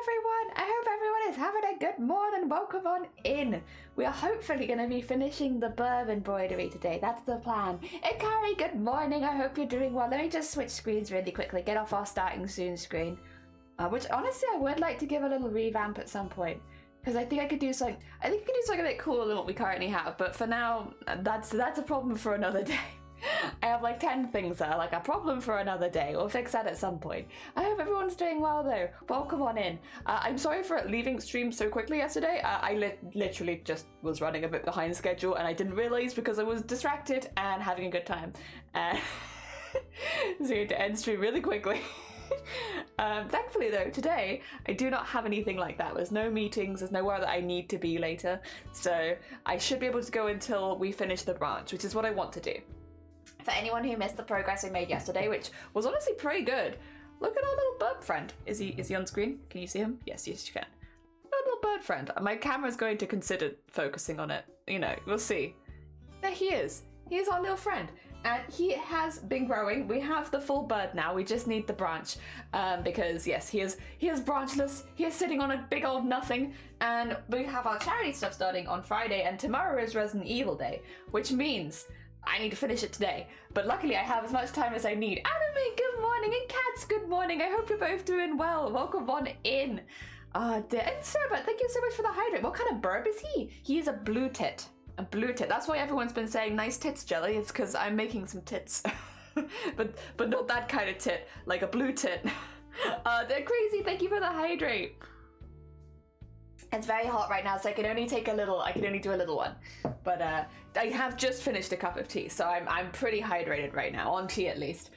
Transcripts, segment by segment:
everyone! I hope everyone is having a good morning. Welcome on in. We are hopefully going to be finishing the BIRB embroidery today. That's the plan. Hey Carrie, good morning. I hope you're doing well. Let me just switch screens really quickly. Get off our starting soon screen. Which honestly I would like to give a little revamp at some point. Because I think I could do something. I think I could do something a bit cooler than what we currently have. But for now, that's a problem for another day. I have like 10 things that are like a problem for another day. We'll fix that at some point. I hope everyone's doing well though. Welcome on in. I'm sorry for leaving stream so quickly yesterday. I literally just was running a bit behind schedule and I didn't realize because I was distracted and having a good time. So you had to end stream really quickly. Thankfully though, today I do not have anything like that. There's no meetings, there's nowhere that I need to be later. So I should be able to go until we finish the branch, which is what I want to do. For anyone who missed the progress we made yesterday, which was honestly pretty good, look at our little bird friend. Is he on screen? Can you see him? Yes, you can. Our little bird friend. My camera's going to consider focusing on it. You know, we'll see. There he is. He is our little friend. And he has been growing. We have the full bird now. We just need the branch. Because yes, he is branchless. He is sitting on a big old nothing. And we have our charity stuff starting on Friday. And tomorrow is Resident Evil Day. Which means I need to finish it today, but luckily I have as much time as I need. Anime, good morning, and Cats, good morning. I hope you're both doing well. Welcome on in. And Serba, thank you so much for the hydrate. What kind of bird is he? He is a blue tit. A blue tit. That's why everyone's been saying nice tits, Jelly. It's because I'm making some tits. but not that kind of tit, like a blue tit. They're crazy. Thank you for the hydrate. It's very hot right now, so I can only do a little one. But I have just finished a cup of tea, so I'm pretty hydrated right now, on tea at least.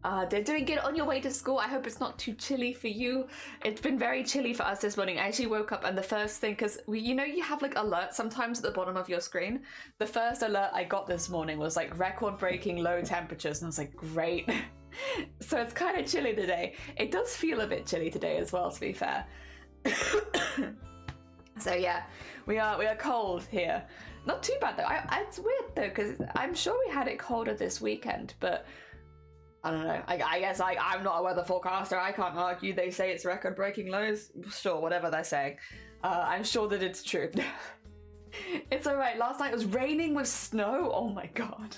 They're doing good on your way to school. I hope it's not too chilly for you. It's been very chilly for us this morning. I actually woke up and the first thing, because you have like alerts sometimes at the bottom of your screen. The first alert I got this morning was like record-breaking low temperatures, and I was like, great. So it's kind of chilly today. It does feel a bit chilly today as well, to be fair. So yeah, we are cold here. Not too bad though. It's weird though, because I'm sure we had it colder this weekend, but I don't know. I guess I'm not a weather forecaster. I can't argue. They say it's record-breaking lows. Sure, whatever they're saying. I'm sure that it's true. It's alright. Last night it was raining with snow. Oh my god.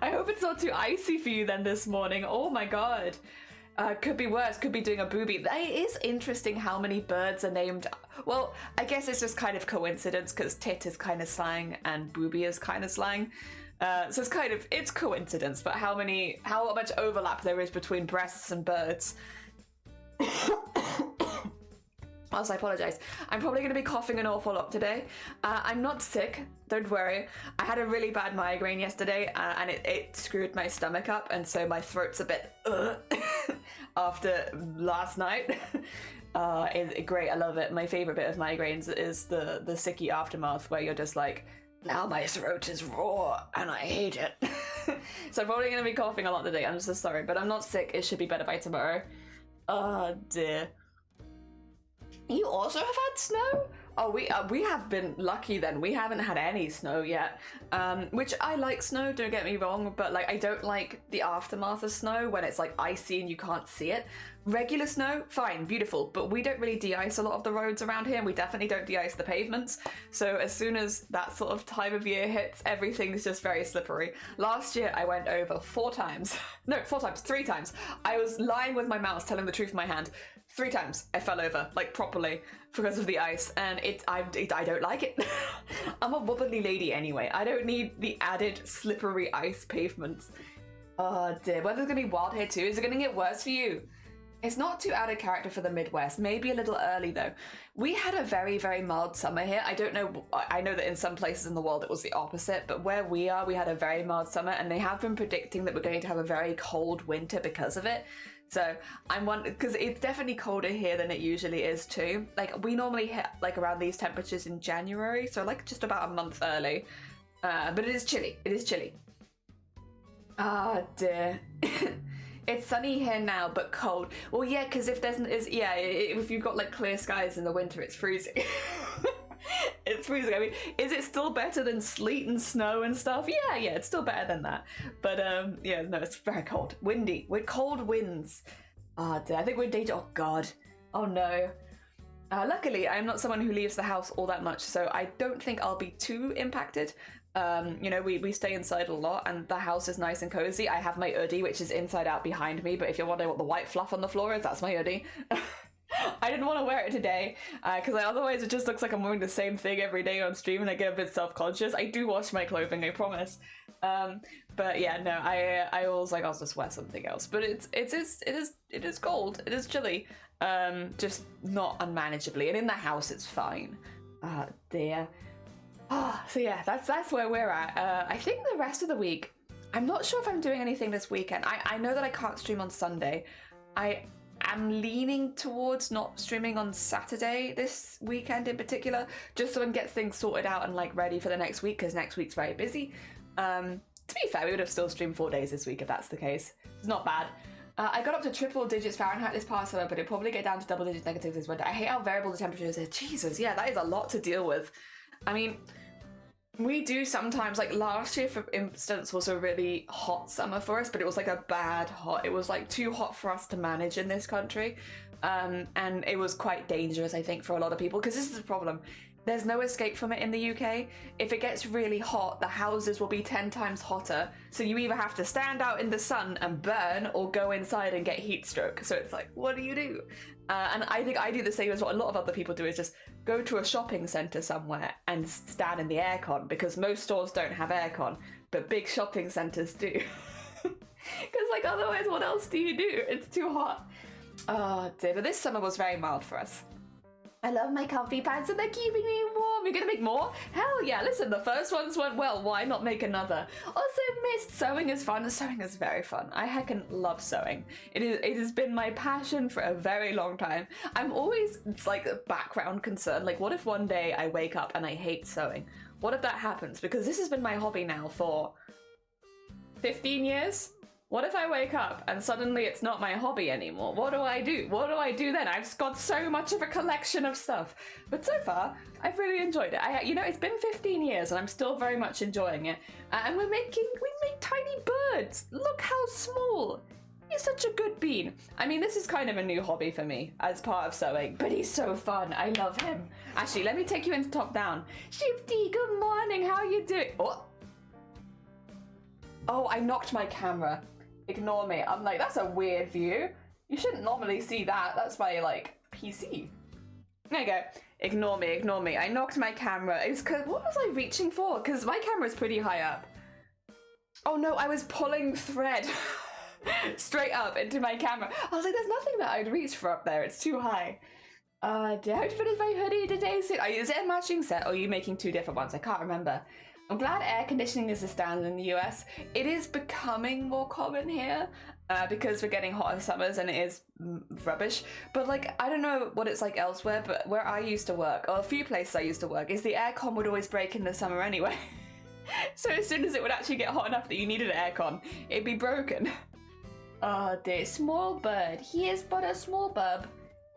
I hope it's not too icy for you then this morning. Oh my god. Could be worse, could be doing a booby. It is interesting how many birds are named. Well, I guess it's just kind of coincidence because tit is kind of slang and booby is kind of slang. So it's coincidence, but how much overlap there is between breasts and birds. Also, I apologize. I'm probably going to be coughing an awful lot today. I'm not sick, don't worry. I had a really bad migraine yesterday and it screwed my stomach up, and so my throat's a bit after last night. It's great, I love it. My favorite bit of migraines is the sicky aftermath where you're just like, now my throat is raw and I hate it. So I'm probably going to be coughing a lot today. I'm so sorry, but I'm not sick. It should be better by tomorrow. Oh dear. You also have had snow? Oh, we have been lucky then. We haven't had any snow yet, which I like snow, don't get me wrong, but like I don't like the aftermath of snow when it's like icy and you can't see it. Regular snow, fine, beautiful, but we don't really de-ice a lot of the roads around here, and we definitely don't de-ice the pavements. So as soon as that sort of time of year hits, everything's just very slippery. Last year I went over 3 times. I was lying with my mouse, telling the truth in my hand. 3 times I fell over, like properly, because of the ice, and I don't like it. I'm a wobbly lady anyway. I don't need the added slippery ice pavements. Oh dear, weather's gonna be wild here too. Is it gonna get worse for you? It's not too out of character for the Midwest, maybe a little early though. We had a very, very mild summer here. I don't know, I know that in some places in the world it was the opposite, but where we are, we had a very mild summer, and they have been predicting that we're going to have a very cold winter because of it. So I'm wondering, because it's definitely colder here than it usually is too. Like we normally hit like around these temperatures in January, so like just about a month early. But it is chilly, it is chilly. Ah dear. It's sunny here now, but cold. Well, yeah, because if you've got like clear skies in the winter, it's freezing. It's freezing. I mean, is it still better than sleet and snow and stuff? Yeah, it's still better than that. But yeah, no, it's very cold, windy, with cold winds. I think we're dating. Oh god, oh no. Luckily, I'm not someone who leaves the house all that much, so I don't think I'll be too impacted. You know, we stay inside a lot, and the house is nice and cozy. I have my hoodie, which is inside out behind me, but if you're wondering what the white fluff on the floor is, that's my hoodie. I didn't want to wear it today, because otherwise it just looks like I'm wearing the same thing every day on stream, and I get a bit self-conscious. I do wash my clothing, I promise. But yeah, no, I was like, I'll just wear something else. But it is cold. It is chilly. Just not unmanageably, and in the house it's fine. Dear. So yeah, that's where we're at. I think the rest of the week, I'm not sure if I'm doing anything this weekend. I know that I can't stream on Sunday. I am leaning towards not streaming on Saturday this weekend in particular, just so I can get things sorted out and like ready for the next week, because next week's very busy. To be fair, we would have still streamed 4 days this week if that's the case. It's not bad. I got up to triple digits Fahrenheit this past summer, but it'll probably get down to double digits negatives this winter. I hate how variable the temperature is. Jesus, yeah, that is a lot to deal with. I mean, we do sometimes, like last year, for instance, was a really hot summer for us, but it was like a bad hot. It was like too hot for us to manage in this country. And it was quite dangerous, I think, for a lot of people, because this is the problem. There's no escape from it in the UK. If it gets really hot, the houses will be 10 times hotter. So you either have to stand out in the sun and burn, or go inside and get heat stroke. So it's like, what do you do? And I think I do the same as what a lot of other people do, is just go to a shopping centre somewhere and stand in the aircon, because most stores don't have aircon, but big shopping centres do. Because like otherwise, what else do you do? It's too hot. Oh dear, but this summer was very mild for us. I love my comfy pants and they're keeping me warm. You're gonna make more? Hell yeah, listen, the first ones went well, why not make another? Also missed sewing is fun. Sewing is very fun. I heckin' love sewing. It has been my passion for a very long time. I'm always, it's like a background concern, like what if one day I wake up and I hate sewing? What if that happens? Because this has been my hobby now for 15 years? What if I wake up and suddenly it's not my hobby anymore? What do I do? What do I do then? I've got so much of a collection of stuff. But so far, I've really enjoyed it. You know, it's been 15 years and I'm still very much enjoying it. And we make tiny birds. Look how small. He's such a good bean. I mean, this is kind of a new hobby for me as part of sewing, but he's so fun. I love him. Actually, let me take you into top down. Shifty, good morning. How are you doing? Oh, I knocked my camera. Ignore me. I'm like, that's a weird view. You shouldn't normally see that. That's my, like, PC. There you go. Ignore me, ignore me. I knocked my camera. It was because, what was I reaching for? Because my camera's pretty high up. Oh no, I was pulling thread straight up into my camera. I was like, there's nothing that I'd reach for up there. It's too high. Did I finish my hoodie today? Is it a matching set, or are you making two different ones? I can't remember. I'm glad air conditioning is the standard in the US. It is becoming more common here because we're getting hotter summers and it is rubbish. But like, I don't know what it's like elsewhere, but where I used to work, or a few places I used to work, is the aircon would always break in the summer anyway. So as soon as it would actually get hot enough that you needed an aircon, it'd be broken. Oh dear, small bird. He is but a small burb.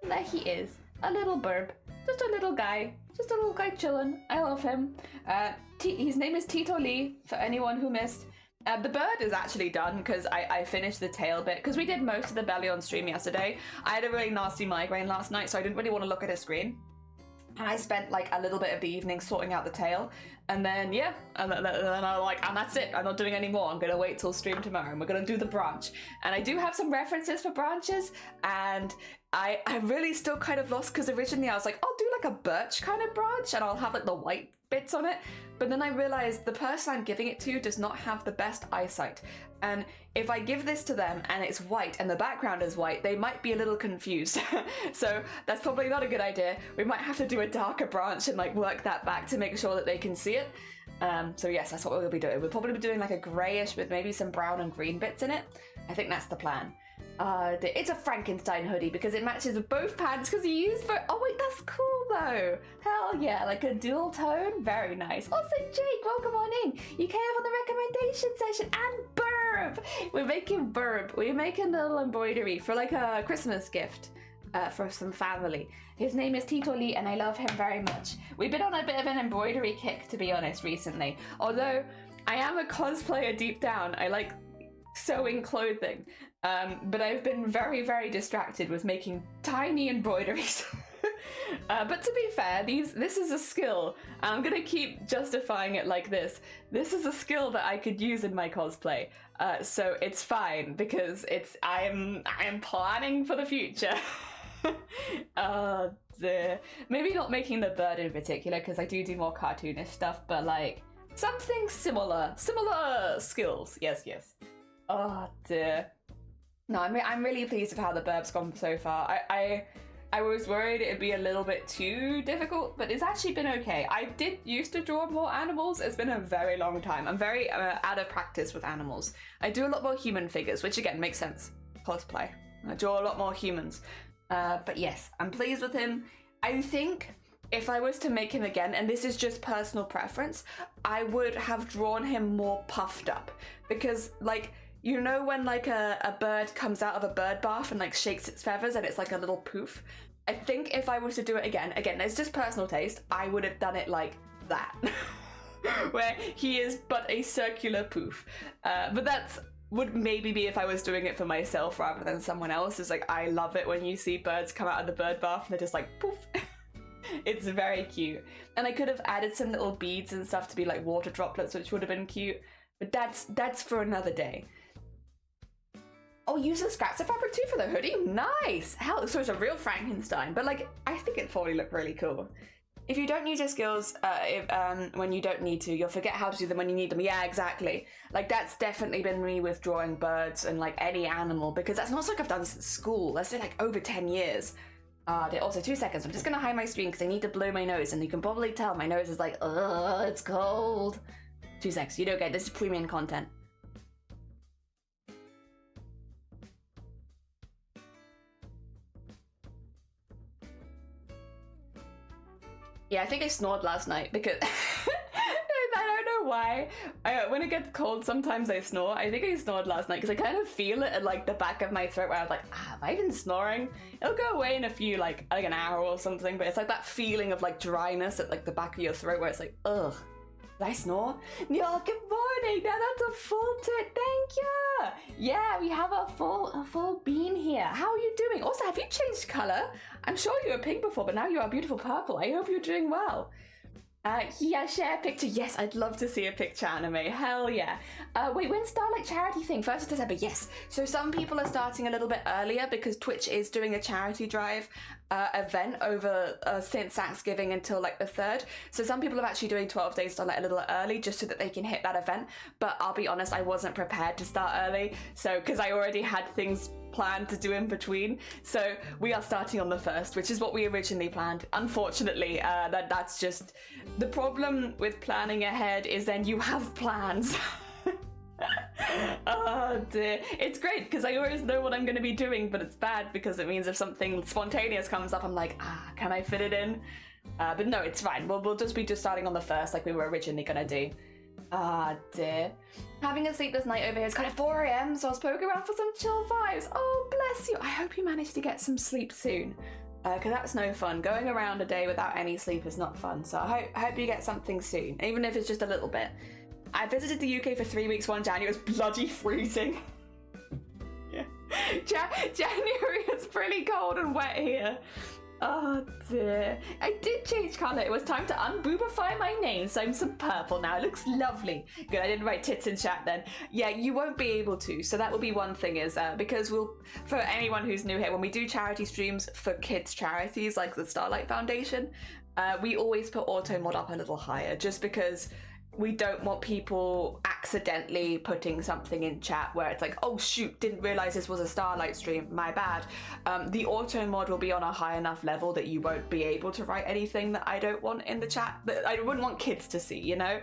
There he is, a little burb. Just a little guy. Just a little guy chillin'. I love him. His name is Tito Lee, for anyone who missed. The bird is actually done because I finished the tail bit, because we did most of the belly on stream yesterday. I had a really nasty migraine last night, so I didn't really want to look at a screen. And I spent like a little bit of the evening sorting out the tail. And then, yeah, and then I was like, and that's it. I'm not doing any more. I'm going to wait till stream tomorrow and we're going to do the branch. And I do have some references for branches. And I really still kind of lost, because originally I was like, I'll do like a birch kind of branch and I'll have like the white bits on it. But then I realized the person I'm giving it to does not have the best eyesight. And if I give this to them and it's white and the background is white, they might be a little confused. So that's probably not a good idea. We might have to do a darker branch and like work that back to make sure that they can see it. So yes, that's what we'll be doing. We'll probably be doing like a grayish with maybe some brown and green bits in it. I think that's the plan. It's a Frankenstein hoodie because it matches with both pants, because you use both. Oh wait, that's cool though. Hell yeah, like a dual tone. Very nice. Also, Jake, welcome on in. You came up on the recommendation session, and BIRB. We're making BIRB. We're making a little embroidery for like a Christmas gift for some family. His name is Tito Lee and I love him very much. We've been on a bit of an embroidery kick, to be honest, recently. Although I am a cosplayer deep down. I like sewing clothing. But I've been very, very distracted with making tiny embroideries. But to be fair, this is a skill. I'm gonna keep justifying it like this. This is a skill that I could use in my cosplay. So it's fine because I am planning for the future. Maybe not making the bird in particular because I do more cartoonish stuff, but like something similar skills. Yes. Oh dear. No, I'm really pleased with how the BIRB's gone so far. I was worried it'd be a little bit too difficult, but it's actually been okay. I did used to draw more animals. It's been a very long time. I'm very out of practice with animals. I do a lot more human figures, which again makes sense. Cosplay. I draw a lot more humans. But yes, I'm pleased with him. I think if I was to make him again, and this is just personal preference, I would have drawn him more puffed up. Because, like, you know when like a bird comes out of a bird bath and like shakes its feathers and it's like a little poof? I think if I was to do it again, it's just personal taste, I would have done it like that. Where he is but a circular poof. But that's would maybe be if I was doing it for myself rather than someone else. It's like, I love it when you see birds come out of the bird bath and they're just like poof. It's very cute. And I could have added some little beads and stuff to be like water droplets, which would have been cute. But that's for another day. Oh, use the scraps of fabric too for the hoodie? Nice! Hell, so it's a real Frankenstein. But like, I think it'd probably look really cool. If you don't use your skills when you don't need to, you'll forget how to do them when you need them. Yeah, exactly. Like, that's definitely been me with drawing birds and like any animal, because that's not something I've done since school. That's been like over 10 years. Also 2 seconds. I'm just gonna hide my screen because I need to blow my nose, and you can probably tell my nose is like, ugh, it's cold. 2 seconds. You don't get this is premium content. Yeah, I think I snored last night because I don't know why. When it gets cold, sometimes I snore. I think I snored last night because I kind of feel it at like the back of my throat where I was like, have I been snoring? It'll go away in a few, like an hour or something, but it's like that feeling of like dryness at like the back of your throat where it's like, ugh. Did I snore? Neil, good morning. Now that's a full tit. Thank you. Yeah, we have a full bean here. How are you doing? Also, have you changed color? I'm sure you were pink before, but now you are beautiful purple. I hope you're doing well. Yeah, share a picture. Yes, I'd love to see a picture anime. Hell yeah. Wait, when's Starlight charity thing? 1st of December, yes. So some people are starting a little bit earlier because Twitch is doing a charity drive event over since Thanksgiving until like the 3rd. So some people are actually doing 12 days Starlight a little early just so that they can hit that event. But I'll be honest, I wasn't prepared to start early. So, because I already had things planned to do in between. So we are starting on the 1st, which is what we originally planned. Unfortunately, that's just the problem with planning ahead is then you have plans. Oh dear. It's great because I always know what I'm going to be doing, but it's bad because it means if something spontaneous comes up, I'm like, can I fit it in? But no, it's fine. We'll just be starting on the 1st like we were originally going to do. Dear. Having a sleepless night over here. It's kind of 4 a.m, so I was poking around for some chill vibes. Oh, bless you. I hope you managed to get some sleep soon. Because that's no fun. Going around a day without any sleep is not fun. So I hope you get something soon, even if it's just a little bit. I visited the UK for 3 weeks one January. It was bloody freezing. Yeah. January is pretty cold and wet here. Oh dear. I did change colour. It was time to unboobify my name, so I'm some purple now. It looks lovely. Good, I didn't write tits in chat then. Yeah, you won't be able to. So that will be one thing is, because for anyone who's new here, when we do charity streams for kids charities like the Starlight Foundation, we always put auto mod up a little higher just because we don't want people accidentally putting something in chat where it's like, oh shoot, didn't realize this was a Starlight stream, my bad. The auto mod will be on a high enough level that you won't be able to write anything that I don't want in the chat, that I wouldn't want kids to see, you know?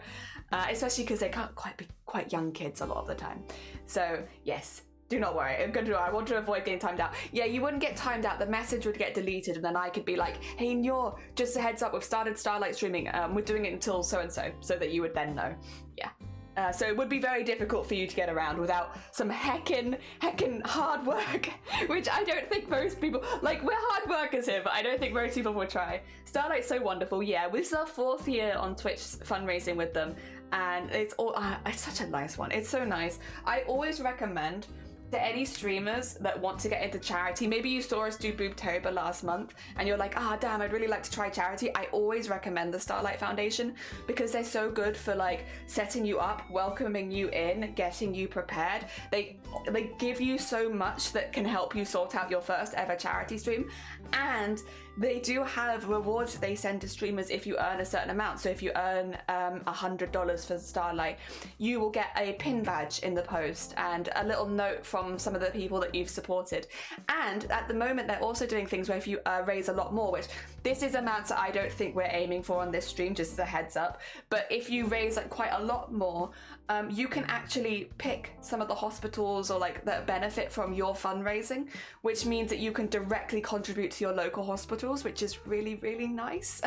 Especially because they can't be quite young kids a lot of the time. So yes, do not worry, I want to avoid getting timed out. Yeah, you wouldn't get timed out, the message would get deleted and then I could be like, hey Nyor, just a heads up, we've started Starlight streaming, we're doing it until so-and-so, so that you would then know. Yeah. So it would be very difficult for you to get around without some heckin' hard work, which I don't think most people, like, we're hard workers here, but I don't think most people would try. Starlight's so wonderful, yeah, this is our 4th year on Twitch fundraising with them, and it's such a nice one, it's so nice. I always recommend to any streamers that want to get into charity, maybe you saw us do Boobtober last month and you're like, ah, damn, I'd really like to try charity. I always recommend the Starlight Foundation because they're so good for like setting you up, welcoming you in, getting you prepared. They give you so much that can help you sort out your first ever charity stream. And they do have rewards they send to streamers if you earn a certain amount. So if you earn $100 for Starlight, you will get a pin badge in the post and a little note from some of the people that you've supported. And at the moment, they're also doing things where if you raise a lot more, which this is amounts that I don't think we're aiming for on this stream, just as a heads up. But if you raise like quite a lot more, you can actually pick some of the hospitals or like that benefit from your fundraising, which means that you can directly contribute to your local hospitals, which is really, really nice.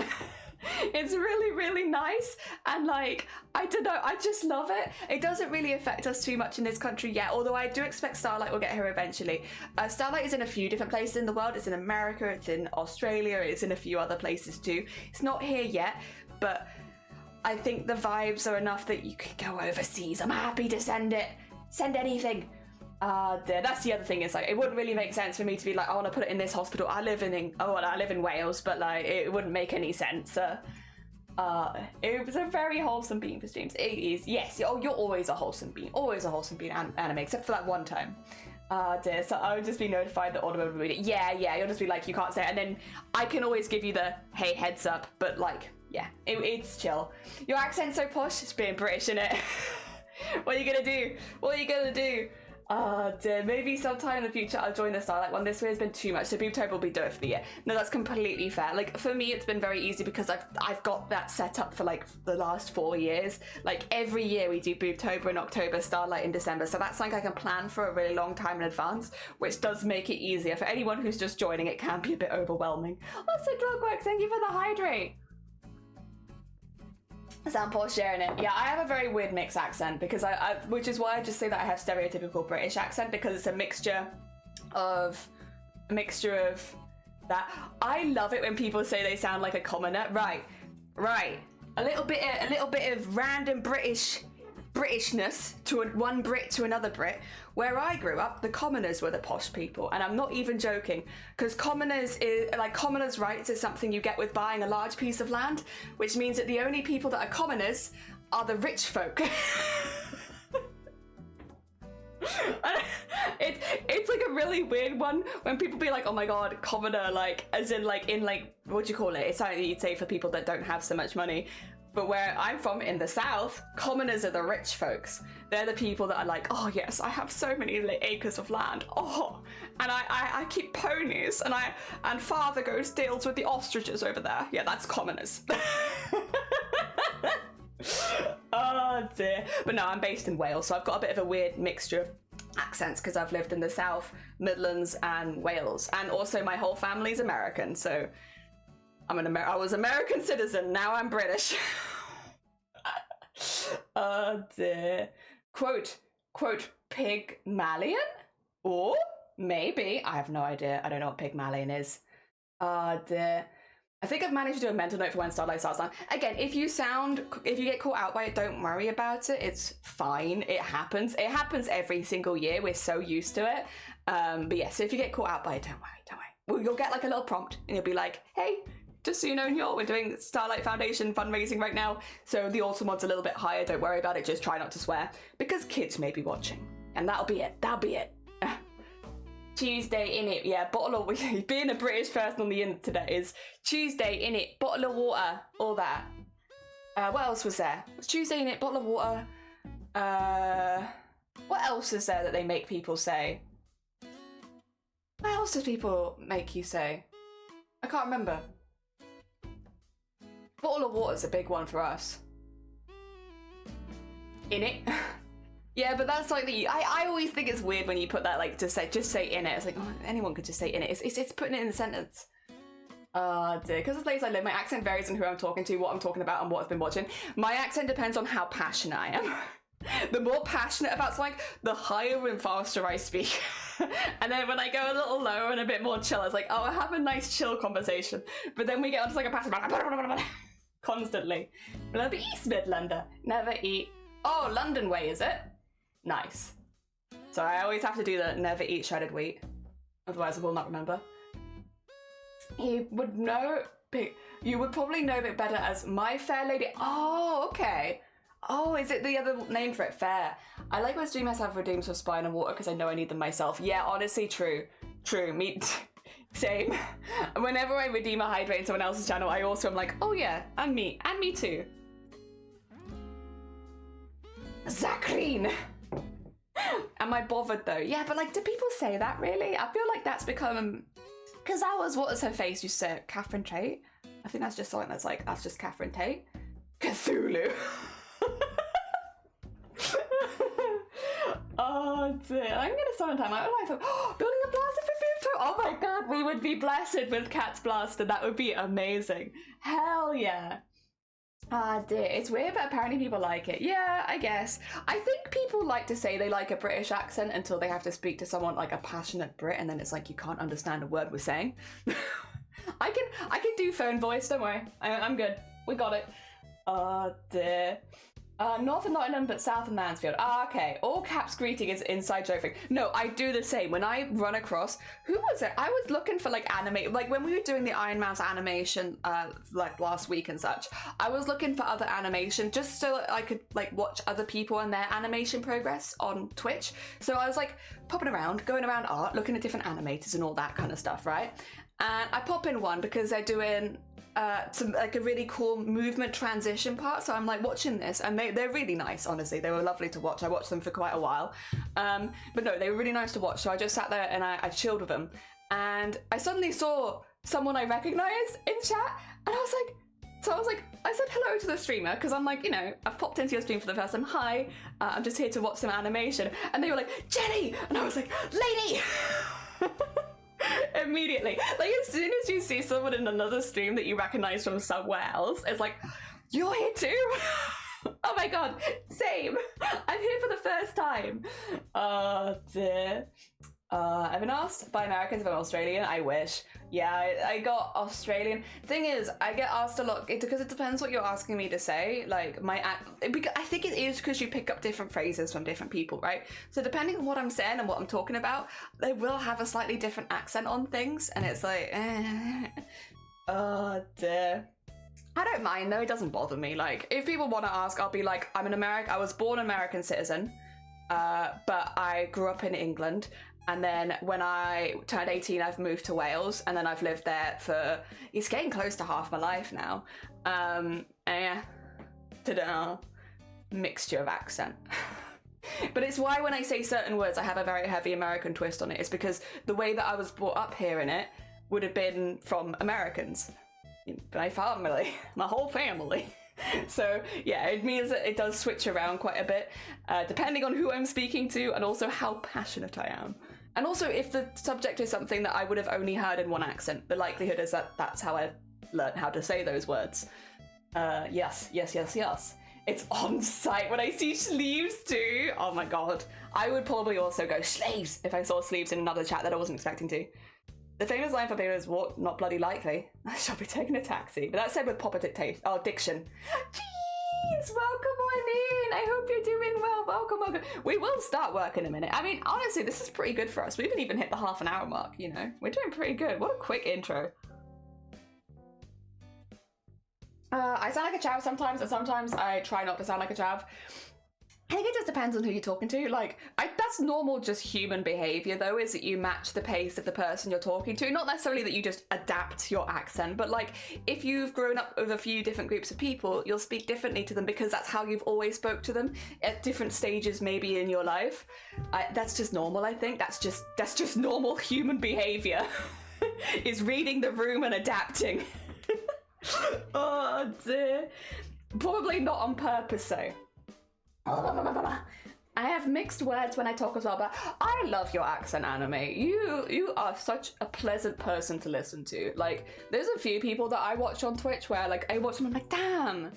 It's really, really nice. And like, I don't know, I just love it. It doesn't really affect us too much in this country yet, although I do expect Starlight will get here eventually. Starlight is in a few different places in the world. It's in America, it's in Australia, it's in a few other places too. It's not here yet, but I think the vibes are enough that you could go overseas. I'm happy to send it. Send anything. That's the other thing, is like it wouldn't really make sense for me to be like, I want to put it in this hospital. I live in Wales, but like it wouldn't make any sense. It was a very wholesome bean for streams. It is, yes. Oh, you're always a wholesome bean, anime, except for that one time. So I would just be notified that Audible would read it. Yeah, you'll just be like, you can't say it, and then I can always give you the hey heads up, but like, yeah, it's chill. Your accent's so posh, it's being British, innit? What are you gonna do? Maybe sometime in the future I'll join the Starlight one. This way has been too much, so Boobtober will be done for the year. No, that's completely fair. Like for me, it's been very easy because I've got that set up for like the last 4 years. Like every year we do Boobtober in October, Starlight in December, so that's something I can plan for a really long time in advance, which does make it easier. For anyone who's just joining, it can be a bit overwhelming. Also, Clockwork, thank you for the hydrate. Sample sharing it. Yeah, I have a very weird mixed accent because which is why I just say that I have stereotypical British accent, because it's a mixture of that. I love it when people say they sound like a commoner. Right. A little bit of random Britishness to one Brit to another Brit. Where I grew up, the commoners were the posh people, and I'm not even joking, because commoners rights is something you get with buying a large piece of land, which means that the only people that are commoners are the rich folk. It's like a really weird one when people be like, oh my god, commoner, like as in like what do you call it? It's something that you'd say for people that don't have so much money. But where I'm from in the south, commoners are the rich folks. They're the people that are like, oh yes, I have so many acres of land. Oh, and I keep ponies, and father deals with the ostriches over there. Yeah, that's commoners. Oh dear. But no, I'm based in Wales, so I've got a bit of a weird mixture of accents because I've lived in the South, Midlands, and Wales, and also my whole family's American. So I was American citizen. Now I'm British. Oh dear. Quote Pygmalion? Or maybe I have no idea. I don't know what Pygmalion is. Oh dear. I think I've managed to do a mental note for when Starlight starts on. Again, if you get caught out by it, don't worry about it. It's fine. It happens. It happens every single year. We're so used to it. But yeah, so if you get caught out by it, don't worry. Well, you'll get like a little prompt and you'll be like, hey, just so you know, we're doing Starlight Foundation fundraising right now, so the auto mod's a little bit higher. Don't worry about it. Just try not to swear, because kids may be watching. And that'll be it. Tuesday in it, yeah, bottle of being a British person on the internet is Tuesday in it, bottle of water, all that. What else was there? Was Tuesday in it, bottle of water? What else is there that they make people say? What else does people make you say? I can't remember. Bottle of water's a big one for us. In it. Yeah, but that's like I always think it's weird when you put that like just say in it. It's like, oh, anyone could just say in it. It's putting it in the sentence. Dear. Because the place I live, my accent varies on who I'm talking to, what I'm talking about, and what I've been watching. My accent depends on how passionate I am. The more passionate about something, the higher and faster I speak. And then when I go a little lower and a bit more chill, it's like, oh, I have a nice chill conversation. But then we get onto like a passion constantly. But the East Midlander, never eat. Oh, London way, is it? Nice. So I always have to do the never eat shredded wheat. Otherwise I will not remember. You would probably know it better as My Fair Lady. Oh, okay. Oh, is it the other name for it? Fair. I like when stream myself redeems for Spine and Water because I know I need them myself. Yeah, honestly, true. Me, same. Whenever I redeem a hydrate in someone else's channel, I also am like, oh yeah, and me too. Zacharine. Am I bothered though? Yeah, but like, do people say that really? I feel like that's become, because that was, what was her face? You said Catherine Tate? I think that's just something that's like, that's just Catherine Tate. Cthulhu. Oh dear, I'm gonna sometime. I would like building a blaster for Boomto. Oh my god, we would be blessed with Cat's Blaster. That would be amazing. Hell yeah. Ah dear, it's weird, but apparently people like it. Yeah, I guess. I think people like to say they like a British accent until they have to speak to someone like a passionate Brit, and then it's like you can't understand a word we're saying. I can do phone voice. Don't worry, I'm good. We got it. Oh dear. North of Nottingham, but south of Mansfield. Ah, okay. All caps greeting is inside joke thing. No, I do the same. When I run across, who was it? I was looking for like like when we were doing the Iron Mouse animation, like last week and such, I was looking for other animation just so I could like watch other people and their animation progress on Twitch. So I was like popping around, going around art, looking at different animators and all that kind of stuff, right? And I pop in one because they're doing some like a really cool movement transition part, so I'm like watching this, and they're really nice. Honestly, they were lovely to watch. I watched them for quite a while, but no, they were really nice to watch. So I just sat there and I chilled with them, and I suddenly saw someone I recognized in chat, and I said hello to the streamer because I'm like, you know, I've popped into your stream for the first time. Hi, I'm just here to watch some animation, and they were like, Jenny, and I was like, lady. Immediately, like as soon as you see someone in another stream that you recognize from somewhere else, it's like, you're here too. Oh my god, same. I'm here for the first time. Oh dear. I've been asked by Americans if I'm Australian. I wish. Yeah, I got Australian. Thing is, I get asked a lot because it depends what you're asking me to say. Like I think it is because you pick up different phrases from different people, right? So depending on what I'm saying and what I'm talking about, they will have a slightly different accent on things, and it's like, oh dear. I don't mind though. It doesn't bother me. Like if people want to ask, I'll be like, I was born an American citizen, but I grew up in England. And then when I turned 18, I've moved to Wales, and then I've lived there for, it's getting close to half my life now. And yeah, ta-da, mixture of accent. But it's why when I say certain words, I have a very heavy American twist on it. It's because the way that I was brought up here in it would have been from Americans. My family, my whole family. So yeah, it means that it does switch around quite a bit, depending on who I'm speaking to and also how passionate I am. And also if the subject is something that I would have only heard in one accent, the likelihood is that that's how I learned how to say those words. Yes. It's on site when I see sleeves too. Oh my god. I would probably also go sleeves if I saw sleeves in another chat that I wasn't expecting to. The famous line for people is, what? Not bloody likely. I shall be taking a taxi. But that's said with proper diction. Jeez, welcome on in. I hope you're doing well. Welcome. We will start work in a minute. I mean, honestly, this is pretty good for us. We haven't even hit the half an hour mark, you know. We're doing pretty good. What a quick intro. I sound like a chav sometimes, and sometimes I try not to sound like a chav. I think it just depends on who you're talking to. Like, that's normal, just human behavior, though, is that you match the pace of the person you're talking to. Not necessarily that you just adapt your accent, but like, if you've grown up with a few different groups of people, you'll speak differently to them because that's how you've always spoke to them at different stages, maybe in your life. That's just normal, I think. That's just normal human behavior, is reading the room and adapting. Oh dear. Probably not on purpose, though. I have mixed words when I talk as well, but I love your accent, Anime. You are such a pleasant person to listen to. Like, there's a few people that I watch on Twitch where, like, I watch them and I'm like, damn,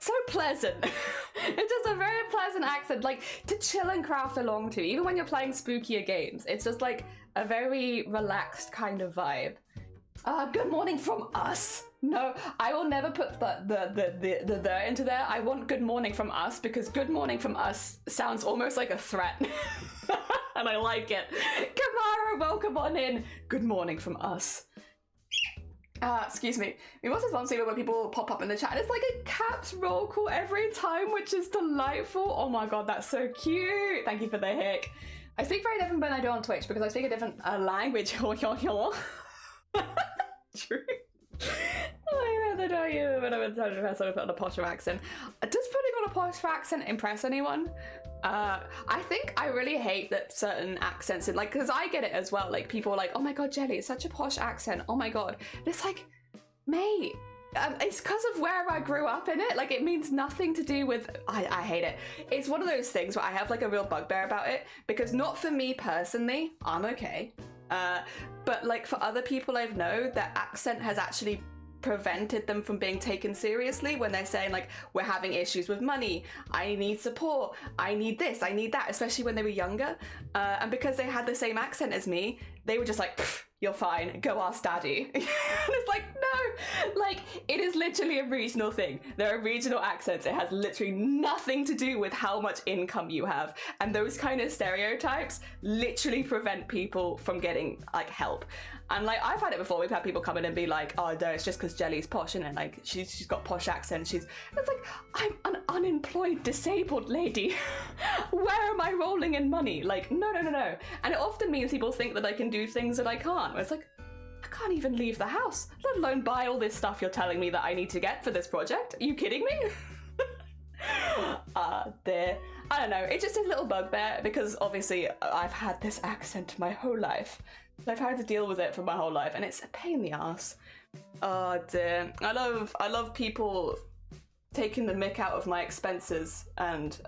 so pleasant. It's just a very pleasant accent, like, to chill and craft along to. Even when you're playing spookier games, it's just like a very relaxed kind of vibe. Good morning from us. No, I will never put the into there. I want good morning from us because good morning from us sounds almost like a threat. And I like it. Kamara, welcome on in. Good morning from us. Excuse me. We must have one scene where people pop up in the chat and it's like a caps roll call every time, which is delightful. Oh my god, that's so cute. Thank you for the hick. I speak very different than I do on Twitch because I speak a different language. True. I rather know you when I'm trying to impress someone on a posher accent. Does putting on a posher accent impress anyone? I think I really hate that certain accents, like, because I get it as well. Like, people are like, oh my god, Jelly, it's such a posh accent. Oh my god. And it's like, mate, it's because of where I grew up in it. Like, it means nothing to do with, I hate it. It's one of those things where I have like a real bugbear about it, because not for me personally, I'm okay. But like for other people I know, their accent has actually prevented them from being taken seriously when they're saying like, we're having issues with money, I need support, I need this, I need that, especially when they were younger. And because they had the same accent as me, they were just like, you're fine, go ask daddy. And it's like, no, like, it is literally a regional thing. There are regional accents. It has literally nothing to do with how much income you have. And those kind of stereotypes literally prevent people from getting like help. And like, I've had it before. We've had people come in and be like, oh no, it's just because Jelly's posh, isn't it? Like, she's got posh accent. It's like, I'm an unemployed disabled lady. Where am I rolling in money? Like, no. And it often means people think that I can do things that I can't. It's like, I can't even leave the house, let alone buy all this stuff you're telling me that I need to get for this project. Are you kidding me? Dear. I don't know. It's just a little bugbear because obviously I've had this accent my whole life. I've had to deal with it for my whole life, and it's a pain in the ass. Oh dear. I love people taking the mick out of my expenses and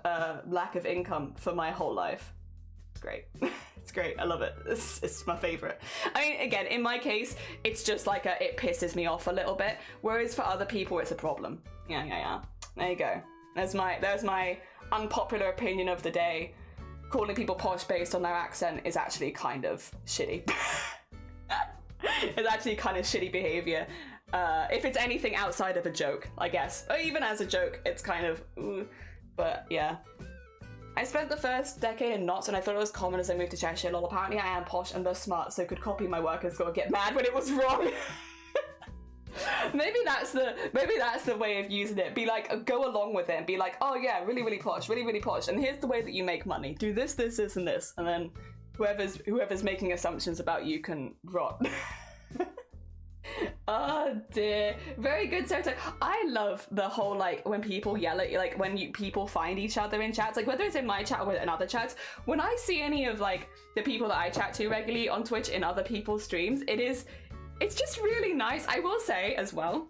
lack of income for my whole life. It's great. It's great. I love it. It's my favorite. I mean, again, in my case, it's just like it pisses me off a little bit, whereas for other people, it's a problem. Yeah. There you go. There's my unpopular opinion of the day. Calling people posh based on their accent is actually kind of shitty. It's actually kind of shitty behavior. If it's anything outside of a joke, I guess. Or even as a joke, it's kind of, ooh. But yeah. I spent the first decade in knots and I thought it was common as I moved to Cheshire. Lol, apparently I am posh and thus smart, so could copy my work and sort of get mad when it was wrong. Maybe that's the way of using it. Be like, go along with it and be like, oh yeah, really posh, really posh. And here's the way that you make money. Do this, and this. And then whoever's making assumptions about you can rot. Oh dear. Very good, Soto. I love the whole, like, when people yell at you, like, when people find each other in chats, like, whether it's in my chat or in other chats, when I see any of, like, the people that I chat to regularly on Twitch in other people's streams, it's just really nice. I will say as well,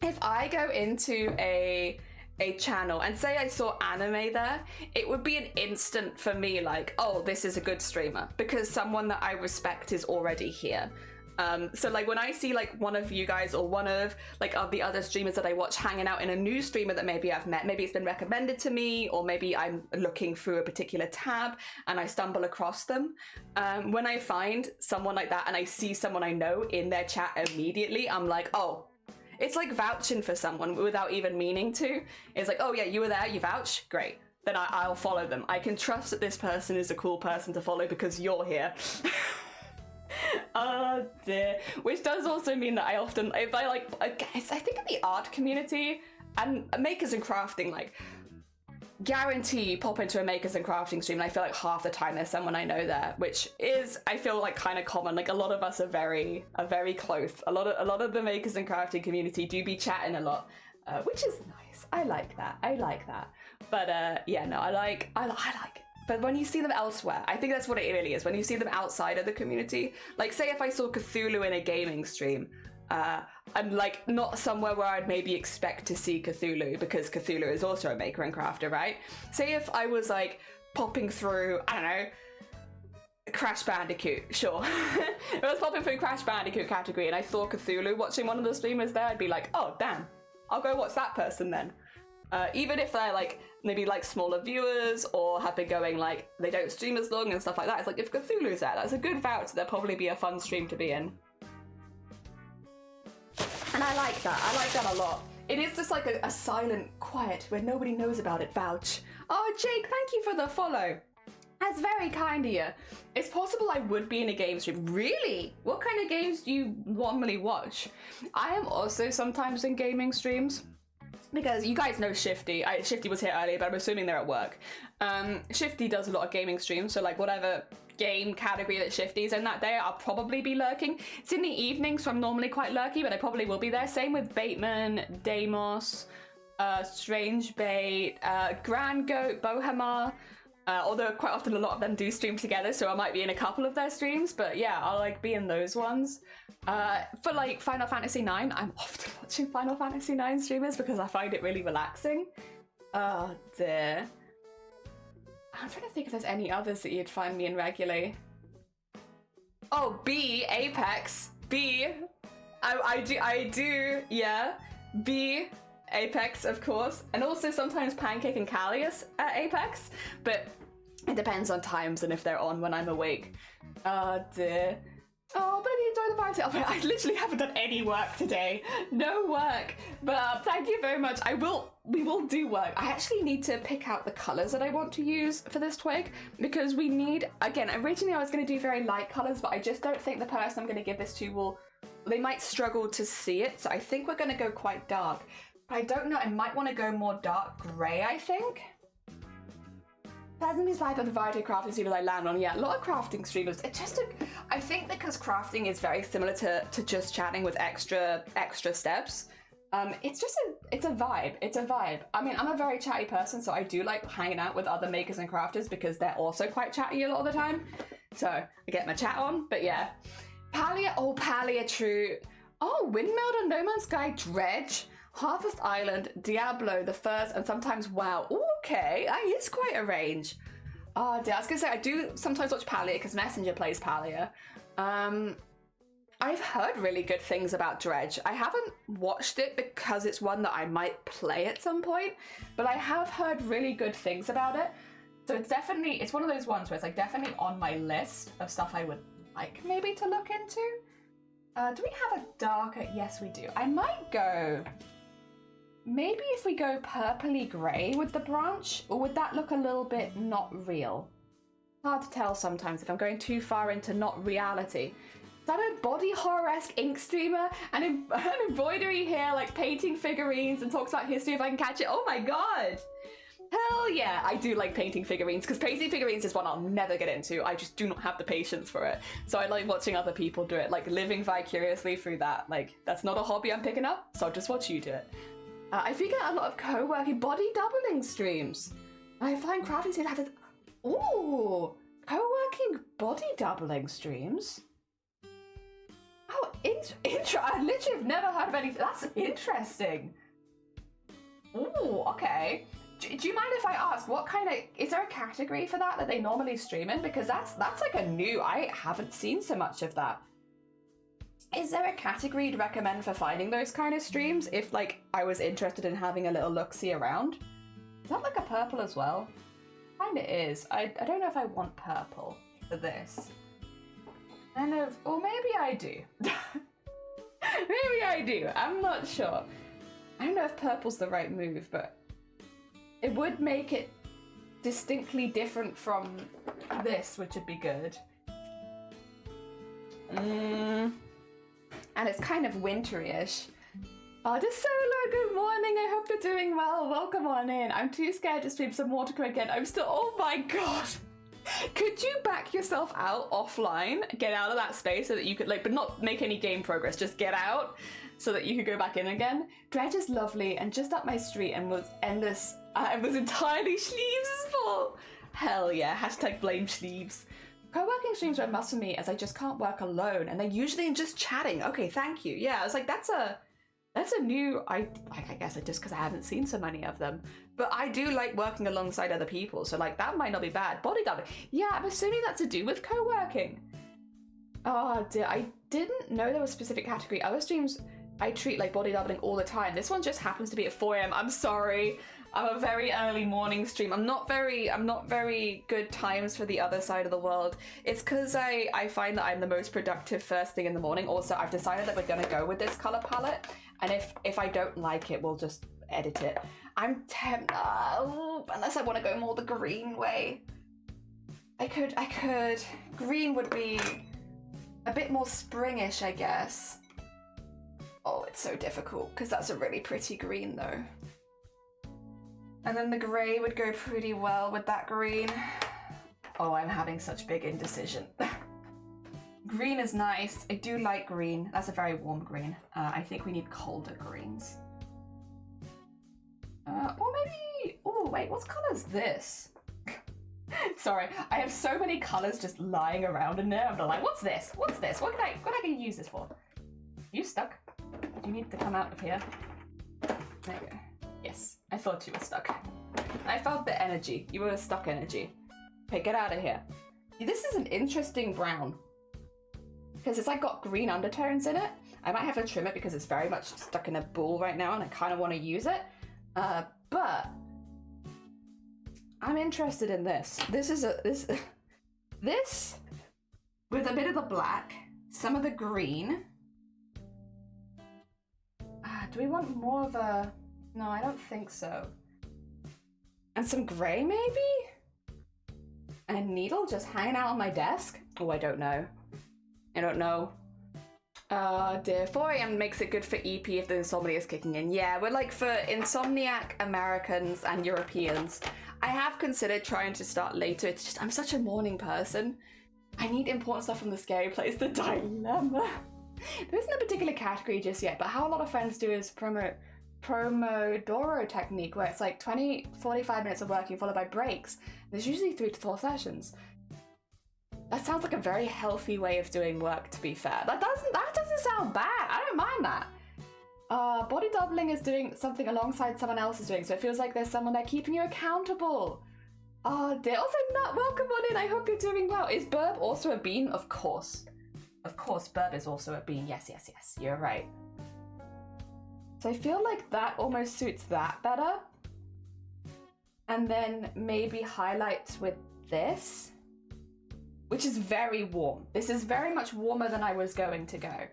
if I go into a channel and say I saw anime there, it would be an instant for me, like, oh, this is a good streamer, because someone that I respect is already here. So like when I see like one of you guys or one of like of the other streamers that I watch hanging out in a new streamer that maybe I've met, maybe it's been recommended to me, or maybe I'm looking through a particular tab and I stumble across them. When I find someone like that and I see someone I know in their chat immediately, I'm like, oh, it's like vouching for someone without even meaning to. It's like, oh yeah, you were there, you vouch, great. Then I'll follow them. I can trust that this person is a cool person to follow because you're here. Oh dear. Which does also mean that I often, if I like, I think in the art community and makers and crafting, like, guarantee pop into a makers and crafting stream and I feel like half the time there's someone I know there, which is, I feel like, kind of common. Like, a lot of us are very close. A lot of the makers and crafting community do be chatting a lot, which is nice. I like that. But yeah, no, I like it. But when you see them elsewhere, I think that's what it really is. When you see them outside of the community, like, say if I saw Cthulhu in a gaming stream, I'm like not somewhere where I'd maybe expect to see Cthulhu, because Cthulhu is also a maker and crafter, right? Say if I was like popping through, I don't know, Crash Bandicoot, sure. If I was popping through Crash Bandicoot category and I saw Cthulhu watching one of the streamers there, I'd be like, oh damn, I'll go watch that person then. Even if they're like maybe like smaller viewers or have been going like they don't stream as long and stuff like that, it's like if Cthulhu's there, that's a good vouch. There'll probably be a fun stream to be in. And I like that a lot. It is just like a silent quiet where nobody knows about it vouch. Oh, Jake, thank you for the follow. That's very kind of you. It's possible I would be in a game stream. Really? What kind of games do you normally watch? I am also sometimes in gaming streams. Because you guys know Shifty. Shifty was here earlier, but I'm assuming they're at work. Shifty does a lot of gaming streams, so like whatever game category that Shifty's in that day, I'll probably be lurking. It's in the evening, so I'm normally quite lurky, but I probably will be there. Same with Bateman, Deimos, Strange Bait, Grand Goat, Bohemar. Although quite often a lot of them do stream together, so I might be in a couple of their streams, but yeah, I'll like be in those ones. For like Final Fantasy IX, I'm often watching Final Fantasy IX streamers because I find it really relaxing. Oh dear. I'm trying to think if there's any others that you'd find me in regularly. Oh, B, Apex. B. I do, yeah. B, Apex, of course. And also sometimes Pancake and Callius at Apex. But it depends on times and if they're on when I'm awake. Oh dear. Oh, but I enjoy the party. Oh, I literally haven't done any work today. No work. But thank you very much. We will do work. I actually need to pick out the colours that I want to use for this twig because we need, again, originally I was going to do very light colours, but I just don't think the person I'm going to give this to they might struggle to see it. So I think we're going to go quite dark. But I don't know, I might want to go more dark grey, I think. Pleasantly surprised by the variety of crafting streamers I land on. Yeah, a lot of crafting streamers. I think because crafting is very similar to just chatting with extra steps. It's a vibe. It's a vibe. I mean, I'm a very chatty person, so I do like hanging out with other makers and crafters because they're also quite chatty a lot of the time. So I get my chat on. But yeah, Palia, true. Oh, Windmill and No Man's Sky, Dredge, Harvest Island, Diablo, The First, and sometimes WoW. Ooh, okay, that is quite a range. Oh dear, I was gonna say, I do sometimes watch Palia because Messenger plays Palia. I've heard really good things about Dredge. I haven't watched it because it's one that I might play at some point, but I have heard really good things about it. So it's one of those ones where it's like definitely on my list of stuff I would like maybe to look into. Do we have a darker? Yes, we do. I might go, maybe if we go purpley grey with the branch, or would that look a little bit not real? It's hard to tell sometimes if I'm going too far into not reality. Is that a body horror-esque ink streamer? And an embroidery here, like painting figurines and talks about history if I can catch it. Oh my god! Hell yeah, I do like painting figurines, because painting figurines is one I'll never get into. I just do not have the patience for it. So I like watching other people do it, like living vicariously through that. Like, that's not a hobby I'm picking up, so I'll just watch you do it. I figure a lot of co-working body doubling streams. I find crafting streams have this... Ooh, co-working body doubling streams? Oh, I literally have never heard of anything. That's interesting. Ooh, okay. Do you mind if I ask, what kind of, is there a category for that they normally stream in? Because that's like a new, I haven't seen so much of that. Is there a category you'd recommend for finding those kind of streams if like I was interested in having a little look-see around? Is that like a purple as well? Kinda is. I don't know if I want purple for this. I know, or maybe I do. Maybe I do, I'm not sure. I don't know if purple's the right move, but it would make it distinctly different from this, which would be good. And it's kind of wintry-ish. Oh, DeSolo, good morning. I hope you're doing well. Welcome on in. I'm too scared to stream some Watercrow again. I'm still, oh my god. Could you back yourself out offline? Get out of that space so that you could, like, but not make any game progress. Just get out so that you could go back in again. Dredge is lovely and just up my street and was endless. And was entirely sleeves full. Hell yeah. Hashtag blame sleeves. Co-working streams are a must for me as I just can't work alone, and they're usually in just chatting. Okay, thank you. Yeah, I was like, that's a new, I guess just because I haven't seen so many of them. But I do like working alongside other people, so like that might not be bad. Body doubling. Yeah, I'm assuming that's to do with co-working. Oh dear, I didn't know there was a specific category. Other streams I treat like body doubling all the time. This one just happens to be at 4 AM. I'm sorry. I'm a very early morning stream. I'm not very good times for the other side of the world. It's because I find that I'm the most productive first thing in the morning. Also, I've decided that we're gonna go with this color palette, and if I don't like it, we'll just edit it. I'm tempted, unless I want to go more the green way. I could, green would be a bit more springish, I guess. Oh, it's so difficult because that's a really pretty green though. And then the grey would go pretty well with that green. Oh, I'm having such big indecision. Green is nice. I do like green. That's a very warm green. I think we need colder greens. Or maybe... Oh, wait, what colour is this? Sorry, I have so many colours just lying around in there. I'm like, what's this? What's this? What can I use this for? You stuck? You need to come out of here. There you go. Yes, I thought you were stuck. I felt the energy. You were stuck energy. Okay, get out of here. This is an interesting brown. Because it's like got green undertones in it. I might have to trim it because it's very much stuck in a ball right now and I kind of want to use it. But I'm interested in this. This with a bit of the black, some of the green. Do we want more of a... No, I don't think so. And some grey, maybe? And a needle just hanging out on my desk? Oh, I don't know. I don't know. Dear, 4 AM makes it good for EP if the insomnia is kicking in. Yeah, we're like for insomniac Americans and Europeans. I have considered trying to start later. It's just, I'm such a morning person. I need important stuff from the scary place, the dilemma. There isn't a particular category just yet, but how a lot of friends do is Pomodoro technique, where it's like 20, 45 minutes of working followed by breaks. There's usually 3 to 4 sessions. That sounds like a very healthy way of doing work, to be fair. That doesn't sound bad. I don't mind that. Body doubling is doing something alongside someone else is doing, so it feels like there's someone there keeping you accountable. Oh dear. Also, Nut, welcome on in. I hope you're doing well. Is BIRB also a bean? Of course. Of course, BIRB is also a bean. Yes, yes, yes. You're right. So I feel like that almost suits that better. And then maybe highlights with this, which is very warm. This is very much warmer than I was going to go.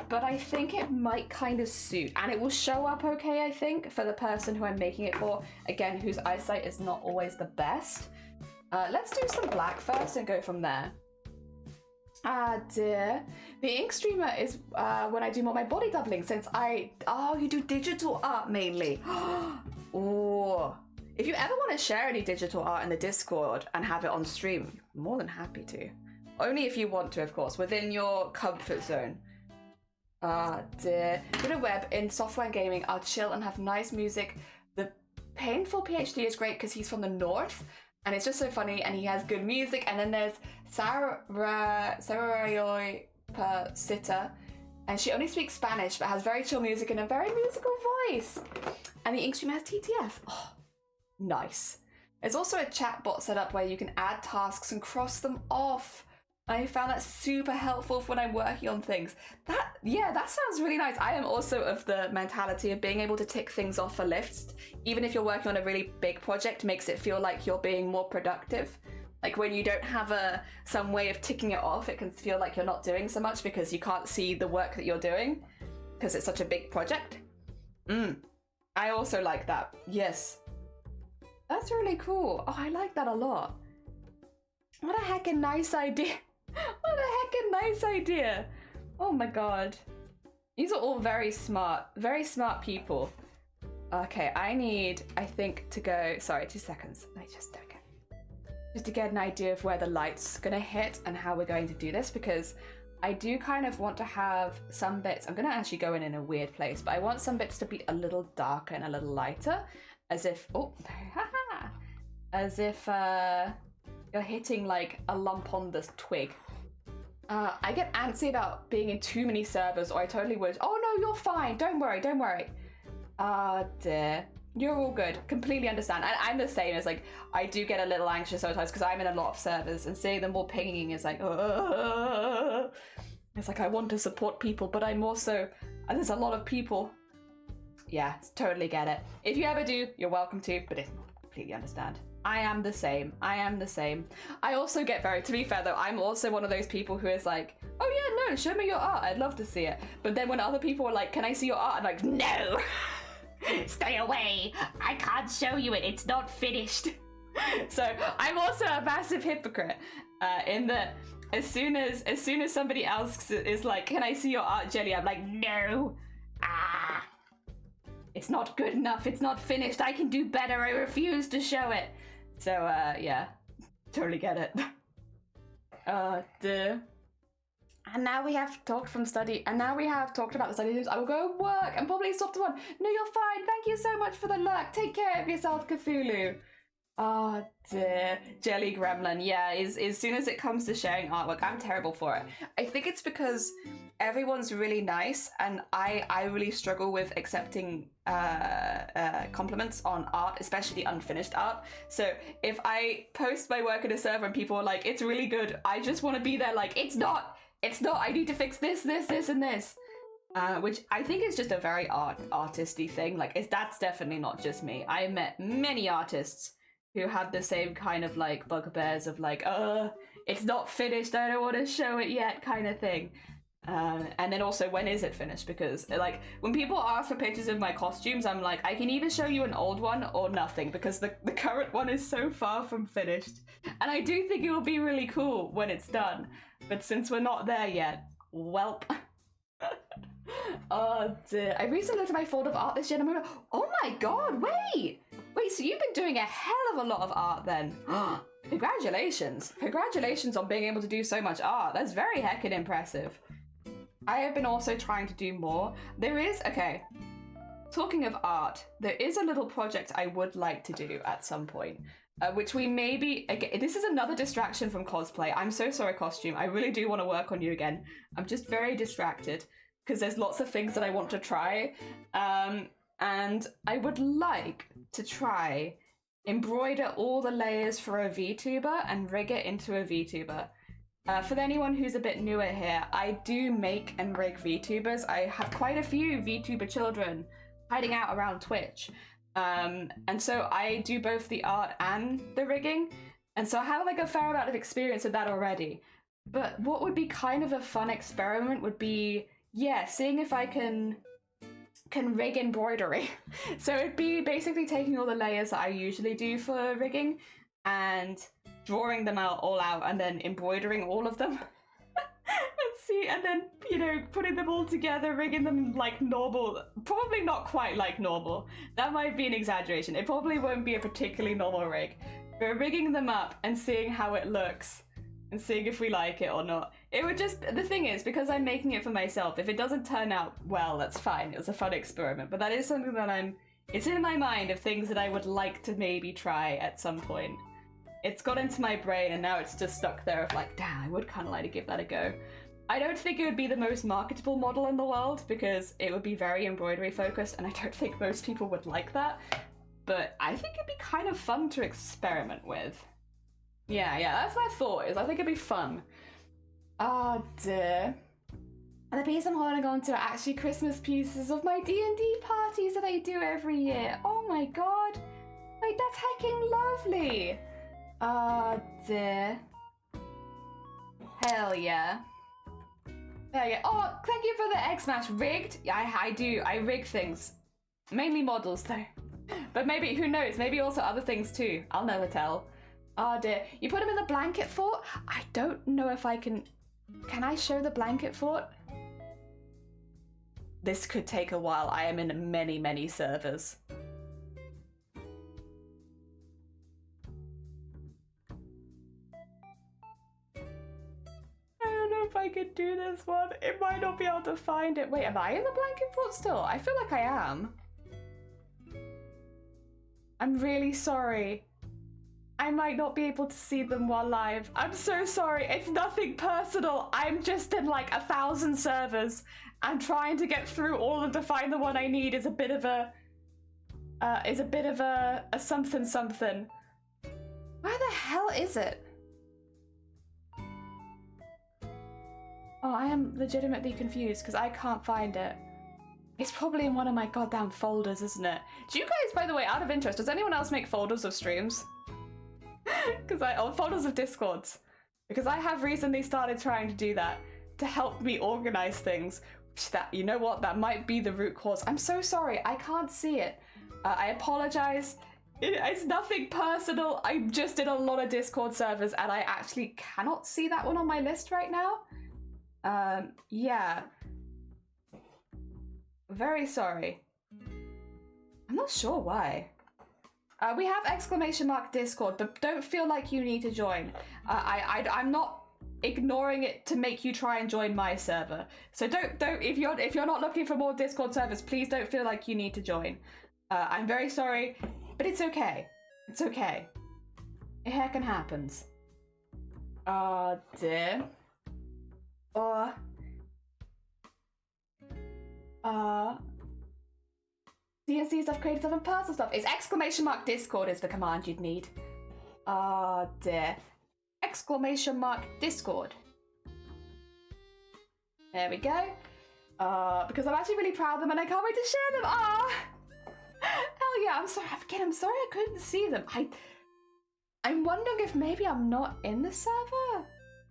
But I think it might kind of suit, and it will show up okay, I think, for the person who I'm making it for, again, whose eyesight is not always the best. Let's do some black first and go from there. Ah dear. The ink streamer is when I do more my body doubling, since oh, you do digital art mainly. Oh. If you ever want to share any digital art in the Discord and have it on stream, I'm more than happy to. Only if you want to, of course, within your comfort zone. Ah dear. With a web in software and gaming, I'll chill and have nice music. The Painful PhD is great because he's from the north and it's just so funny and he has good music. And then there's Sarayoi Persita, and she only speaks Spanish but has very chill music and a very musical voice. And the Inkstream has TTS. Oh, nice. There's also a chat bot set up where you can add tasks and cross them off. I found that super helpful for when I'm working on things. That sounds really nice. I am also of the mentality of being able to tick things off a list, even if you're working on a really big project, makes it feel like you're being more productive. Like when you don't have some way of ticking it off, it can feel like you're not doing so much because you can't see the work that you're doing because it's such a big project. I also like that. Yes. That's really cool. Oh, I like that a lot. What a heckin' nice idea. What a heckin' nice idea. Oh my god. These are all very smart people. Okay, I think to go, sorry, 2 seconds. Just to get an idea of where the light's gonna hit and how we're going to do this, because I do kind of want to have some bits, I'm gonna actually go in a weird place, but I want some bits to be a little darker and a little lighter, as if, as if you're hitting like a lump on this twig. I get antsy about being in too many servers, or I totally would. Oh no, you're fine. Don't worry. Dear. You're all good. Completely understand. I'm the same. As like, I do get a little anxious sometimes because I'm in a lot of servers and seeing them all pinging is like, it's like I want to support people, but I'm also, there's a lot of people. Yeah, totally get it. If you ever do, you're welcome to, but if not, completely understand. I am the same. I also get to be fair though, I'm also one of those people who is like, oh yeah, no, show me your art. I'd love to see it. But then when other people are like, can I see your art? I'm like, no, stay away. I can't show you it. It's not finished. So I'm also a massive hypocrite in that as soon as somebody else is like, can I see your art, Jelly? I'm like, no. It's not good enough. It's not finished. I can do better. I refuse to show it. So yeah, totally get it. And now we have talked about the study news. I will go work and probably stop to one. No, you're fine. Thank you so much for the lurk. Take care of yourself, Cthulhu. Oh dear. Jelly Gremlin. Yeah, as soon as it comes to sharing artwork, I'm terrible for it. I think it's because everyone's really nice and I really struggle with accepting compliments on art, especially unfinished art. So if I post my work in a server and people are like, it's really good, I just want to be there like, it's not, I need to fix this, and this. Which I think is just a very artisty thing. Like, that's definitely not just me. I met many artists who had the same kind of like bugbears of like, it's not finished, I don't want to show it yet kind of thing. And then also, when is it finished? Because like when people ask for pictures of my costumes, I'm like, I can either show you an old one or nothing, because the current one is so far from finished. And I do think it will be really cool when it's done, but since we're not there yet, welp. Oh dear. I recently looked at my folder of art this year and I'm like, oh my god, wait, so you've been doing a hell of a lot of art then. Congratulations on being able to do so much art. That's very heckin' impressive. I have been also trying to do more. Talking of art, there is a little project I would like to do at some point, which we maybe, again, this is another distraction from cosplay. I'm so sorry, Costume. I really do want to work on you again. I'm just very distracted because there's lots of things that I want to try. And I would like to try embroider all the layers for a VTuber and rig it into a VTuber. For anyone who's a bit newer here, I do make and rig VTubers. I have quite a few VTuber children hiding out around Twitch. And so I do both the art and the rigging. And so I have like a fair amount of experience with that already. But what would be kind of a fun experiment would be, yeah, seeing if I can rig embroidery. So it'd be basically taking all the layers that I usually do for rigging and drawing them all out and then embroidering all of them. And then, you know, putting them all together, rigging them like normal. Probably not quite like normal. That might be an exaggeration. It probably won't be a particularly normal rig. But rigging them up and seeing how it looks and seeing if we like it or not. It would just, the thing is, because I'm making it for myself, if it doesn't turn out well, that's fine. It was a fun experiment. But that is something that it's in my mind of things that I would like to maybe try at some point. It's got into my brain and now it's just stuck there of like, damn, I would kind of like to give that a go. I don't think it would be the most marketable model in the world because it would be very embroidery focused and I don't think most people would like that. But I think it'd be kind of fun to experiment with. Yeah, that's my thought is I think it'd be fun. Oh dear. And the piece I'm holding on to are actually Christmas pieces of my D&D parties that I do every year. Oh my god. Like, that's hecking lovely. Oh dear. Hell yeah. There you go. Oh, thank you for the Egg Smash. Rigged? Yeah, I do. I rig things. Mainly models though. But maybe, who knows, maybe also other things too. I'll never tell. Oh dear. You put him in the blanket fort? I don't know if I can... Can I show the blanket fort? This could take a while. I am in many, many servers. I don't know if I could do this one. It might not be able to find it. Wait, am I in the blanket fort still? I feel like I am. I'm really sorry. I might not be able to see them while live. I'm so sorry. It's nothing personal. I'm just in like 1,000 servers and trying to get through all of to find the one I need is a bit of a something something. Where the hell is it? Oh, I am legitimately confused because I can't find it. It's probably in one of my goddamn folders, isn't it? Do you guys, by the way, out of interest, does anyone else make folders of streams? Or folders of Discords. Because I have recently started trying to do that to help me organize things. You know what? That might be the root cause. I'm so sorry. I can't see it. I apologize It's nothing personal. I'm just in a lot of Discord servers and I actually cannot see that one on my list right now. Yeah. Very sorry. I'm not sure why. We have _Discord, but don't feel like you need to join. I'm not ignoring it to make you try and join my server. So don't if you're not looking for more Discord servers, please don't feel like you need to join. I'm very sorry, but it's okay. It's okay. It heckin' happens. Dear. DSC stuff, creative stuff, and personal stuff. It's !Discord is the command you'd need. Dear. !Discord. There we go. Because I'm actually really proud of them and I can't wait to share them. Hell yeah, I'm sorry. Again, I'm sorry I couldn't see them. I'm wondering if maybe I'm not in the server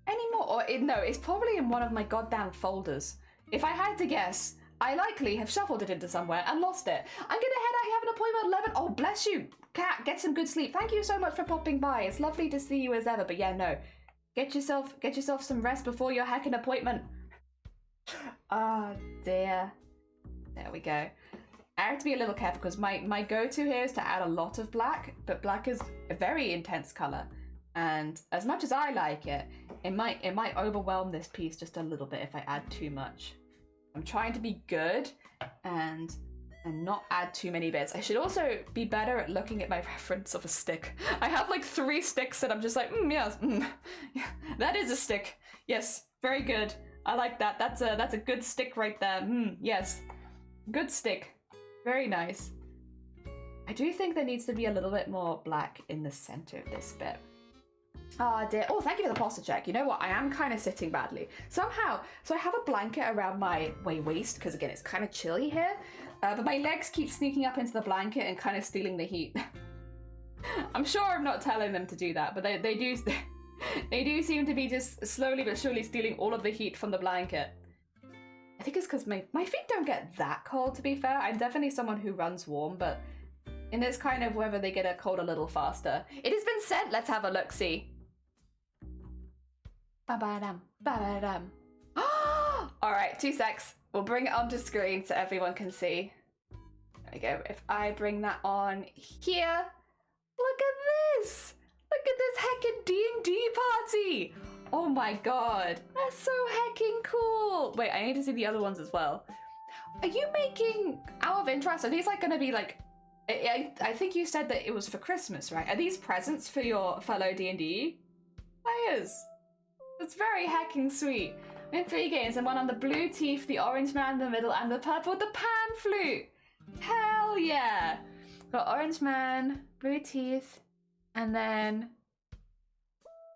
anymore. Or no, it's probably in one of my goddamn folders. If I had to guess, I likely have shuffled it into somewhere and lost it. I'm gonna head out. You have an appointment at 11. Oh, bless you, cat. Get some good sleep. Thank you so much for popping by. It's lovely to see you as ever. But yeah, no. Get yourself some rest before your heckin' appointment. Dear. There we go. I have to be a little careful because my go-to here is to add a lot of black, but black is a very intense color. And as much as I like it, it might overwhelm this piece just a little bit if I add too much. I'm trying to be good and not add too many bits. I should also be better at looking at my reference of a stick. I have like 3 sticks that I'm just like, yes, yeah, that is a stick. Yes, very good. I like that. That's a good stick right there. Yes, good stick. Very nice. I do think there needs to be a little bit more black in the center of this bit. Dear. Oh, thank you for the posture check. You know what? I am kind of sitting badly. Somehow, so I have a blanket around my waist, because again, it's kind of chilly here. But my legs keep sneaking up into the blanket and kind of stealing the heat. I'm sure I'm not telling them to do that, but they do they do seem to be just slowly but surely stealing all of the heat from the blanket. I think it's because my feet don't get that cold, to be fair. I'm definitely someone who runs warm, but in this kind of weather, they get a cold a little faster. It has been sent. Let's have a look-see. Ba-ba-dum, ba-ba-dum. All right, 2 secs. We'll bring it onto screen so everyone can see. There we go. If I bring that on here, look at this. Look at this heckin' D&D party. Oh my god, that's so heckin' cool. Wait, I need to see the other ones as well. Are you making, out of interest, are these like gonna be like, I think you said that it was for Christmas, right? Are these presents for your fellow D&D players? That's very heckin' sweet. We have 3 games, and one on the blue teeth, the orange man in the middle, and the purple with the pan flute. Hell yeah. Got orange man, blue teeth, and then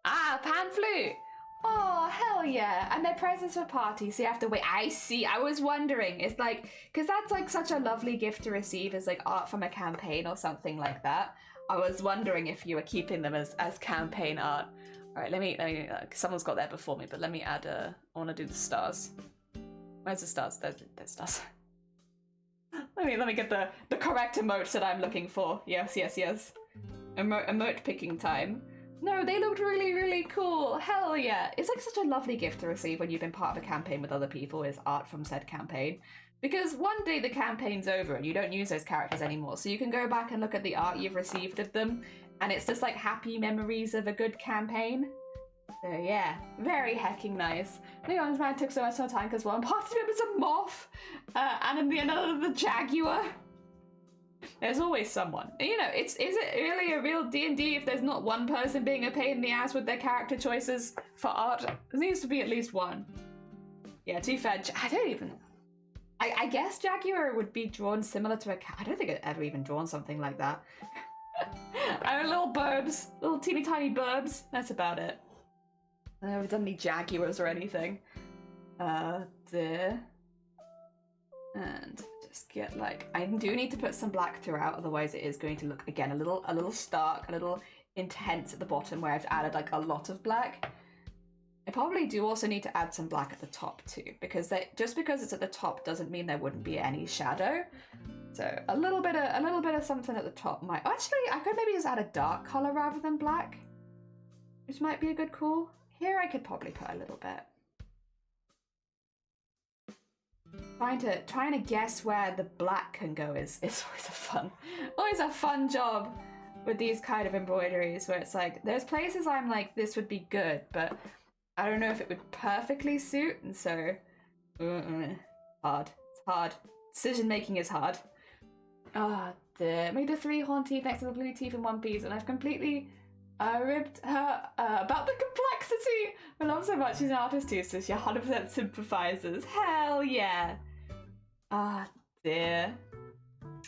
pan flute. Oh, hell yeah. And they're presents for parties, so you have to wait. I see. I was wondering. It's like, because that's like such a lovely gift to receive as like art from a campaign or something like that. I was wondering if you were keeping them as campaign art. All right, let me someone's got that before me, but let me add I want to do the stars. Where's the stars? There's stars. let me get the correct emotes that I'm looking for. Yes. Emote picking time. No, they looked really, really cool. Hell yeah. It's like such a lovely gift to receive when you've been part of a campaign with other people, is art from said campaign. Because one day the campaign's over and you don't use those characters anymore, so you can go back and look at the art you've received of them, and it's just like happy memories of a good campaign. So yeah, very hecking nice. The orange man took so much more time because one part of it was a moth, and in the another the jaguar. There's always someone. You know, is it really a real D&D if there's not one person being a pain in the ass with their character choices for art? There needs to be at least one. Yeah, to be fair, I don't even... I guess Jaguar would be drawn similar to a cat. I don't think I've ever even drawn something like that. Little burbs. Little teeny tiny burbs. That's about it. I've never done any Jaguars or anything. There. And... get like, I do need to put some black throughout, otherwise it is going to look again a little stark, a little intense at the bottom where I've added like a lot of black. I probably do also need to add some black at the top too, because just because it's at the top doesn't mean there wouldn't be any shadow. So a little bit of something at the top might. Actually, I could maybe just add a dark color rather than black, which might be a good call. Here, I could probably put a little bit. Trying to guess where the black can go is always a fun job with these kind of embroideries, where it's like there's places I'm like this would be good, but I don't know if it would perfectly suit, and so hard. It's hard. Decision making is hard. Ah, dear. Made the 3 horn teeth next to the blue teeth in one piece, and I've completely ribbed her about the complexity. I love so much. She's an artist too, so she 100% sympathizes. Hell yeah. Ah, dear.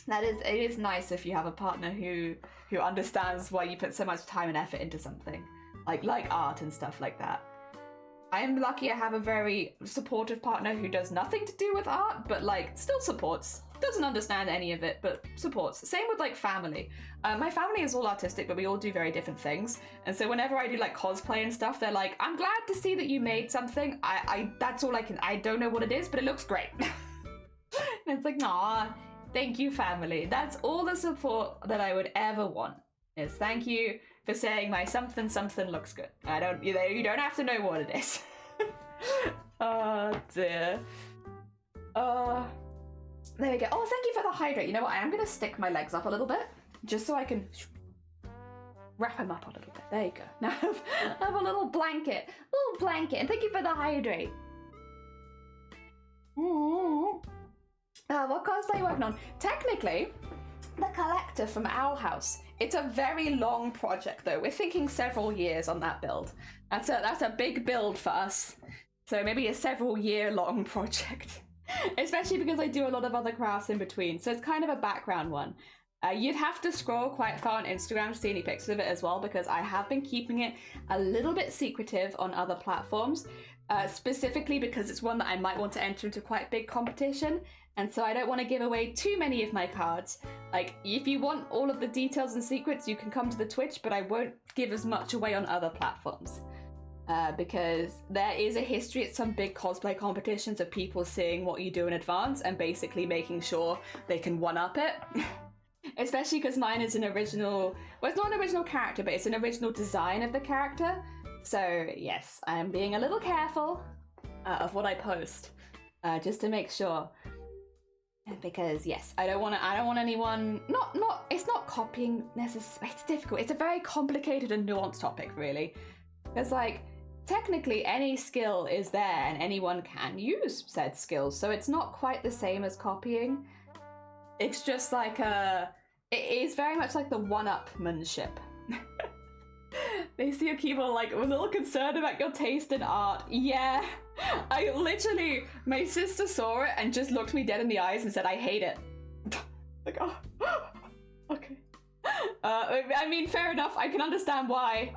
It is nice if you have a partner who understands why you put so much time and effort into something, like art and stuff like that. I am lucky I have a very supportive partner who does nothing to do with art, but like still supports. Doesn't understand any of it, but supports. Same with like family. My family is all artistic, but we all do very different things. And so whenever I do like cosplay and stuff, they're like, I'm glad to see that you made something. That's all I can, I don't know what it is, but it looks great. And it's like, nah, thank you, family. That's all the support that I would ever want, is thank you for saying my something looks good. You don't have to know what it is. Oh dear. There we go. Oh, thank you for the hydrate. You know what? I am going to stick my legs up a little bit, just so I can wrap them up a little bit. There you go. Now I have a little blanket. And thank you for the hydrate. What cosplay are you working on? Technically, the collector from Owl House. It's a very long project, though. We're thinking several years on that build. That's a big build for us. So maybe a several year long project. Especially because I do a lot of other crafts in between. So it's kind of a background one. You'd have to scroll quite far on Instagram to see any pictures of it as well, because I have been keeping it a little bit secretive on other platforms, specifically because it's one that I might want to enter into quite big competition. And so I don't want to give away too many of my cards. Like, if you want all of the details and secrets, you can come to the Twitch, but I won't give as much away on other platforms. Because there is a history at some big cosplay competitions of people seeing what you do in advance and basically making sure they can one-up it. Especially because mine is an original... Well, it's not an original character, but it's an original design of the character. So, yes, I'm being a little careful of what I post, just to make sure. Because, yes, I don't want anyone... It's not copying necessarily... It's difficult. It's a very complicated and nuanced topic, really. Because, like... Technically, any skill is there and anyone can use said skills, so it's not quite the same as copying. It's just like it is very much like the one-upmanship. They see your keyboard like, we're a little concerned about your taste in art. Yeah, I literally, my sister saw it and just looked me dead in the eyes and said, I hate it. Like, oh, okay. I mean, fair enough, I can understand why.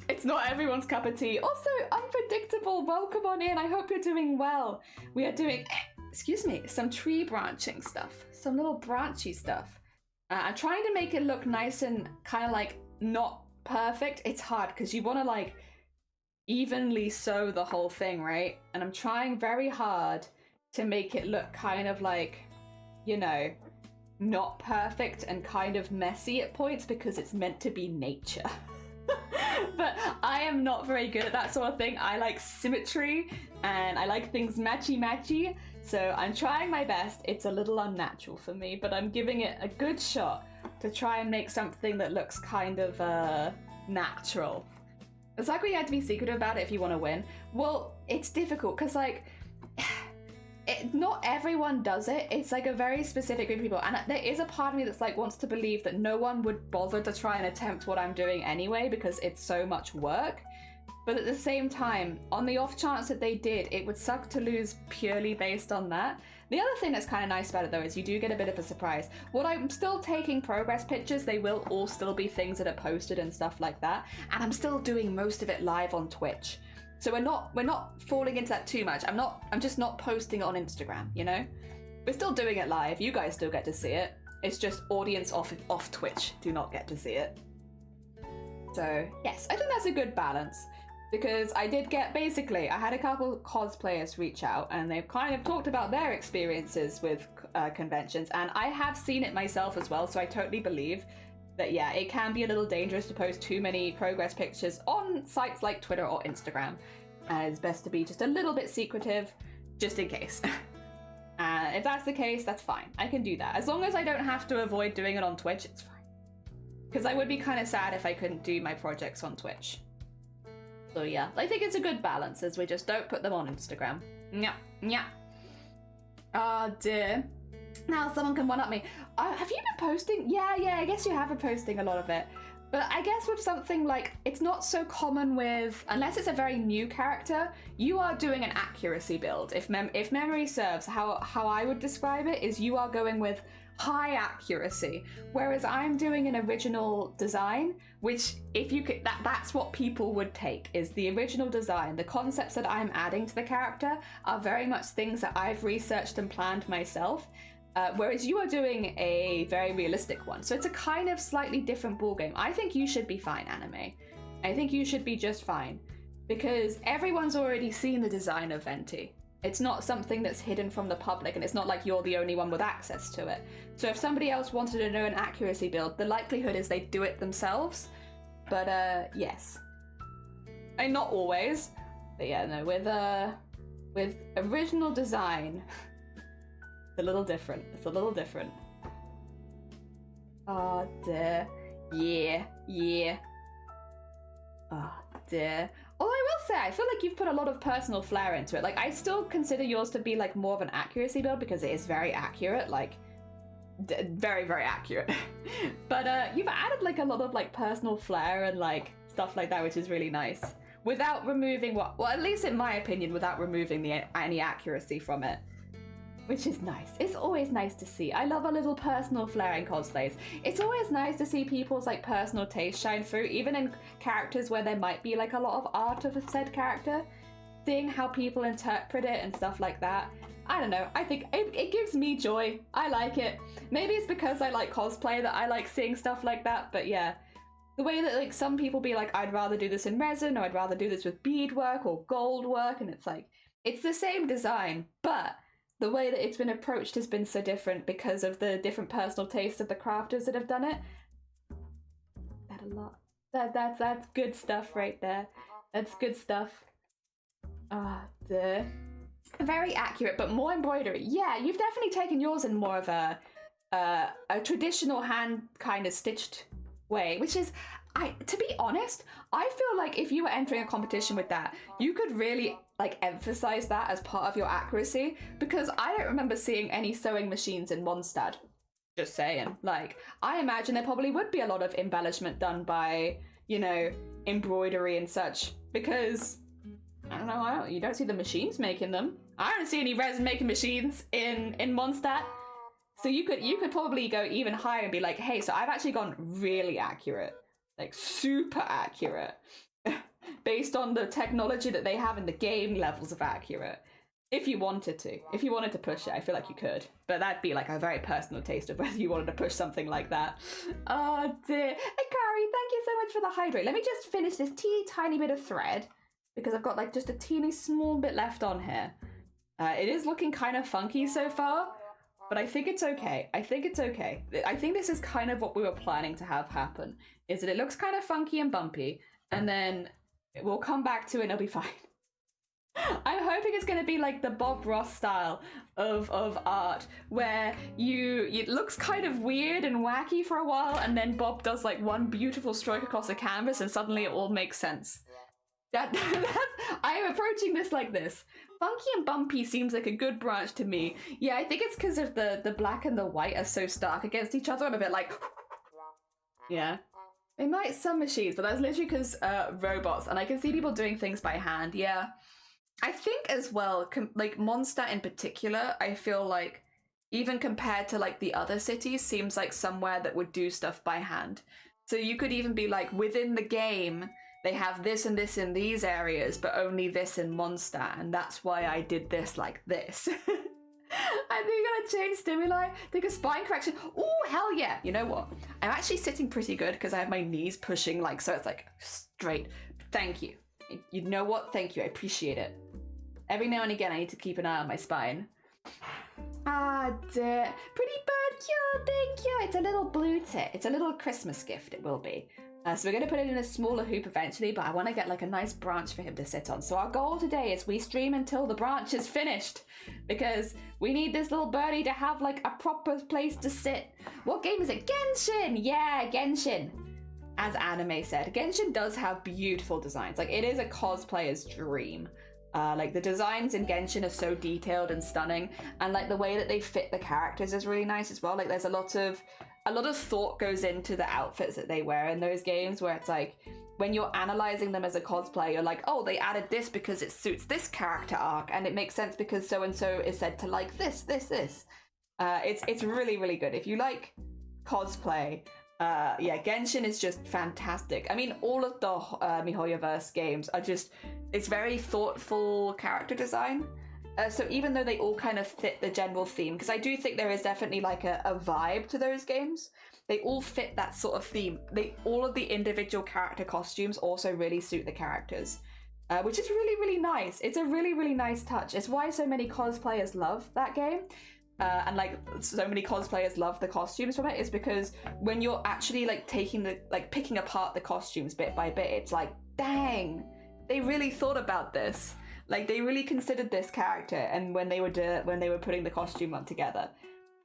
It's not everyone's cup of tea. Also, Unpredictable, welcome on in. I hope you're doing well. We are doing, excuse me, some tree branching stuff. Some little branchy stuff. I'm trying to make it look nice and kind of like not perfect. It's hard because you want to like evenly sew the whole thing, right? And I'm trying very hard to make it look kind of like, you know, not perfect and kind of messy at points because it's meant to be nature. But I am not very good at that sort of thing. I like symmetry and I like things matchy, so I'm trying my best. It's a little unnatural for me, but I'm giving it a good shot to try and make something that looks kind of natural. It's like we had to be secretive about it if you want to win. Well, it's difficult because like not everyone does it. It's like a very specific group of people, and there is a part of me that's like wants to believe that no one would bother to try and attempt what I'm doing anyway because it's so much work. But at the same time, on the off chance that they did, it would suck to lose purely based on that. The other thing that's kind of nice about it though is you do get a bit of a surprise. While I'm still taking progress pictures, they will all still be things that are posted and stuff like that, and I'm still doing most of it live on Twitch. So we're not falling into that too much. I'm just not posting it on Instagram, you know? We're still doing it live. You guys still get to see it. It's just audience off Twitch do not get to see it. So yes, I think that's a good balance. because I did get, basically, I had a couple cosplayers reach out and they've kind of talked about their experiences with conventions, and I have seen it myself as well, so I totally believe that, yeah, it can be a little dangerous to post too many progress pictures on sites like Twitter or Instagram. It's best to be just a little bit secretive, just in case. If that's the case, that's fine. I can do that. As long as I don't have to avoid doing it on Twitch, it's fine. Because I would be kind of sad if I couldn't do my projects on Twitch. So yeah, I think it's a good balance, as we just don't put them on Instagram. Yeah. Oh dear. Now someone can one-up me. Have you been posting? Yeah, I guess you have been posting a lot of it. But I guess with something like, it's not so common with, unless it's a very new character, you are doing an accuracy build. If memory serves, how I would describe it is you are going with high accuracy, whereas I'm doing an original design, which if you could, that's what people would take, is the original design. The concepts that I'm adding to the character are very much things that I've researched and planned myself. Whereas you are doing a very realistic one. So it's a kind of slightly different ballgame. I think you should be fine, Anime. I think you should be just fine. Because everyone's already seen the design of Venti. It's not something that's hidden from the public, and it's not like you're the only one with access to it. So if somebody else wanted to know an accuracy build, the likelihood is they'd do it themselves. But yes. And not always. But yeah, no, with original design... It's a little different. It's a little different. Oh dear. Yeah. Oh dear. Although I will say, I feel like you've put a lot of personal flair into it. Like, I still consider yours to be like more of an accuracy build because it is very accurate. Like, very, very accurate. But you've added like a lot of like personal flair and like stuff like that, which is really nice. Without removing well, at least in my opinion, without removing any accuracy from it. Which is nice. It's always nice to see. I love a little personal flair in cosplays. It's always nice to see people's like personal taste shine through, even in characters where there might be like a lot of art of a said character. Seeing how people interpret it and stuff like that. I don't know. I think it gives me joy. I like it. Maybe it's because I like cosplay that I like seeing stuff like that, but yeah. The way that like some people be like, I'd rather do this in resin, or I'd rather do this with beadwork or gold work, and it's like, it's the same design, but the way that it's been approached has been so different because of the different personal tastes of the crafters that have done it. That a lot. That's good stuff right there. That's good stuff. Very accurate, but more embroidery. Yeah, you've definitely taken yours in more of a traditional hand kind of stitched way, which is, to be honest, I feel like if you were entering a competition with that, you could really like emphasize that as part of your accuracy, because I don't remember seeing any sewing machines in Mondstadt. Just saying. Like, I imagine there probably would be a lot of embellishment done by, you know, embroidery and such, because I don't know, you don't see the machines making them. I don't see any resin making machines in Mondstadt. So you could probably go even higher and be like, hey, so I've actually gone really accurate. Like, super accurate. Based on the technology that they have in the game levels of accurate. If you wanted to. If you wanted to push it, I feel like you could. But that'd be like a very personal taste of whether you wanted to push something like that. Oh dear. Akari, thank you so much for the hydrate. Let me just finish this teeny tiny bit of thread, because I've got like just a teeny small bit left on here. It is looking kind of funky so far, but I think it's okay. I think it's okay. I think this is kind of what we were planning to have happen, is that it looks kind of funky and bumpy, and then we'll come back to it and it'll be fine. I'm hoping it's going to be like the Bob Ross style of art, where it looks kind of weird and wacky for a while, and then Bob does like one beautiful stroke across the canvas and suddenly it all makes sense. I am approaching this like this. Funky and bumpy seems like a good branch to me. Yeah, I think it's because of the black and the white are so stark against each other. I'm a bit like... Yeah. They might some machines, but that's literally because robots, and I can see people doing things by hand. Yeah. I think as well, like Mondstadt in particular, I feel like even compared to like the other cities, seems like somewhere that would do stuff by hand. So you could even be like, within the game, they have this and this in these areas, but only this in Mondstadt, and that's why I did this like this. I think I'm gonna change stimuli, take a spine correction. Oh, hell yeah. You know what? I'm actually sitting pretty good because I have my knees pushing, like, so it's like straight. Thank you. You know what? Thank you. I appreciate it. Every now and again, I need to keep an eye on my spine. Ah, dear. Pretty bird, yeah, thank you. It's a little blue tit. It's a little Christmas gift, it will be. So we're going to put it in a smaller hoop eventually, but I want to get like a nice branch for him to sit on. So our goal today is we stream until the branch is finished, because we need this little birdie to have like a proper place to sit. What game is it? Genshin! Yeah, Genshin. As Anime said, Genshin does have beautiful designs. Like, it is a cosplayer's dream. Like, the designs in Genshin are so detailed and stunning, and like the way that they fit the characters is really nice as well. Like, there's a lot of thought goes into the outfits that they wear in those games, where it's like, when you're analyzing them as a cosplayer, you're like, oh, they added this because it suits this character arc, and it makes sense because so and so is said to like this. It's really, really good. If you like cosplay, yeah, Genshin is just fantastic. I mean, all of the MiHoYoverse games are just, it's very thoughtful character design. So even though they all kind of fit the general theme, because I do think there is definitely like a vibe to those games, they all fit that sort of theme. All of the individual character costumes also really suit the characters, which is really, really nice. It's a really, really nice touch. It's why so many cosplayers love that game. And like so many cosplayers love the costumes from it, is because when you're actually like picking apart the costumes bit by bit, it's like, dang, they really thought about this. Like, they really considered this character, and when they were putting the costume on together,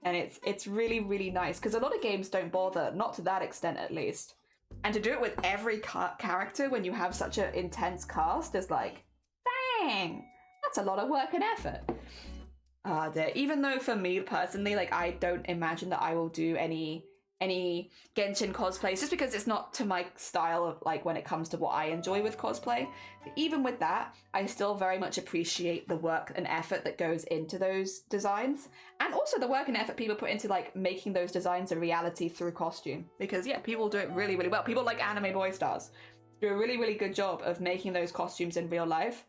and it's really, really nice, because a lot of games don't bother, not to that extent at least, and to do it with every character when you have such an intense cast is like, dang, that's a lot of work and effort. Even though for me personally, like, I don't imagine that I will do any Genshin cosplays, just because it's not to my style of, like, when it comes to what I enjoy with cosplay. But even with that, I still very much appreciate the work and effort that goes into those designs, and also the work and effort people put into like making those designs a reality through costume, because yeah, people do it really, really well. People like Anime Boy Stars do a really, really good job of making those costumes in real life.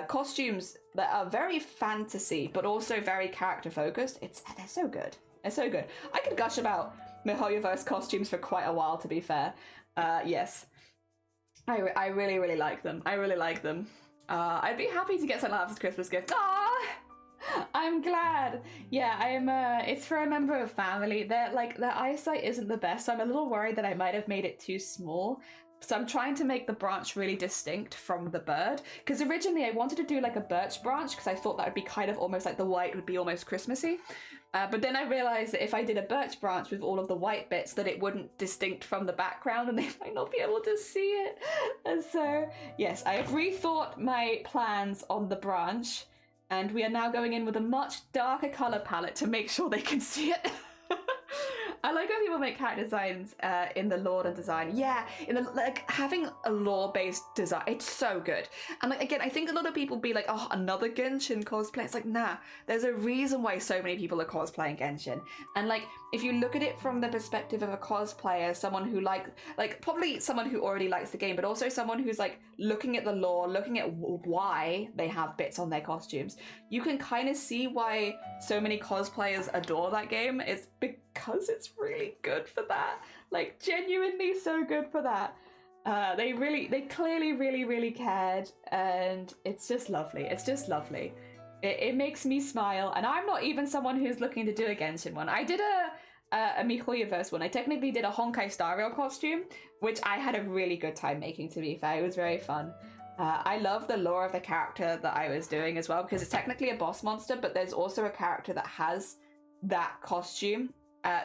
Costumes that are very fantasy but also very character focused. They're so good. They're so good. I could gush about MiHoYoverse costumes for quite a while, to be fair. Yes, I really, really like them. I really like them. I'd be happy to get some as a Christmas gift. Ah, I'm glad. Yeah, I am. It's for a member of family. Their eyesight isn't the best, so I'm a little worried that I might have made it too small. So I'm trying to make the branch really distinct from the bird, because originally I wanted to do like a birch branch, because I thought that would be kind of almost like the white would be almost Christmassy. But then I realized that if I did a birch branch with all of the white bits, that it wouldn't distinct from the background and they might not be able to see it. And so, yes, I have rethought my plans on the branch, and we are now going in with a much darker color palette to make sure they can see it. I like when people make character designs in the lore and design. Yeah, having a lore-based design, it's so good. And like, again, I think a lot of people be like, oh, another Genshin cosplay. It's like, nah, there's a reason why so many people are cosplaying Genshin. And like, if you look at it from the perspective of a cosplayer, someone who like probably someone who already likes the game, but also someone who's like looking at the lore, looking at why they have bits on their costumes, you can kind of see why so many cosplayers adore that game. It's because it's really good for that. Like, genuinely so good for that. They clearly really, really cared, and it's just lovely. It's just lovely. It makes me smile, and I'm not even someone who's looking to do a Genshin one. I did a MiHoYoverse one. I technically did a Honkai Star Rail costume, which I had a really good time making, to be fair. It was very fun. I love the lore of the character that I was doing as well, because it's technically a boss monster, but there's also a character that has that costume,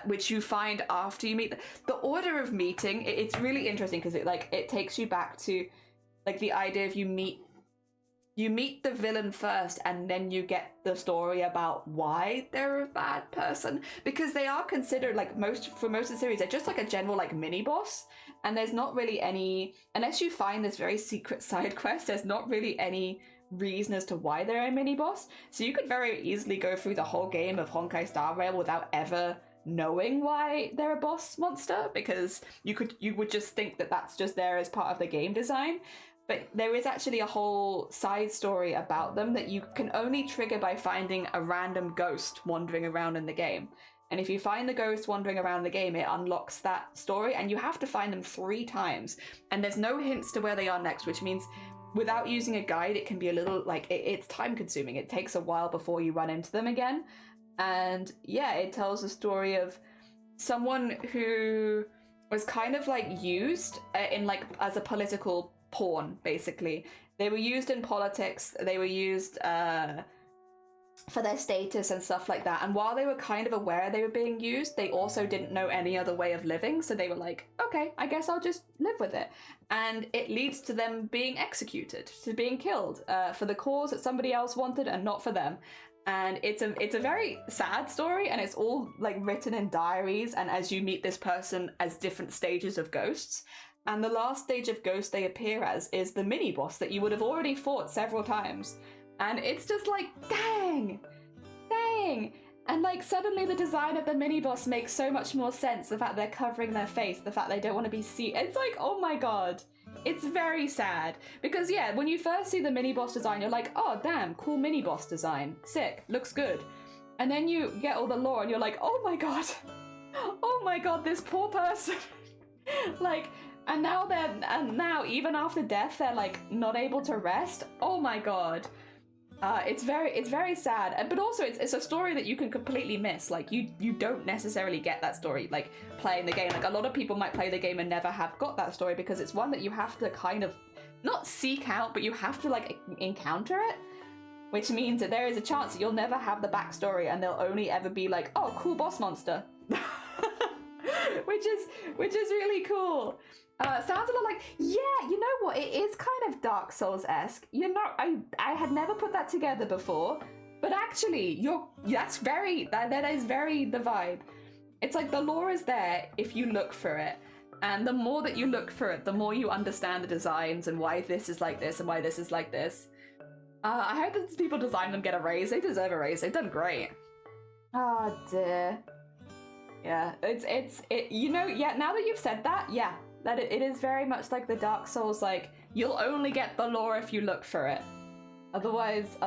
which you find after you meet the order of meeting. It's really interesting, because it takes you back to like the idea of you meet the villain first, and then you get the story about why they're a bad person, because they are considered, like, for most of the series, they're just like a general like mini boss, and there's not really any, unless you find this very secret side quest, there's not really any reason as to why they're a mini boss. So you could very easily go through the whole game of Honkai Star Rail without ever knowing why they're a boss monster, because you would just think that that's just there as part of the game design. But there is actually a whole side story about them that you can only trigger by finding a random ghost wandering around in the game. And if you find the ghost wandering around the game, it unlocks that story, and you have to find them 3 times. And there's no hints to where they are next, which means without using a guide, it can be a little, like, it's time consuming. It takes a while before you run into them again. And yeah, it tells a story of someone who was kind of like used in like as a political pawn, basically. They were used in politics, they were used for their status and stuff like that. And while they were kind of aware they were being used, they also didn't know any other way of living. So they were like, okay, I guess I'll just live with it. And it leads to them being executed, to being killed for the cause that somebody else wanted and not for them. And it's a very sad story, and it's all like written in diaries, and as you meet this person as different stages of ghosts. And the last stage of ghost they appear as is the mini boss that you would have already fought several times. And it's just like, dang. And like suddenly the design of the mini boss makes so much more sense. The fact they're covering their face, the fact they don't want to be seen. It's like, oh my god. It's very sad. Because yeah, when you first see the mini boss design, you're like, oh damn, cool mini boss design. Sick, looks good. And then you get all the lore and you're like, oh my god, this poor person. Like, and now even after death, they're like not able to rest. Oh my god. It's very sad, but also it's a story that you can completely miss. Like you don't necessarily get that story like playing the game. Like a lot of people might play the game and never have got that story because it's one that you have to kind of not seek out, but you have to like encounter it, which means that there is a chance that you'll never have the backstory and they'll only ever be like, oh, cool boss monster. which is really cool. Sounds a lot like, yeah, you know what, it is kind of Dark Souls-esque. You know, I had never put that together before, but actually, that is very the vibe. It's like the lore is there if you look for it, and the more that you look for it, the more you understand the designs and why this is like this and why this is like this. I hope that the people designing them get a raise. They deserve a raise. They've done great. Oh dear. Yeah, you know, yeah, now that you've said that, yeah. That it is very much like the Dark Souls, like, you'll only get the lore if you look for it. Otherwise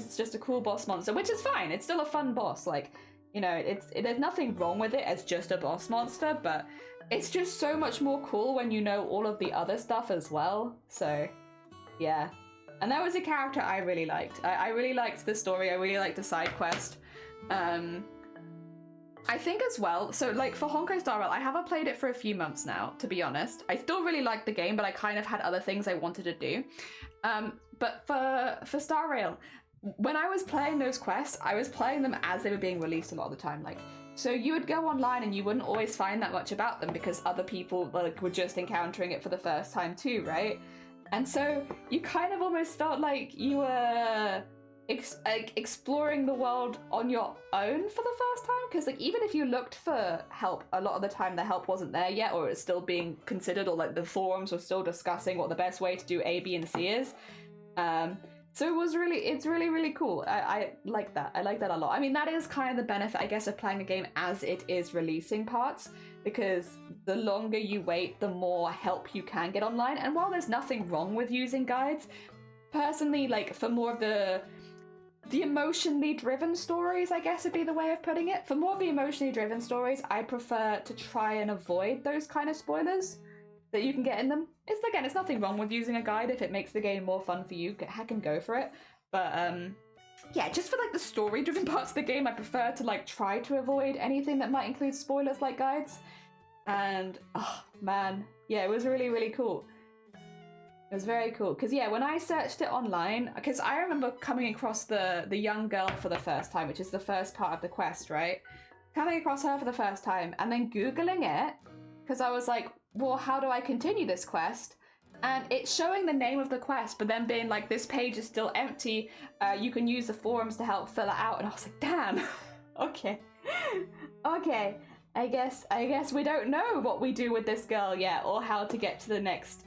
it's just a cool boss monster, which is fine. It's still a fun boss. Like, you know, there's nothing wrong with it as just a boss monster, but it's just so much more cool when you know all of the other stuff as well. So, yeah. And that was a character I really liked. I really liked the story. I really liked the side quest. I think as well, so like for Honkai Star Rail, I haven't played it for a few months now, to be honest. I still really like the game, but I kind of had other things I wanted to do. But for Star Rail, when I was playing those quests, I was playing them as they were being released a lot of the time. Like, so you would go online and you wouldn't always find that much about them because other people like were just encountering it for the first time too, right? And so you kind of almost felt like you were exploring the world on your own for the first time, because like even if you looked for help, a lot of the time the help wasn't there yet, or it's still being considered, or like the forums were still discussing what the best way to do A, B, and C is. So it's really cool. I like that. I like that a lot. I mean, that is kind of the benefit, I guess, of playing a game as it is releasing parts, because the longer you wait, the more help you can get online. And while there's nothing wrong with using guides, personally, like for more of the emotionally driven stories, I guess would be the way of putting it. For more of the emotionally driven stories, I prefer to try and avoid those kind of spoilers that you can get in them. It's nothing wrong with using a guide if it makes the game more fun for you. Heck, and go for it. But yeah, just for like the story driven parts of the game, I prefer to like try to avoid anything that might include spoilers like guides. And oh man, yeah, it was really cool. It was very cool, because yeah, when I searched it online, because I remember coming across the young girl for the first time, which is the first part of the quest, right? Coming across her for the first time and then Googling it, because I was like, well, how do I continue this quest? And it's showing the name of the quest, but then being like, this page is still empty, you can use the forums to help fill it out. And I was like, damn, okay, I guess we don't know what we do with this girl yet, or how to get to the next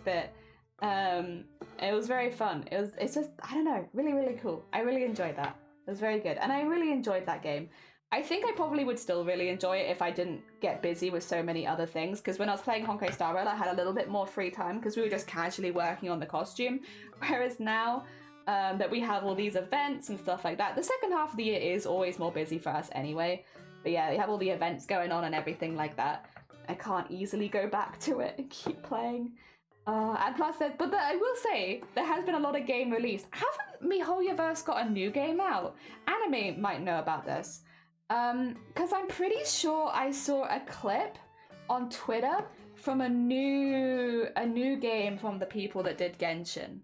bit. It was very fun. It's just, I don't know, really cool. I really enjoyed that. It was very good, and I really enjoyed that game. I think I probably would still really enjoy it if I didn't get busy with so many other things, because when I was playing Honkai Star Rail, I had a little bit more free time because we were just casually working on the costume, whereas now that we have all these events and stuff like that, the second half of the year is always more busy for us anyway. But yeah, we have all the events going on and everything like that. I can't easily go back to it and keep playing. And plus, I will say, there has been a lot of game released. Haven't MiHoYoverse got a new game out? Anime might know about this. Because I'm pretty sure I saw a clip on Twitter from a new game from the people that did Genshin.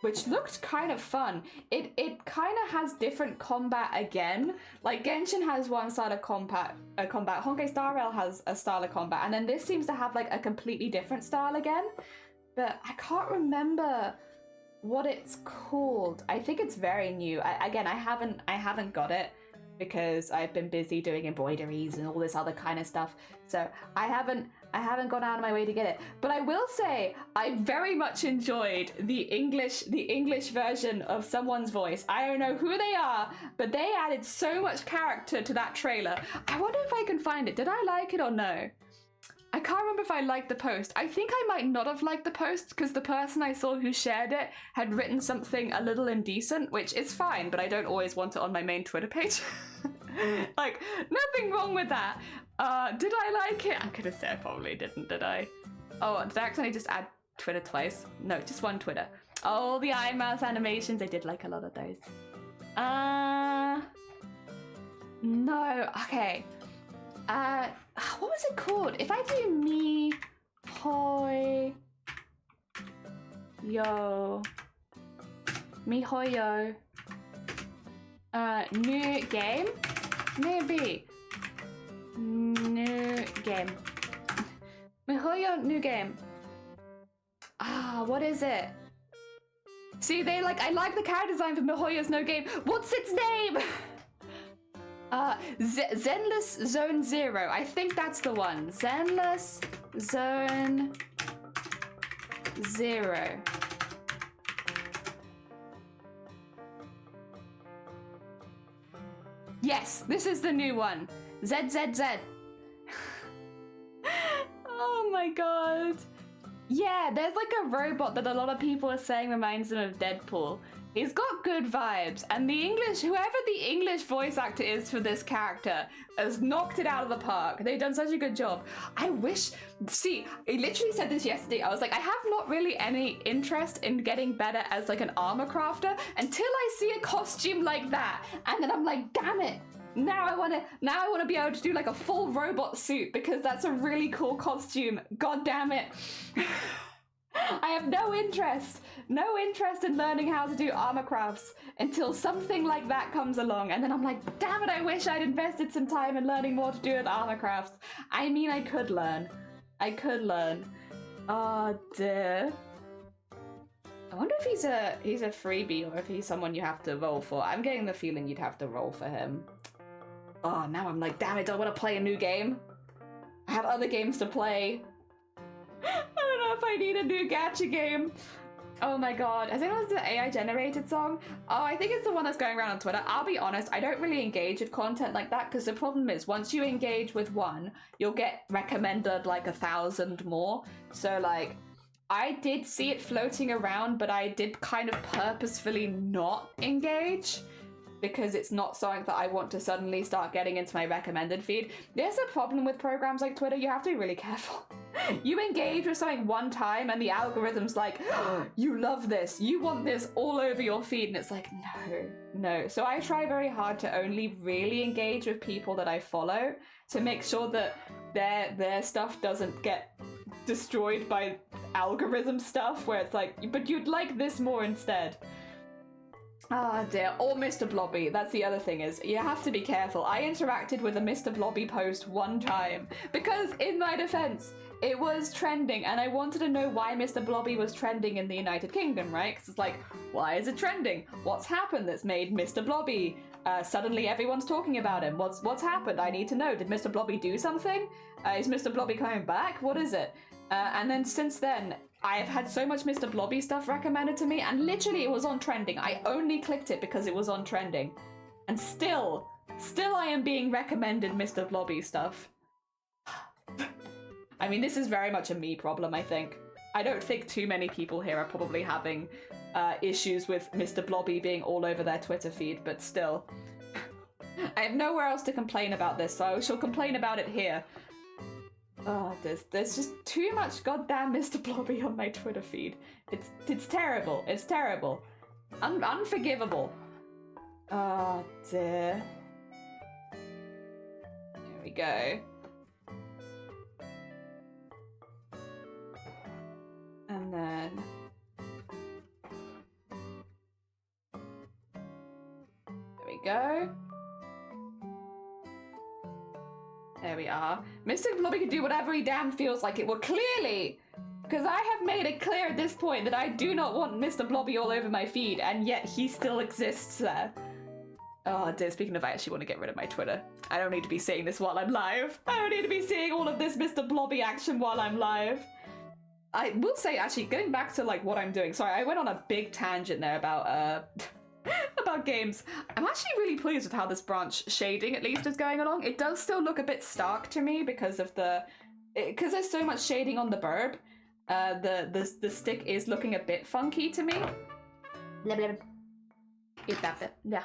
Which looked kind of fun. It kind of has different combat again. Like Genshin has one style of combat. Honkai Star Rail has a style of combat, and then this seems to have like a completely different style again. But I can't remember what it's called. I think it's very new. I haven't got it because I've been busy doing embroideries and all this other kind of stuff. So I haven't gone out of my way to get it. But I will say I very much enjoyed the English version of someone's voice. I don't know who they are, but they added so much character to that trailer. I wonder if I can find it. Did I like it or no? I can't remember if I liked the post. I think I might not have liked the post because the person I saw who shared it had written something a little indecent, which is fine, but I don't always want it on my main Twitter page. Like, nothing wrong with that. Did I like it? I'm gonna say I probably didn't, did I? Oh, did I accidentally just add Twitter twice? No, just one Twitter. Oh, the eye mouse animations. I did like a lot of those. No, okay. What was it called? If I do MiHoYo, new game, maybe, new game, MiHoYo new game. What is it? See, I like the character design for MiHoYo's no game. What's its name? Zenless Zone Zero. I think that's the one. Zenless Zone Zero. Yes, this is the new one. ZZZ. Oh my god. Yeah, there's like a robot that a lot of people are saying reminds them of Deadpool. He's got good vibes, and whoever the English voice actor is for this character has knocked it out of the park. They've done such a good job. I literally said this yesterday. I was like, I have not really any interest in getting better as like an armor crafter until I see a costume like that. And then I'm like, damn it. Now I want to be able to do like a full robot suit because that's a really cool costume. God damn it. I have no interest in learning how to do armor crafts until something like that comes along, and then I'm like, damn it, I wish I'd invested some time in learning more to do with armor crafts. I mean, I could learn. Oh dear. I wonder if he's a freebie or if he's someone you have to roll for. I'm getting the feeling you'd have to roll for him. Oh, now I'm like, damn it, do I want to play a new game? I have other games to play. I don't know if I need a new gacha game. Oh my god. Has anyone listened to the AI generated song? Oh, I think it's the one that's going around on Twitter. I'll be honest, I don't really engage with content like that because the problem is once you engage with one, you'll get recommended like 1,000 more. So like, I did see it floating around, but I did kind of purposefully not engage because it's not something that I want to suddenly start getting into my recommended feed. There's a problem with programs like Twitter. You have to be really careful. You engage with something one time and the algorithm's like, oh, you love this. You want this all over your feed. And it's like, no. So I try very hard to only really engage with people that I follow to make sure that their stuff doesn't get destroyed by algorithm stuff where it's like, but you'd like this more instead. Oh dear, or Mr. Blobby. That's the other thing is, you have to be careful. I interacted with a Mr. Blobby post one time because, in my defense, it was trending and I wanted to know why Mr. Blobby was trending in the United Kingdom, right? Because it's like, why is it trending? What's happened that's made Mr. Blobby? Suddenly everyone's talking about him. What's happened? I need to know. Did Mr. Blobby do something? Is Mr. Blobby coming back? What is it? And then since then, I have had so much Mr. Blobby stuff recommended to me, and literally it was on trending. I only clicked it because it was on trending. And still I am being recommended Mr. Blobby stuff. I mean, this is very much a me problem, I think. I don't think too many people here are probably having issues with Mr. Blobby being all over their Twitter feed, but still. I have nowhere else to complain about this, so I shall complain about it here. Oh, there's just too much goddamn Mr. Blobby on my Twitter feed. It's terrible. It's terrible. Unforgivable. Oh dear. There we go. And then there we go. There we are. Mr. Blobby can do whatever he damn feels like it. Well, clearly, because I have made it clear at this point that I do not want Mr. Blobby all over my feed, and yet he still exists there. Oh dear, speaking of, I actually want to get rid of my Twitter. I don't need to be seeing this while I'm live. I don't need to be seeing all of this Mr. Blobby action while I'm live. I will say, actually, going back to like what I'm doing. Sorry, I went on a big tangent there about about games. I'm actually really pleased with how this branch shading at least is going along. It does still look a bit stark to me because of because there's so much shading on the BIRB. The stick is looking a bit funky to me. Blah, blah, blah. Eat that bit. Yeah,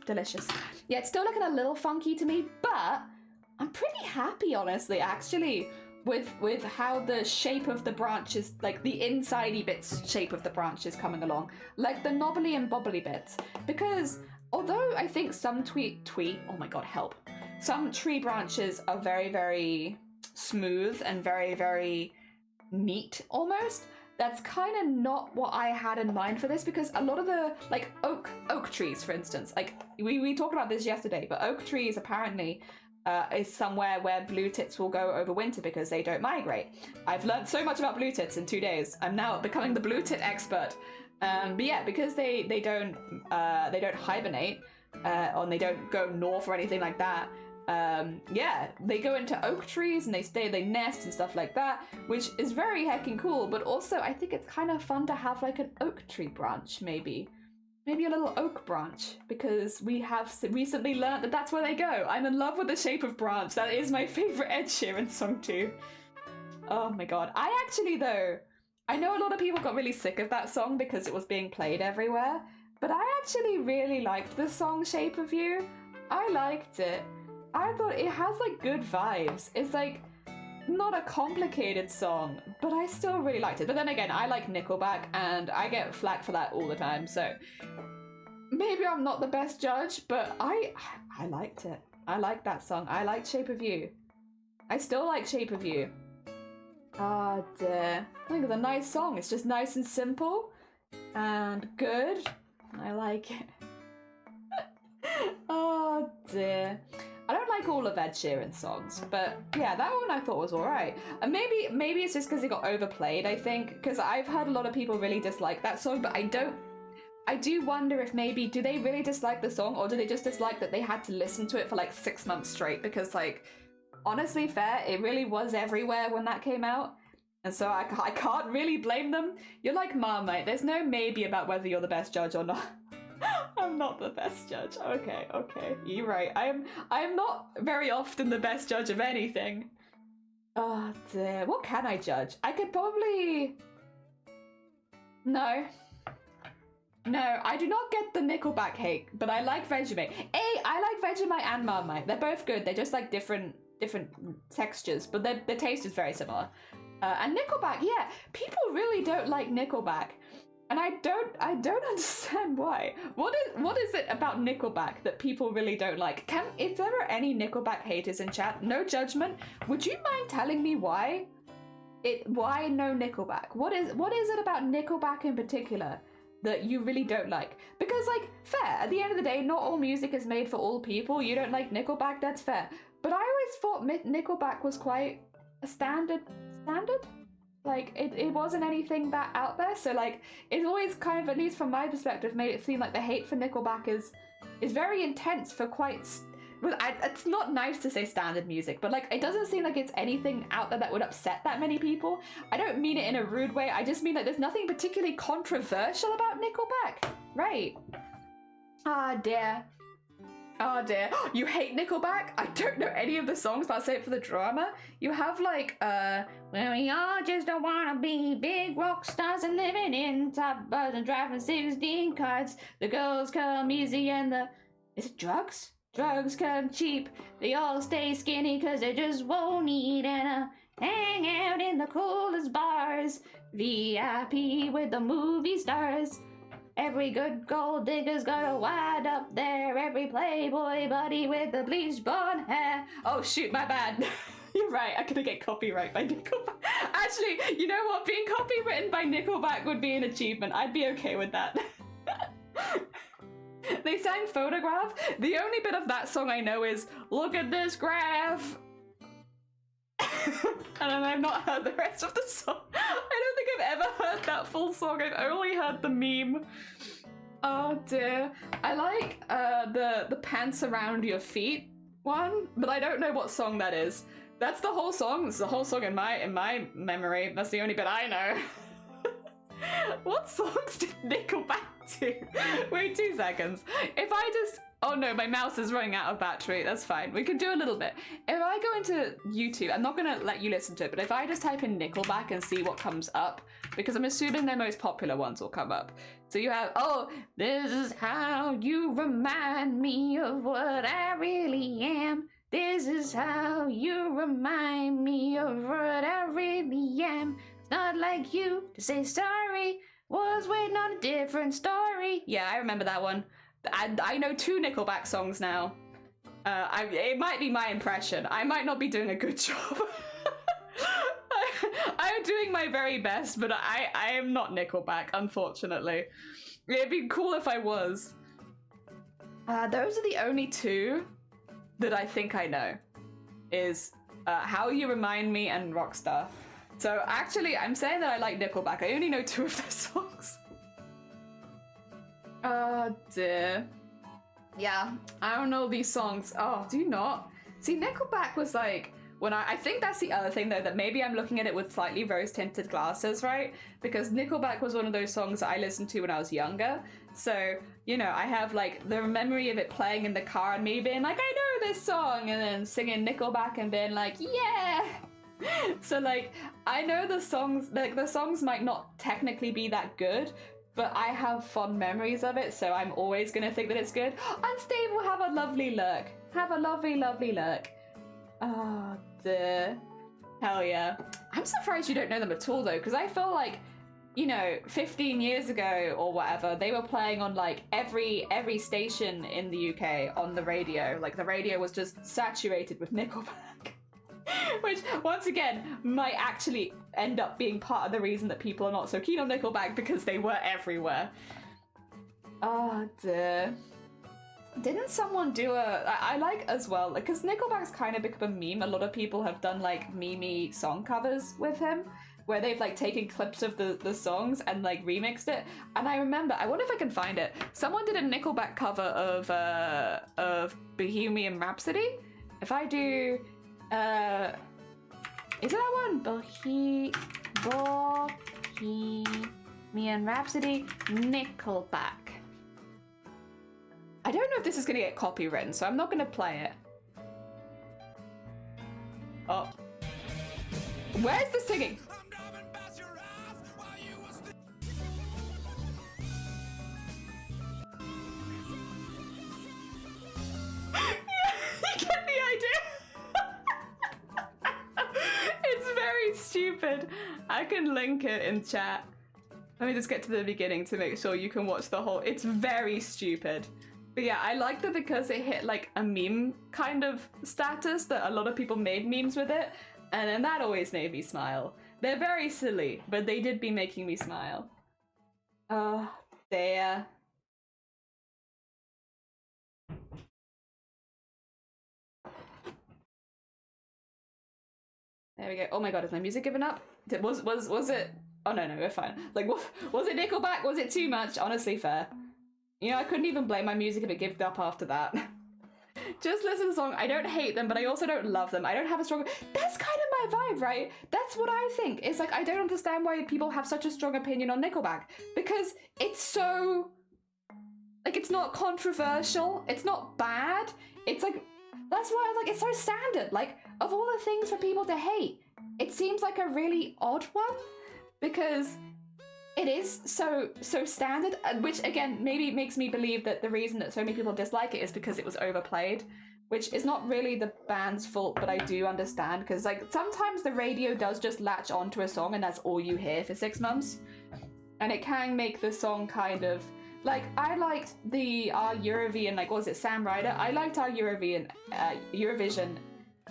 delicious. Yeah, it's still looking a little funky to me, but I'm pretty happy, honestly, actually, with how the shape of the branch is, like the insidey bits shape of the branch is coming along, like the knobbly and bobbly bits. Because although I think some oh my god, help, some tree branches are very, very smooth and very, very neat almost, that's kind of not what I had in mind for this, because a lot of the like oak trees, for instance, like we talked about this yesterday, but oak trees apparently is somewhere where blue tits will go over winter because they don't migrate. I've learned so much about blue tits in 2 days. I'm now becoming the blue tit expert. But yeah, because they don't hibernate, and they don't go north or anything like that. Yeah, they go into oak trees and they nest and stuff like that, which is very heckin' cool. But also, I think it's kind of fun to have like an oak tree branch, maybe a little oak branch, because we have recently learned that that's where they go. I'm in love with the shape of branch. That is my favorite Ed Sheeran song too. Oh my god. I actually, though, I know a lot of people got really sick of that song because it was being played everywhere, but I actually really liked the song Shape of You. I liked it. I thought it has like good vibes. It's like not a complicated song, but I still really liked it. But then again, I like Nickelback and I get flack for that all the time, so maybe I'm not the best judge, but I liked it. I liked that song. I liked Shape of You. I still like Shape of You. Ah, dear. I think it's a nice song. It's just nice and simple and good. I like it. Oh dear. I don't like all of Ed Sheeran's songs, but yeah, that one I thought was alright. And maybe it's just because it got overplayed, I think, because I've heard a lot of people really dislike that song, but I do wonder if maybe, do they really dislike the song, or do they just dislike that they had to listen to it for like 6 months straight? Because like, honestly, fair, it really was everywhere when that came out. And so I can't really blame them. You're like Marmite, there's no maybe about whether you're the best judge or not. I'm not the best judge. Okay, you're right. I am not very often the best judge of anything. Oh dear. What can I judge? I could probably... No, I do not get the Nickelback hate, but I like Vegemite. I like Vegemite and Marmite. They're both good. They're just like different textures, but their taste is very similar. And Nickelback, yeah, people really don't like Nickelback. And I don't understand why. What is it about Nickelback that people really don't like? If there are any Nickelback haters in chat, no judgment, would you mind telling me why? Why no Nickelback? What is it about Nickelback in particular that you really don't like? Because like, fair, at the end of the day, not all music is made for all people. You don't like Nickelback, that's fair. But I always thought Nickelback was quite a standard? Like, it wasn't anything that out there, so like, it's always kind of, at least from my perspective, made it seem like the hate for Nickelback is very intense for quite, it's not nice to say standard music, but like, it doesn't seem like it's anything out there that would upset that many people. I don't mean it in a rude way, I just mean that there's nothing particularly controversial about Nickelback, right? Ah, dear. Oh dear. You hate Nickelback? I don't know any of the songs, but I'll say it for the drama. You have like, well, we all just don't wanna be big rock stars and living in top bars and driving 16 cars. The girls come easy and is it drugs? Drugs come cheap. They all stay skinny cause they just won't eat, and Hang out in the coolest bars, VIP with the movie stars. Every good gold digger's got a wad up there. Every playboy buddy with the bleached blonde hair. Oh shoot, my bad. You're right, I could get copyright by Nickelback. Actually, you know what? Being copywritten by Nickelback would be an achievement. I'd be okay with that. They sang Photograph. The only bit of that song I know is, look at this graph. And I've not heard the rest of the song. I don't think I've ever heard that full song. I've only heard the meme. Oh dear. I like the pants around your feet one, but I don't know what song that is. That's the whole song. It's the whole song in my memory. That's the only bit I know. What songs did Nickelback do? Wait 2 seconds. If I just... Oh no, my mouse is running out of battery. That's fine. We can do a little bit. If I go into YouTube, I'm not going to let you listen to it, but if I just type in Nickelback and see what comes up, because I'm assuming their most popular ones will come up. So you have, oh, this is how you remind me of what I really am. This is how you remind me of what I really am. It's not like you to say sorry. Was waiting on a different story. Yeah, I remember that one. I know 2 Nickelback songs now. It might be my impression. I might not be doing a good job. I'm doing my very best, but I am not Nickelback, unfortunately. It'd be cool if I was. Those are the only 2 that I think I know. Is How You Remind Me and Rockstar. So actually, I'm saying that I like Nickelback. I only know 2 of their songs. Oh dear. Yeah, I don't know these songs. Oh, do you not? See, Nickelback was like, when I think that's the other thing though, that maybe I'm looking at it with slightly rose-tinted glasses, right? Because Nickelback was one of those songs that I listened to when I was younger. So, you know, I have like the memory of it playing in the car and me being like, I know this song, and then singing Nickelback and being like, yeah! So like, I know the songs, like the songs might not technically be that good, but I have fond memories of it, so I'm always gonna think that it's good. Unstable, have a lovely look. Have a lovely, lovely look. Oh, dear. Hell yeah. I'm surprised you don't know them at all, though, because I feel like, you know, 15 years ago or whatever, they were playing on, like, every station in the UK on the radio. Like, the radio was just saturated with Nickelback. Which, once again, might actually end up being part of the reason that people are not so keen on Nickelback, because they were everywhere. Oh, dear. Didn't someone do I like as well, because Nickelback's kind of become a meme. A lot of people have done, like, meme song covers with him, where they've, like, taken clips of the songs and, like, remixed it. And I remember, I wonder if I can find it. Someone did a Nickelback cover of Bohemian Rhapsody. If I do... is it that one? Bohemian Rhapsody, Nickelback. I don't know if this is gonna get copywritten, so I'm not gonna play it. Oh. Where's the singing? You get the idea. It's very stupid. I can link it in chat. Let me just get to the beginning to make sure you can watch the whole. It's very stupid. But yeah, I liked it because it hit like a meme kind of status that a lot of people made memes with it. And then that always made me smile. They're very silly, but they did be making me smile. Oh, dear. There we go. Oh my god, is my music giving up? Was it? Oh no, we're fine. Like, was it Nickelback? Was it too much? Honestly, fair. You know, I couldn't even blame my music if it gave up after that. Just listen to the song. I don't hate them, but I also don't love them. I don't have a strong... That's kind of my vibe, right? That's what I think. It's like, I don't understand why people have such a strong opinion on Nickelback. Because it's so... Like, it's not controversial. It's not bad. It's like... That's why, like, it's so standard. Like, of all the things for people to hate, it seems like a really odd one. Because... It is so standard, which again maybe makes me believe that the reason that so many people dislike it is because it was overplayed, which is not really the band's fault, but I do understand, because like sometimes the radio does just latch onto a song and that's all you hear for 6 months, and it can make the song kind of like, I liked our Eurovision, like, what was it, Sam Ryder? I liked our Eurovision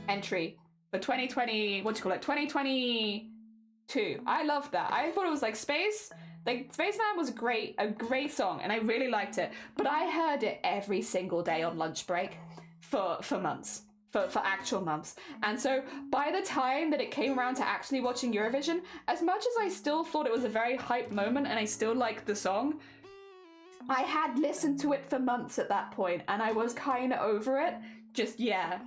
entry for 2020, 2022. I loved that. I thought it was like Spaceman was a great song, and I really liked it. But I heard it every single day on lunch break for months, for actual months. And so by the time that it came around to actually watching Eurovision, as much as I still thought it was a very hype moment and I still liked the song, I had listened to it for months at that point, and I was kind of over it. Just, yeah.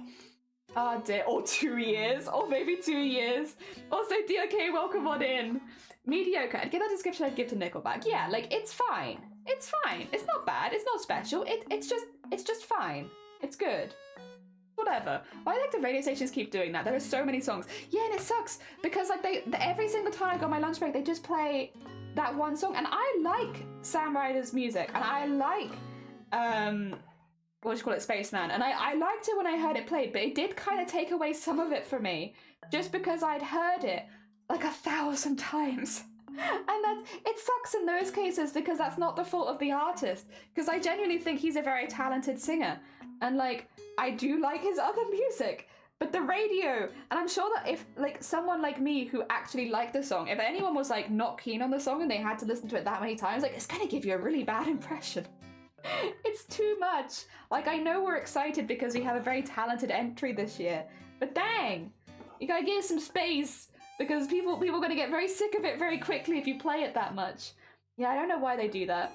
Oh dear, or 2 years, or maybe 2 years. Also, DOK, welcome on in. Mediocre. I'd give that description I'd give to Nickelback. Yeah, like, it's fine. It's fine. It's not bad. It's not special. It's just fine. It's good. Whatever. Why do the radio stations keep doing that? There are so many songs. Yeah, and it sucks because like every single time I go on my lunch break, they just play that one song, and I like Sam Ryder's music, and I like Spaceman, and I liked it when I heard it played, but it did kind of take away some of it for me, just because I'd heard it like 1,000 times. And it sucks in those cases because that's not the fault of the artist, because I genuinely think he's a very talented singer, and like I do like his other music, but the radio, and I'm sure that if like someone like me who actually liked the song, if anyone was like not keen on the song and they had to listen to it that many times, like it's gonna give you a really bad impression. It's too much. Like, I know we're excited because we have a very talented entry this year, but dang, you gotta give some space, because people are gonna get very sick of it very quickly if you play it that much. Yeah, I don't know why they do that.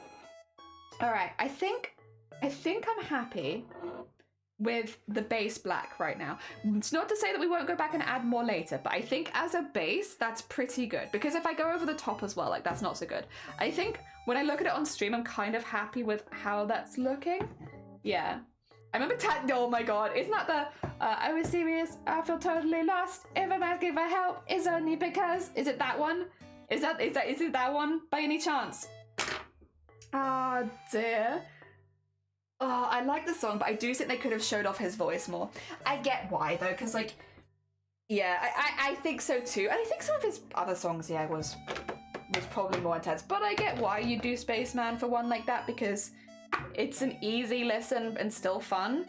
All right, I think I'm happy with the base black right now. It's not to say that we won't go back and add more later, but I think as a base, that's pretty good. Because if I go over the top as well, like that's not so good. I think when I look at it on stream, I'm kind of happy with how that's looking. Yeah. I remember oh my god, isn't that the, I was serious, I feel totally lost. If I'm asking for help, it's only because, is it that one? Is it that one by any chance? Ah, dear. Oh, I like the song, but I do think they could have showed off his voice more. I get why, though, because, like, yeah, I think so, too. And I think some of his other songs, yeah, was probably more intense. But I get why you do Spaceman for one like that, because it's an easy listen and still fun.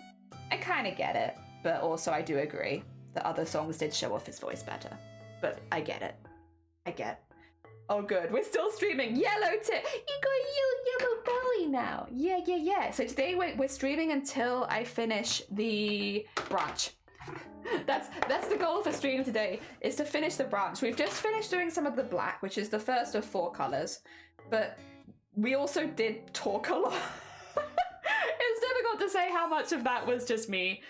I kind of get it. But also, I do agree that other songs did show off his voice better. But I get it. I get. Oh, good. We're still streaming. Yellow tip. You got yellow belly now. Yeah. So today we're streaming until I finish the branch. That's the goal for stream today, is to finish the branch. We've just finished doing some of the black, which is the first of 4 colors. But we also did talk a lot. It's difficult to say how much of that was just me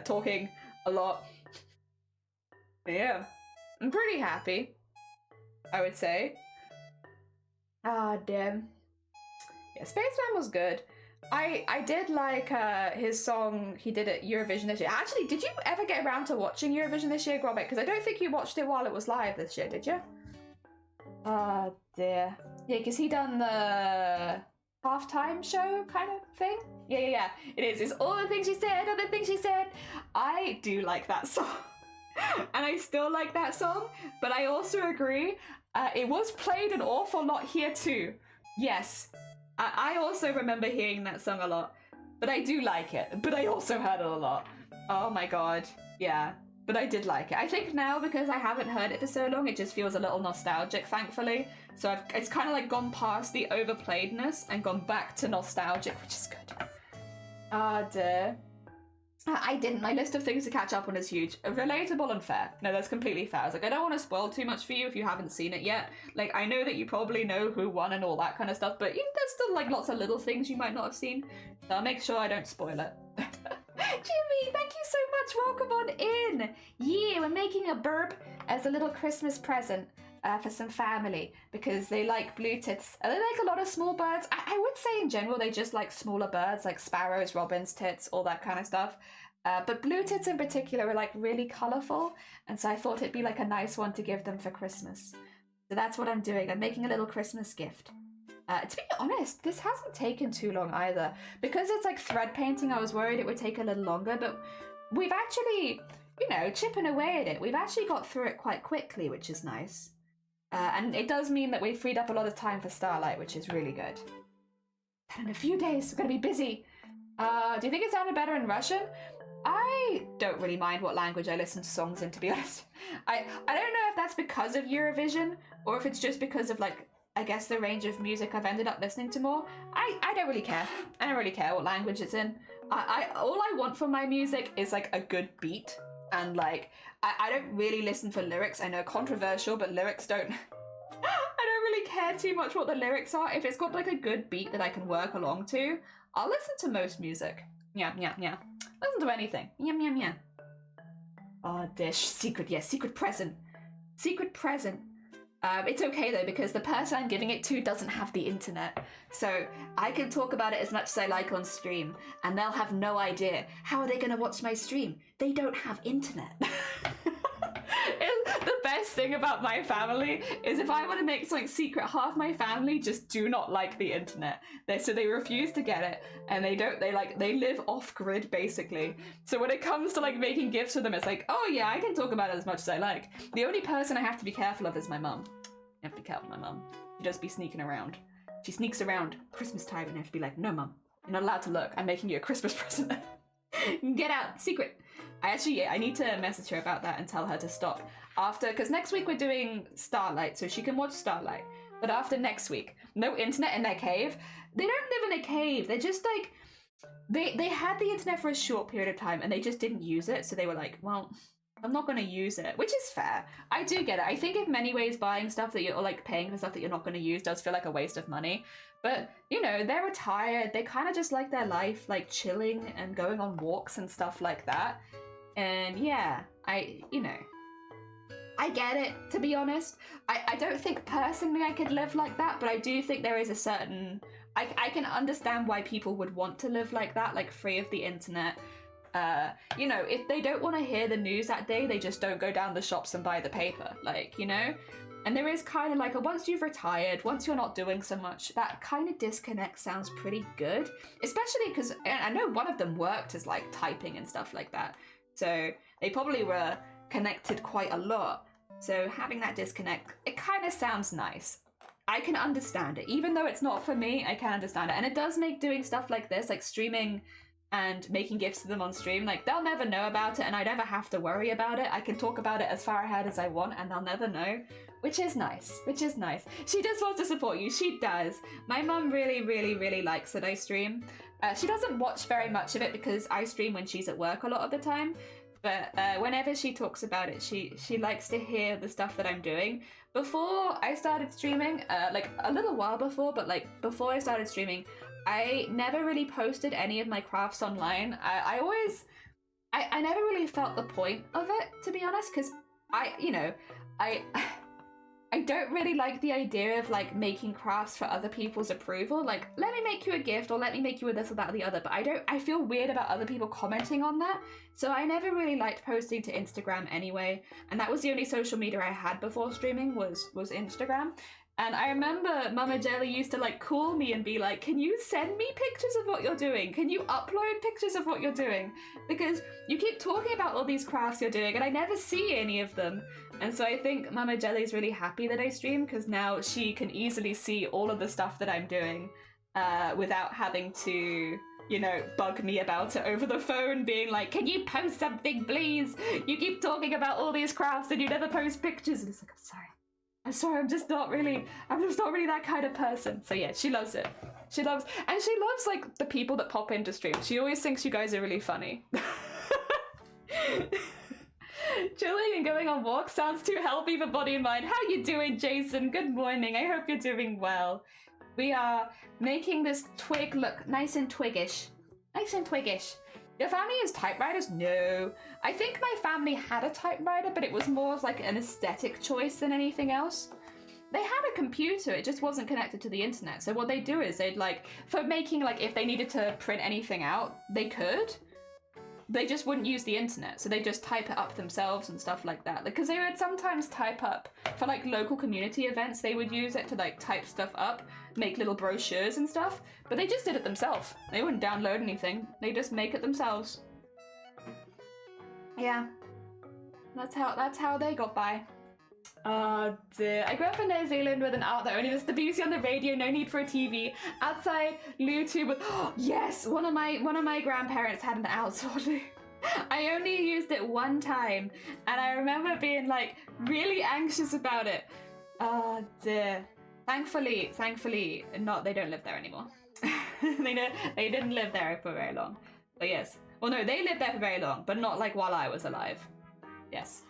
talking a lot. Yeah. I'm pretty happy, I would say. Ah, damn. Yeah, Spaceman was good. I did like his song he did at Eurovision this year. Actually, did you ever get around to watching Eurovision this year, Grobek? Because I don't think you watched it while it was live this year, did you? Ah, dear. Yeah, because he done the halftime show kind of thing. Yeah. It is. It's all the things she said, all the things she said. I do like that song. And I still like that song, but I also agree, it was played an awful lot here too. Yes, I also remember hearing that song a lot, but I do like it, but I also heard it a lot. Oh my god, yeah, but I did like it. I think now, because I haven't heard it for so long, it just feels a little nostalgic, thankfully. So it's kind of like gone past the overplayedness and gone back to nostalgic, which is good. Ah, dear. I didn't. My list of things to catch up on is huge. Relatable and fair. No, that's completely fair. I was like, I don't want to spoil too much for you if you haven't seen it yet. Like, I know that you probably know who won and all that kind of stuff, but there's still, like, lots of little things you might not have seen. So I'll make sure I don't spoil it. Jimmy, thank you so much. Welcome on in. Yeah, we're making a BIRB as a little Christmas present for some family, because they like blue tits. They like a lot of small birds. I would say in general they just like smaller birds, like sparrows, robins, tits, all that kind of stuff. But blue tits in particular are like really colourful, and so I thought it'd be like a nice one to give them for Christmas. So that's what I'm doing. I'm making a little Christmas gift. To be honest, this hasn't taken too long either. Because it's like thread painting, I was worried it would take a little longer, but we've actually, you know, chipping away at it, we've actually got through it quite quickly, which is nice. And it does mean that we've freed up a lot of time for Starlight, which is really good. And in a few days, we're going to be busy. Do you think it sounded better in Russian? I don't really mind what language I listen to songs in, to be honest. I don't know if that's because of Eurovision, or if it's just because of, like, I guess the range of music I've ended up listening to more. I don't really care. I don't really care what language it's in. All I want from my music is, like, a good beat. And, like, I don't really listen for lyrics. I know, controversial, but lyrics don't... I don't really care too much what the lyrics are. If it's got, like, a good beat that I can work along to, I'll listen to most music. Yeah. Listen to anything. Yeah. Oh, dish. Secret, yes. Secret present. Secret present. It's okay though, because the person I'm giving it to doesn't have the internet. So I can talk about it as much as I like on stream, and they'll have no idea. How are they going to watch my stream? They don't have internet. The best thing about my family is if I want to make something secret, half my family just do not like the internet. So they refuse to get it, and they live off grid basically. So when it comes to like making gifts for them, it's like, oh yeah, I can talk about it as much as I like. The only person I have to be careful of is my mum. You have to be careful of my mum. She does be sneaking around. She sneaks around Christmas time, and I have to be like, no mum, you're not allowed to look. I'm making you a Christmas present. Get out, secret. I need to message her about that and tell her to stop. Because next week we're doing Starlight, so she can watch Starlight. But after next week, no internet in their cave. They don't live in a cave. They're just like, they had the internet for a short period of time and they just didn't use it. So they were like, well, I'm not going to use it, which is fair. I do get it. I think in many ways buying stuff that you're like paying for stuff that you're not going to use does feel like a waste of money. But, you know, they're retired. They kind of just like their life, like chilling and going on walks and stuff like that. And yeah, I get it, to be honest. I don't think personally I could live like that, but I do think there is a certain... I can understand why people would want to live like that, like free of the internet. You know, if they don't want to hear the news that day, they just don't go down the shops and buy the paper, like, you know? And there is kind of like once you've retired, once you're not doing so much, that kind of disconnect sounds pretty good. Especially because I know one of them worked as like typing and stuff like that. So they probably were connected quite a lot. So having that disconnect, it kind of sounds nice. I can understand it. Even though it's not for me, I can understand it. And it does make doing stuff like this, like streaming and making gifts to them on stream, like they'll never know about it and I never have to worry about it. I can talk about it as far ahead as I want and they'll never know, which is nice, She just wants to support you, she does. My mum really likes that I stream. She doesn't watch very much of it because I stream when she's at work a lot of the time, but whenever she talks about it, she likes to hear the stuff that I'm doing. Before I started streaming, like a little while before, but like before I started streaming, I never really posted any of my crafts online. I never really felt the point of it, to be honest, because I don't really like the idea of like making crafts for other people's approval. Like, let me make you a gift or let me make you a this or that or the other, but I feel weird about other people commenting on that. So I never really liked posting to Instagram anyway. And that was the only social media I had before streaming was Instagram. And I remember Mama Jelly used to like call me and be like, can you send me pictures of what you're doing? Can you upload pictures of what you're doing? Because you keep talking about all these crafts you're doing and I never see any of them. And so I think Mama Jelly's really happy that I stream because now she can easily see all of the stuff that I'm doing without having to, you know, bug me about it over the phone, being like, can you post something, please? You keep talking about all these crafts and you never post pictures. And it's like, I'm sorry, I'm just not really that kind of person. So yeah, she loves it. She loves like the people that pop into stream. She always thinks you guys are really funny. Chilling and going on walks sounds too healthy for body and mind. How you doing, Jason? Good morning. I hope you're doing well. We are making this twig look nice and twiggish. Nice and twiggish. Your family has typewriters? No. I think my family had a typewriter, but it was more of like an aesthetic choice than anything else. They had a computer, it just wasn't connected to the internet. So what they do is they'd like, for making like, if they needed to print anything out, they could. they just wouldn't use the internet, so they just type it up themselves and stuff like that. Because they would sometimes type up for like local community events, they would use it to like type stuff up, make little brochures and stuff, but they just did it themselves. They wouldn't download anything, they just make it themselves. Yeah, that's how they got by. Oh dear. I grew up in New Zealand with an art that only listened to BBC on the radio, no need for a TV. Outside, Bluetooth with yes, one of my grandparents had an outdoor loo. I only used it one time, and I remember being like really anxious about it. Oh dear. Thankfully, not they don't live there anymore. they didn't live there for very long. But yes. Well no, they lived there for very long, but not like while I was alive. Yes.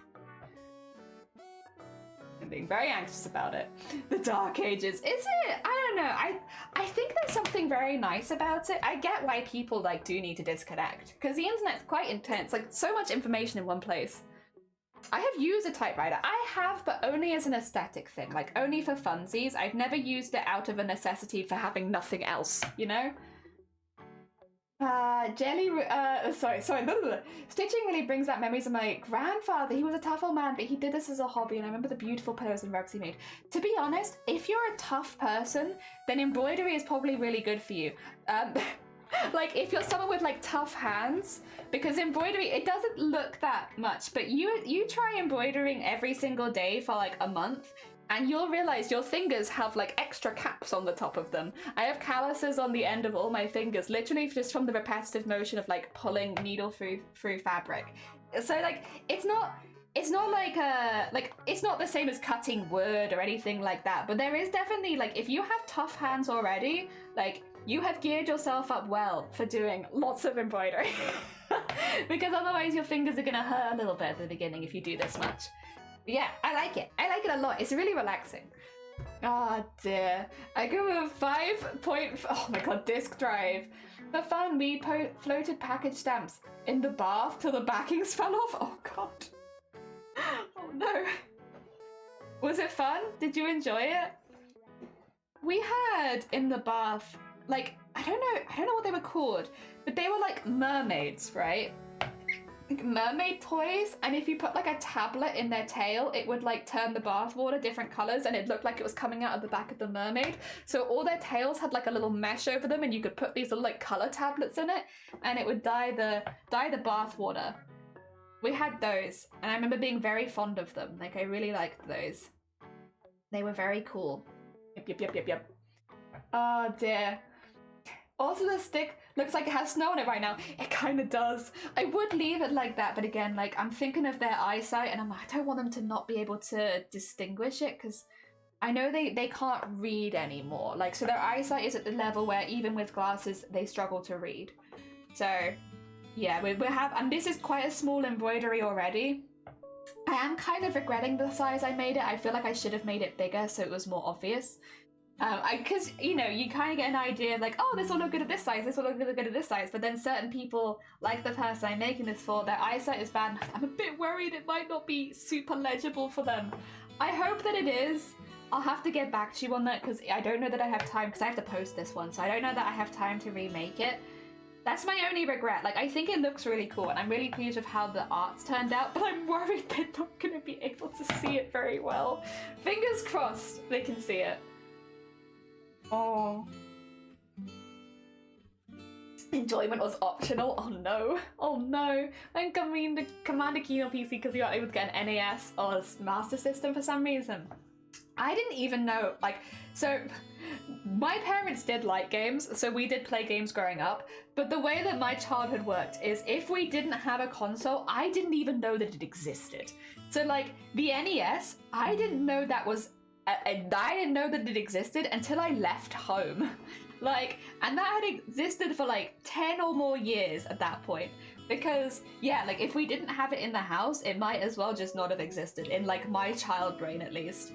I'm being very anxious about it. The Dark Ages. Is it? I don't know. I think there's something very nice about it. I get why people like do need to disconnect, because the internet's quite intense, like so much information in one place. I have used a typewriter. I have, but only as an aesthetic thing, like only for funsies. I've never used it out of a necessity for having nothing else, you know? Stitching really brings back memories of my grandfather. He was a tough old man, but he did this as a hobby, and I remember the beautiful pillows and rugs he made. To be honest, if you're a tough person, then embroidery is probably really good for you. Like if you're someone with like tough hands, because embroidery, it doesn't look that much, but you try embroidering every single day for like a month, and you'll realize your fingers have like extra caps on the top of them. I have calluses on the end of all my fingers, literally just from the repetitive motion of like pulling needle through fabric. So like it's not like it's not the same as cutting wood or anything like that, but there is definitely like, if you have tough hands already, like you have geared yourself up well for doing lots of embroidery. Because otherwise your fingers are gonna hurt a little bit at the beginning if you do this much. But yeah, I like it a lot. It's really relaxing. Oh dear. I go with 5 oh my god, disk drive. For fun, we floated package stamps in the bath till the backings fell off. Oh god. Oh no. Was it fun? Did you enjoy it? We had in the bath, like, I don't know what they were called, but they were like mermaids, right? Like mermaid toys, and if you put like a tablet in their tail, it would like turn the bath water different colors, and it looked like it was coming out of the back of the mermaid. So all their tails had like a little mesh over them, and you could put these little like color tablets in it, and it would dye the bath water. We had those, and I remember being very fond of them. Like I really liked those. They were very cool. Yep. Oh dear. Also, the stick looks like it has snow on it right now. It kind of does. I would leave it like that, but again, like, I'm thinking of their eyesight, and I'm like, I don't want them to not be able to distinguish it, because I know they can't read anymore. Like, so their eyesight is at the level where even with glasses, they struggle to read. So, yeah, we have, and this is quite a small embroidery already. I am kind of regretting the size I made it. I feel like I should have made it bigger so it was more obvious. Because, you know, you kind of get an idea of like, oh, this will look good at this size, this will look good at this size, but then certain people, like the person I'm making this for, their eyesight is bad. I'm a bit worried it might not be super legible for them. I hope that it is. I'll have to get back to you on that, because I don't know that I have time, because I have to post this one, so I don't know that I have time to remake it. That's my only regret. Like, I think it looks really cool, and I'm really pleased with how the art's turned out, but I'm worried they're not going to be able to see it very well. Fingers crossed they can see it. Oh. Enjoyment was optional. Oh no. Oh no. I'm Commander Keen on PC because you aren't able to get an NAS or Master System for some reason. I didn't even know, like, so my parents did like games, so we did play games growing up, but the way that my childhood worked is if we didn't have a console, I didn't even know that it existed. So like the NES, I didn't know that was I didn't know that it existed until I left home. Like, and that had existed for like 10 or more years at that point. Because, yeah, like if we didn't have it in the house, it might as well just not have existed, in like my child brain at least.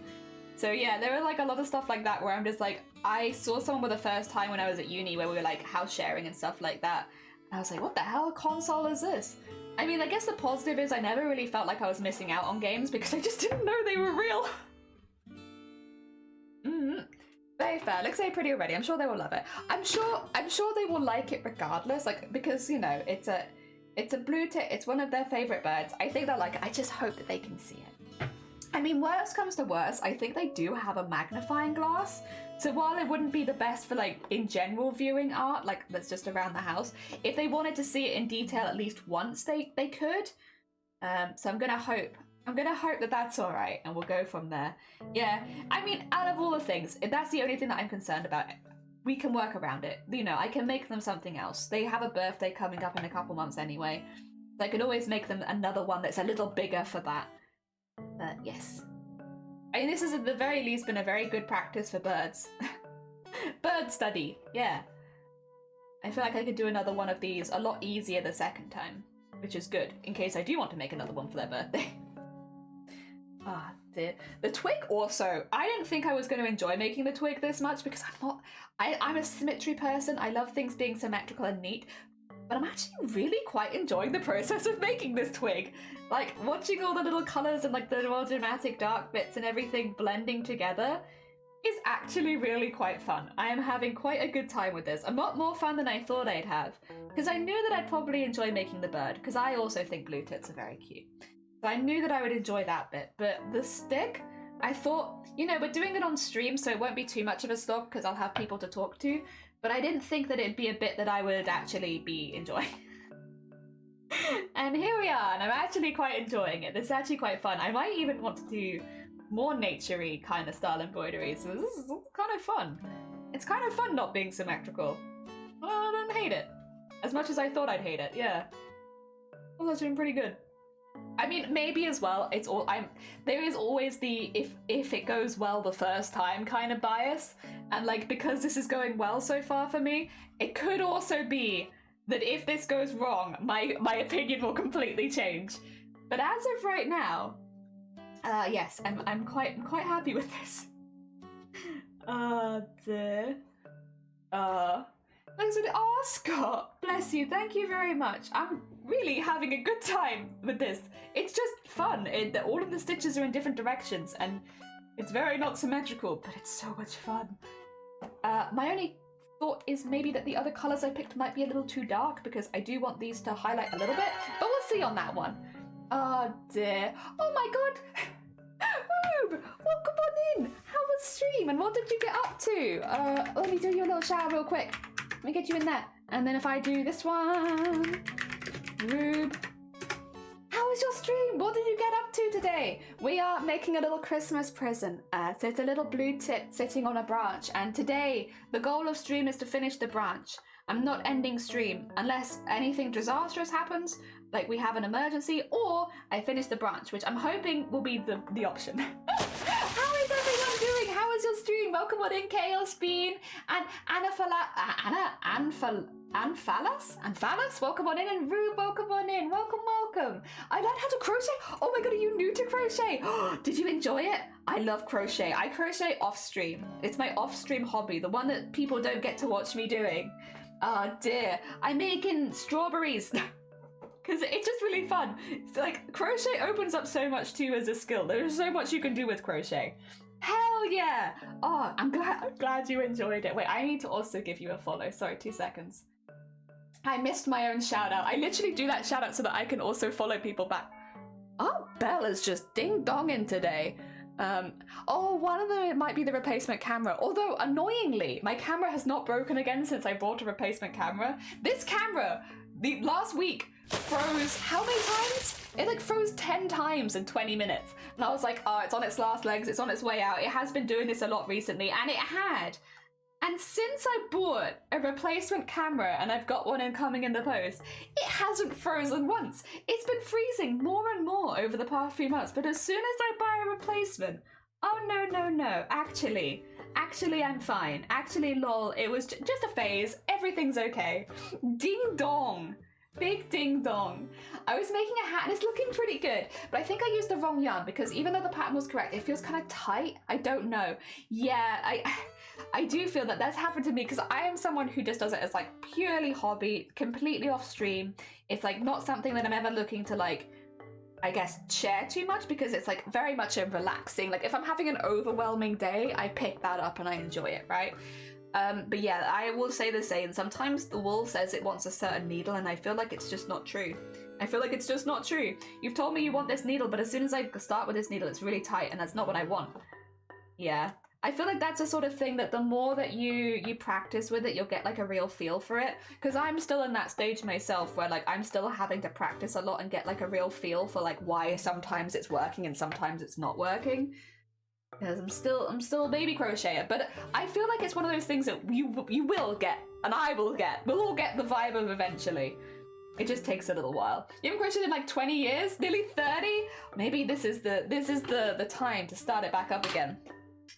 So yeah, there were like a lot of stuff like that where I'm just like, I saw someone for the first time when I was at uni where we were like house sharing and stuff like that. And I was like, what the hell console is this? I mean, I guess the positive is I never really felt like I was missing out on games because I just didn't know they were real. Very fair. Looks very pretty already. I'm sure they will love it. I'm sure they will like it regardless. Like, because, you know, it's It's a blue tit. It's one of their favorite birds. I think they'll like it. I just hope that they can see it. I mean, worst comes to worst, I think they do have a magnifying glass. So while it wouldn't be the best for like in general viewing art, like that's just around the house, if they wanted to see it in detail at least once, they could. So I'm gonna hope that that's all right, and we'll go from there. Yeah, I mean, out of all the things, if that's the only thing that I'm concerned about, we can work around it. You know, I can make them something else. They have a birthday coming up in a couple months anyway. So I could always make them another one that's a little bigger for that. But yes. I mean, this has at the very least been a very good practice for birds. Bird study, yeah. I feel like I could do another one of these a lot easier the second time, which is good, in case I do want to make another one for their birthday. Ah, dear. The twig also, I didn't think I was going to enjoy making the twig this much because I'm a symmetry person. I love things being symmetrical and neat, but I'm actually really quite enjoying the process of making this twig. Like, watching all the little colours and like the more dramatic dark bits and everything blending together is actually really quite fun. I am having quite a good time with this. A lot more fun than I thought I'd have, because I knew that I'd probably enjoy making the bird, because I also think blue tits are very cute. So I knew that I would enjoy that bit, but the stick, I thought, you know, we're doing it on stream, so it won't be too much of a slog because I'll have people to talk to, but I didn't think that it'd be a bit that I would actually be enjoying. And here we are, and I'm actually quite enjoying it. This is actually quite fun. I might even want to do more nature-y kind of style embroidery, so this is kind of fun. It's kind of fun not being symmetrical. Well, I don't hate it. As much as I thought I'd hate it, yeah. Well, that's been pretty good. I mean, maybe as well, there is always the if it goes well the first time kind of bias, and like, because this is going well so far for me, it could also be that if this goes wrong, my opinion will completely change. But as of right now, yes, I'm quite happy with this. Dear. Thanks for the Scott, bless you, thank you very much. I'm really having a good time with this. It's just fun. All of the stitches are in different directions, and it's very not symmetrical, but it's so much fun. My only thought is maybe that the other colours I picked might be a little too dark, because I do want these to highlight a little bit, but we'll see on that one. Oh dear. Oh my god! Rube! Welcome on in! How was stream, and what did you get up to? Let me do your little shower real quick. Let me get you in there. And then if I do this one... Rube. How was your stream? What did you get up to today? We are making a little Christmas present. So it's a little blue tit sitting on a branch. And today, the goal of stream is to finish the branch. I'm not ending stream unless anything disastrous happens, like we have an emergency, or I finish the branch, which I'm hoping will be the option. How is everyone doing? How is your stream? Welcome on in, Chaos Bean and Anphalas, welcome on in, and Rube, welcome on in, welcome. I learned how to crochet. Oh my god, are you new to crochet? Did you enjoy it? I love crochet. I crochet off stream. It's my off stream hobby, the one that people don't get to watch me doing. Oh dear, I'm making strawberries. Because it's just really fun. It's like, crochet opens up so much too as a skill. There's so much you can do with crochet. Hell yeah! Oh, I'm glad you enjoyed it. Wait, I need to also give you a follow. Sorry, 2 seconds. I missed my own shout out. I literally do that shout out so that I can also follow people back. Oh, Bella's just ding-donging today. One of them, it might be the replacement camera. Although, annoyingly, my camera has not broken again since I bought a replacement camera. This camera, last week, froze how many times? It like froze 10 times in 20 minutes. And I was like, oh, it's on its last legs, it's on its way out. It has been doing this a lot recently, and it had. And since I bought a replacement camera, and I've got one coming in the post, it hasn't frozen once. It's been freezing more and more over the past few months, but as soon as I buy a replacement, oh no, actually I'm fine. Actually, lol, it was just a phase, everything's okay. Ding dong. Big ding dong. I was making a hat and it's looking pretty good, but I think I used the wrong yarn, because even though the pattern was correct, it feels kind of tight. I don't know. Yeah, I do feel that that's happened to me, because I am someone who just does it as like purely hobby, completely off stream. It's like not something that I'm ever looking to like, I guess, share too much, because it's like very much a relaxing, like if I'm having an overwhelming day, I pick that up and I enjoy it, right? But yeah, I will say the same. Sometimes the wool says it wants a certain needle, and I feel like it's just not true. I feel like it's just not true. You've told me you want this needle, but as soon as I start with this needle, it's really tight, and that's not what I want. Yeah. I feel like that's a sort of thing that the more that you practice with it, you'll get like a real feel for it. Because I'm still in that stage myself where like I'm still having to practice a lot and get like a real feel for like why sometimes it's working and sometimes it's not working. Because I'm still a baby crocheter, but I feel like it's one of those things that you will get, and I will get. We'll all get the vibe of eventually. It just takes a little while. You haven't crocheted in like 20 years, nearly 30. Maybe this is the time to start it back up again.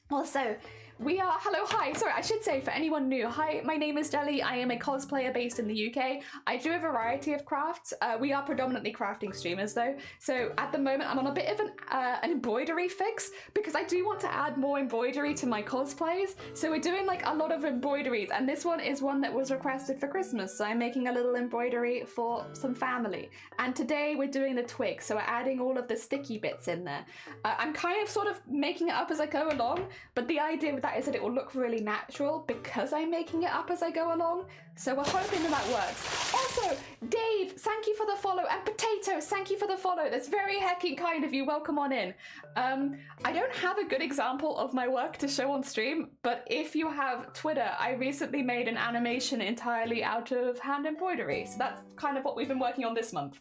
Well, so we are, hi, sorry, I should say for anyone new, hi, my name is Jelly, I am a cosplayer based in the UK. I do a variety of crafts. We are predominantly crafting streamers though, so at the moment I'm on a bit of an embroidery fix because I do want to add more embroidery to my cosplays. So we're doing like a lot of embroideries, and this one is one that was requested for Christmas, so I'm making a little embroidery for some family. And today we're doing the twig, so we're adding all of the sticky bits in there. I'm kind of sort of making it up as I go along, but the idea with that is that it will look really natural because I'm making it up as I go along. So we're hoping that works. Also, Dave, thank you for the follow, and Potatoes, thank you for the follow. That's very hecking kind of you. Welcome on in. I don't have a good example of my work to show on stream, but if you have Twitter, I recently made an animation entirely out of hand embroidery. So that's kind of what we've been working on this month.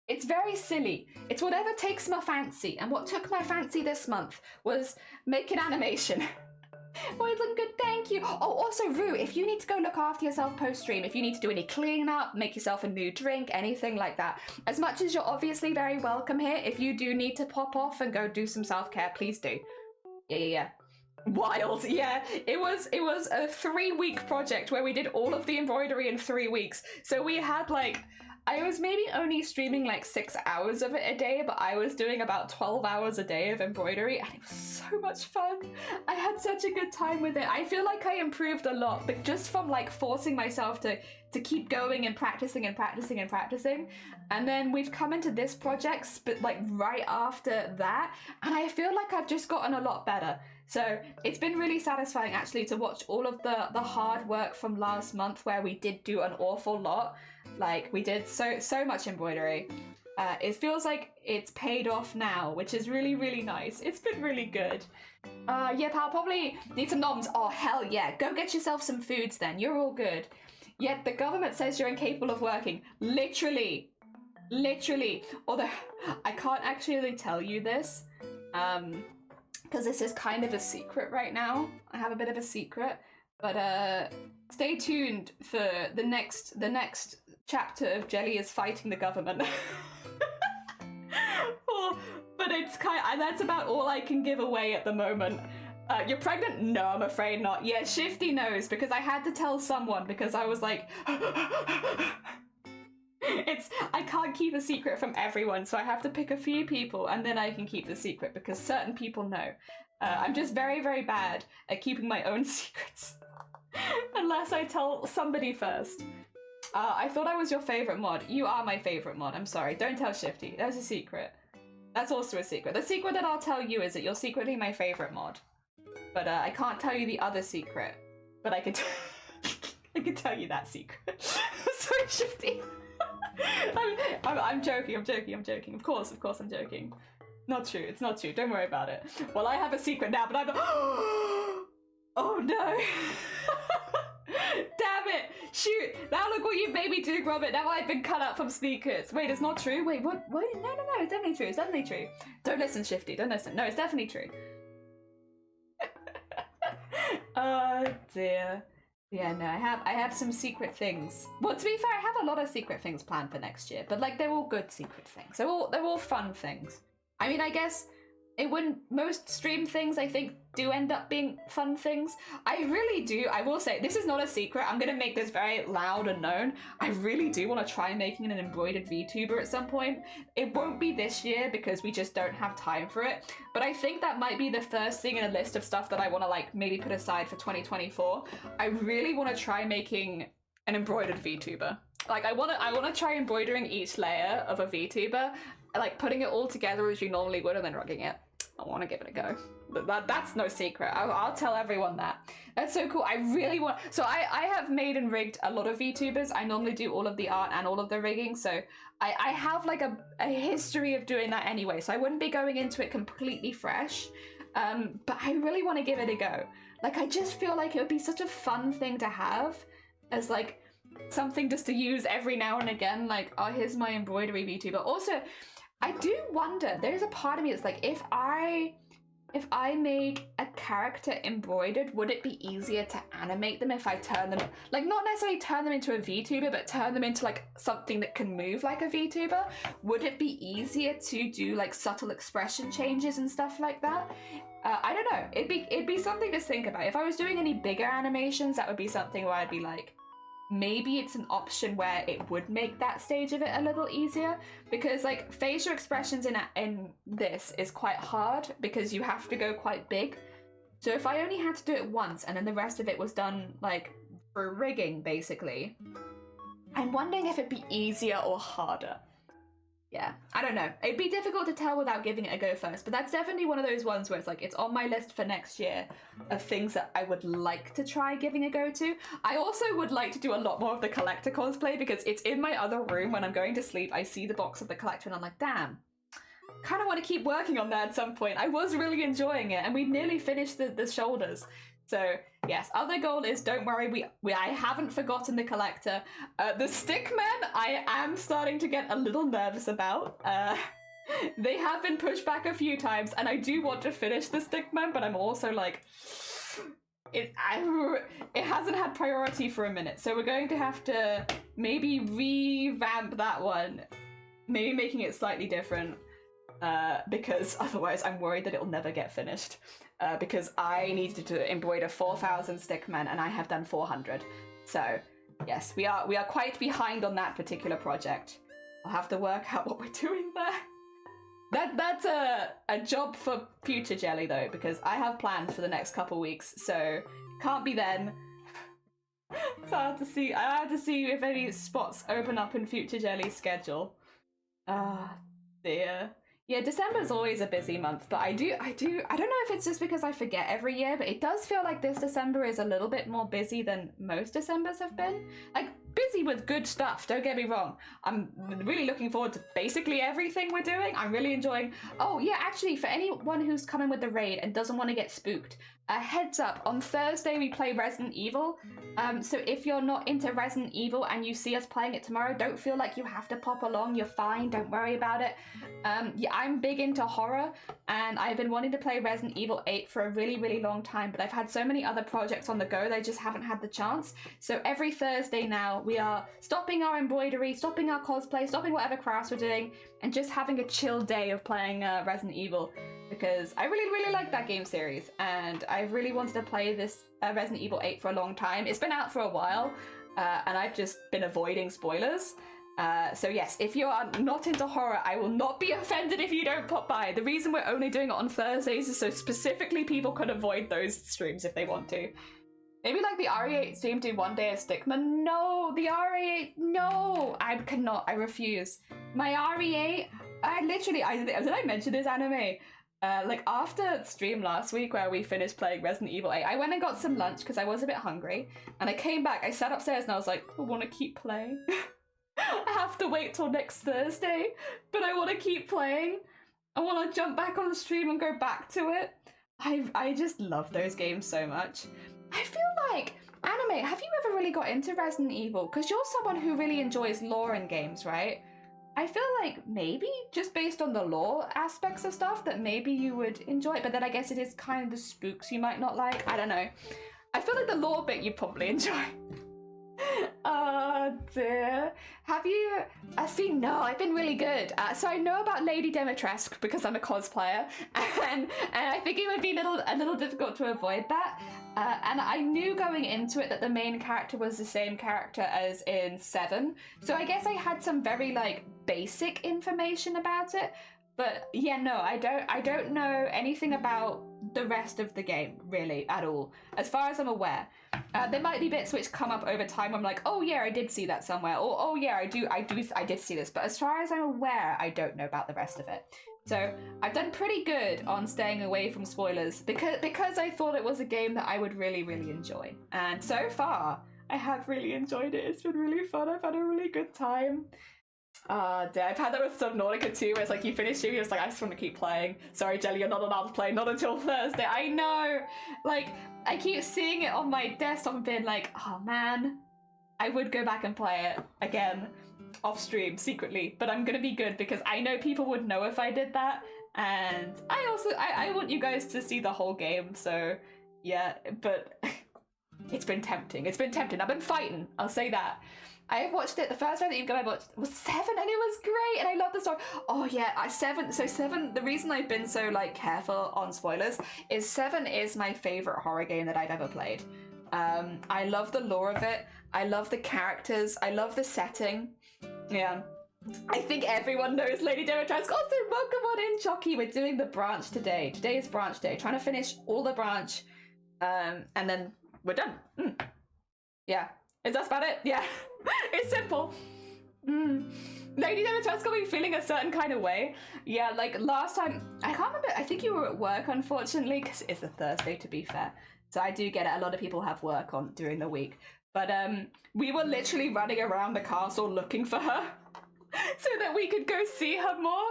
It's very silly. It's whatever takes my fancy, and what took my fancy this month was make an animation. Oh, it's looking good, thank you. Oh, also, Rue, if you need to go look after yourself post-stream, if you need to do any cleaning up, make yourself a new drink, anything like that, as much as you're obviously very welcome here, if you do need to pop off and go do some self-care, please do. Yeah. Wild, yeah. It was a 3-week project where we did all of the embroidery in 3 weeks. So we had like, I was maybe only streaming like 6 hours of it a day, but I was doing about 12 hours a day of embroidery, and it was so much fun. I had such a good time with it. I feel like I improved a lot, but just from like forcing myself to keep going and practicing and practicing and practicing. And then we've come into this project, but like right after that, and I feel like I've just gotten a lot better. So it's been really satisfying actually to watch all of the hard work from last month where we did do an awful lot. Like we did so much embroidery. It feels like it's paid off now, which is really, really nice. It's been really good. Yeah, pal, probably need some noms. Oh, hell yeah. Go get yourself some foods then. You're all good. Yet the government says you're incapable of working. Literally. Although I can't actually tell you this. Because this is kind of a secret right now. I have a bit of a secret. But stay tuned for the next chapter of Jelly is fighting the government. But it's that's about all I can give away at the moment. You're pregnant? No, I'm afraid not. Yeah, Shifty knows because I had to tell someone because I was like, I can't keep a secret from everyone, so I have to pick a few people and then I can keep the secret because certain people know. I'm just very, very bad at keeping my own secrets. Unless I tell somebody first. I thought I was your favorite mod. You are my favorite mod. I'm sorry. Don't tell Shifty. That's a secret. That's also a secret. The secret that I'll tell you is that you're secretly my favorite mod. But I can't tell you the other secret. But I could I could tell you that secret. Sorry, Shifty. I'm joking. Of course I'm joking. Not true. It's not true. Don't worry about it. Well, I have a secret now, but I'm oh no. Damn it! Shoot! Now look what you made me do, Robert. Now I've been cut out from sneakers. Wait, it's not true? Wait, what? No, it's definitely true. It's definitely true. Don't listen, Shifty. Don't listen. No, it's definitely true. Oh dear. Yeah, no, I have some secret things. Well, to be fair, I have a lot of secret things planned for next year, but like they're all good secret things. They're all fun things. I mean, I guess it wouldn't. Most stream things, I think, do end up being fun things. I really do. I will say, this is not a secret. I'm gonna make this very loud and known. I really do want to try making an embroidered VTuber at some point. It won't be this year because we just don't have time for it. But I think that might be the first thing in a list of stuff that I want to like maybe put aside for 2024. I really want to try making an embroidered VTuber. Like I want to try embroidering each layer of a VTuber, like putting it all together as you normally would and then rugging it. I want to give it a go. That's no secret. I'll tell everyone that. That's so cool. I really want... So I have made and rigged a lot of VTubers. I normally do all of the art and all of the rigging, so I have like a history of doing that anyway, so I wouldn't be going into it completely fresh. But I really want to give it a go. Like, I just feel like it would be such a fun thing to have as like something just to use every now and again. Like, oh, here's my embroidery VTuber. Also, I do wonder, there's a part of me that's like, if I make a character embroidered, would it be easier to animate them if I turn them, like, not necessarily turn them into a VTuber, but turn them into like something that can move like a VTuber? Would it be easier to do like subtle expression changes and stuff like that? I don't know. It'd be something to think about. If I was doing any bigger animations, that would be something where I'd be like, maybe it's an option where it would make that stage of it a little easier, because like facial expressions in this is quite hard because you have to go quite big. So if I only had to do it once and then the rest of it was done like for rigging basically, I'm wondering if it'd be easier or harder. Yeah, I don't know. It'd be difficult to tell without giving it a go first, but that's definitely one of those ones where it's like, it's on my list for next year of things that I would like to try giving a go to. I also would like to do a lot more of the collector cosplay because it's in my other room. When I'm going to sleep, I see the box of the collector and I'm like, damn, kind of want to keep working on that at some point. I was really enjoying it and we nearly finished the shoulders. So yes, other goal is, don't worry, I haven't forgotten the collector. The stickmen, I am starting to get a little nervous about. They have been pushed back a few times, and I do want to finish the stickmen, but I'm also like, it hasn't had priority for a minute, so we're going to have to maybe revamp that one, maybe making it slightly different, because otherwise I'm worried that it'll never get finished. Because I needed to embroider 4,000 stickmen and I have done 400. So yes, we are quite behind on that particular project. I'll have to work out what we're doing there. That's a job for future Jelly though, because I have plans for the next couple weeks, so can't be then. So I have to see if any spots open up in future Jelly's schedule. Ah, dear. Yeah, December's always a busy month, but I don't know if it's just because I forget every year, but it does feel like this December is a little bit more busy than most Decembers have been. Like, busy with good stuff, don't get me wrong. I'm really looking forward to basically everything we're doing. I'm really enjoying... Oh, yeah, actually, for anyone who's coming with the raid and doesn't want to get spooked, a heads up, on Thursday we play Resident Evil, so if you're not into Resident Evil and you see us playing it tomorrow, don't feel like you have to pop along, you're fine, don't worry about it. Yeah, I'm big into horror, and I've been wanting to play Resident Evil 8 for a really, really long time, but I've had so many other projects on the go that I just haven't had the chance. So every Thursday now, we are stopping our embroidery, stopping our cosplay, stopping whatever crafts we're doing, and just having a chill day of playing Resident Evil, because I really, really like that game series, and I've really wanted to play this Resident Evil 8 for a long time. It's been out for a while, and I've just been avoiding spoilers. So yes, if you are not into horror, I will not be offended if you don't pop by. The reason we're only doing it on Thursdays is so specifically people can avoid those streams if they want to. Maybe like the RE8 stream, do one day of Stickman. No, the RE8, no, I cannot, I refuse. My RE8, did I mention this anime? Like after stream last week where we finished playing Resident Evil 8, I went and got some lunch because I was a bit hungry, and I came back, I sat upstairs and I was like, I want to keep playing. I have to wait till next Thursday, but I want to keep playing. I want to jump back on the stream and go back to it. I just love those games so much. I feel like, Anime, have you ever really got into Resident Evil? Because you're someone who really enjoys lore in games, right? I feel like maybe just based on the lore aspects of stuff that maybe you would enjoy it, but then I guess it is kind of the spooks you might not like. I don't know. I feel like the lore bit you'd probably enjoy. Oh dear. Have you no, I've been really good. So I know about Lady Dimitrescu because I'm a cosplayer, and I think it would be a little difficult to avoid that. And I knew going into it that the main character was the same character as in 7. So I guess I had some very like basic information about it. But yeah, no, I don't know anything about the rest of the game really at all, as far as I'm aware. There might be bits which come up over time. I'm like, oh yeah, I did see that somewhere, or oh yeah, I did see this. But as far as I'm aware, I don't know about the rest of it. So I've done pretty good on staying away from spoilers because I thought it was a game that I would really, really enjoy. And so far, I have really enjoyed it. It's been really fun. I've had a really good time. I've had that with Subnautica too, where it's like you finish it, you're just like, I just want to keep playing. Sorry, Jelly, you're not allowed to play, not until Thursday. I know! Like, I keep seeing it on my desktop and being like, oh man, I would go back and play it again, off stream, secretly. But I'm gonna be good because I know people would know if I did that. And I want you guys to see the whole game, so yeah, but it's been tempting. It's been tempting. I've been fighting, I'll say that. I have watched it. The first Resident Evil game I watched was 7 and it was great and I love the story. Oh yeah, 7. So 7, the reason I've been so like careful on spoilers is 7 is my favorite horror game that I've ever played. I love the lore of it. I love the characters. I love the setting. Yeah. I think everyone knows Lady Dimitrescu. Also, welcome on in, Chucky. We're doing the branch today. Today is branch day. Trying to finish all the branch. And then we're done. Yeah. Is that about it? Yeah. It's simple. Lady Dimitrescu be feeling a certain kind of way. Yeah, like last time, I can't remember, I think you were at work, unfortunately, because it's a Thursday, to be fair. So I do get it. A lot of people have work on during the week. But we were literally running around the castle looking for her so that we could go see her more.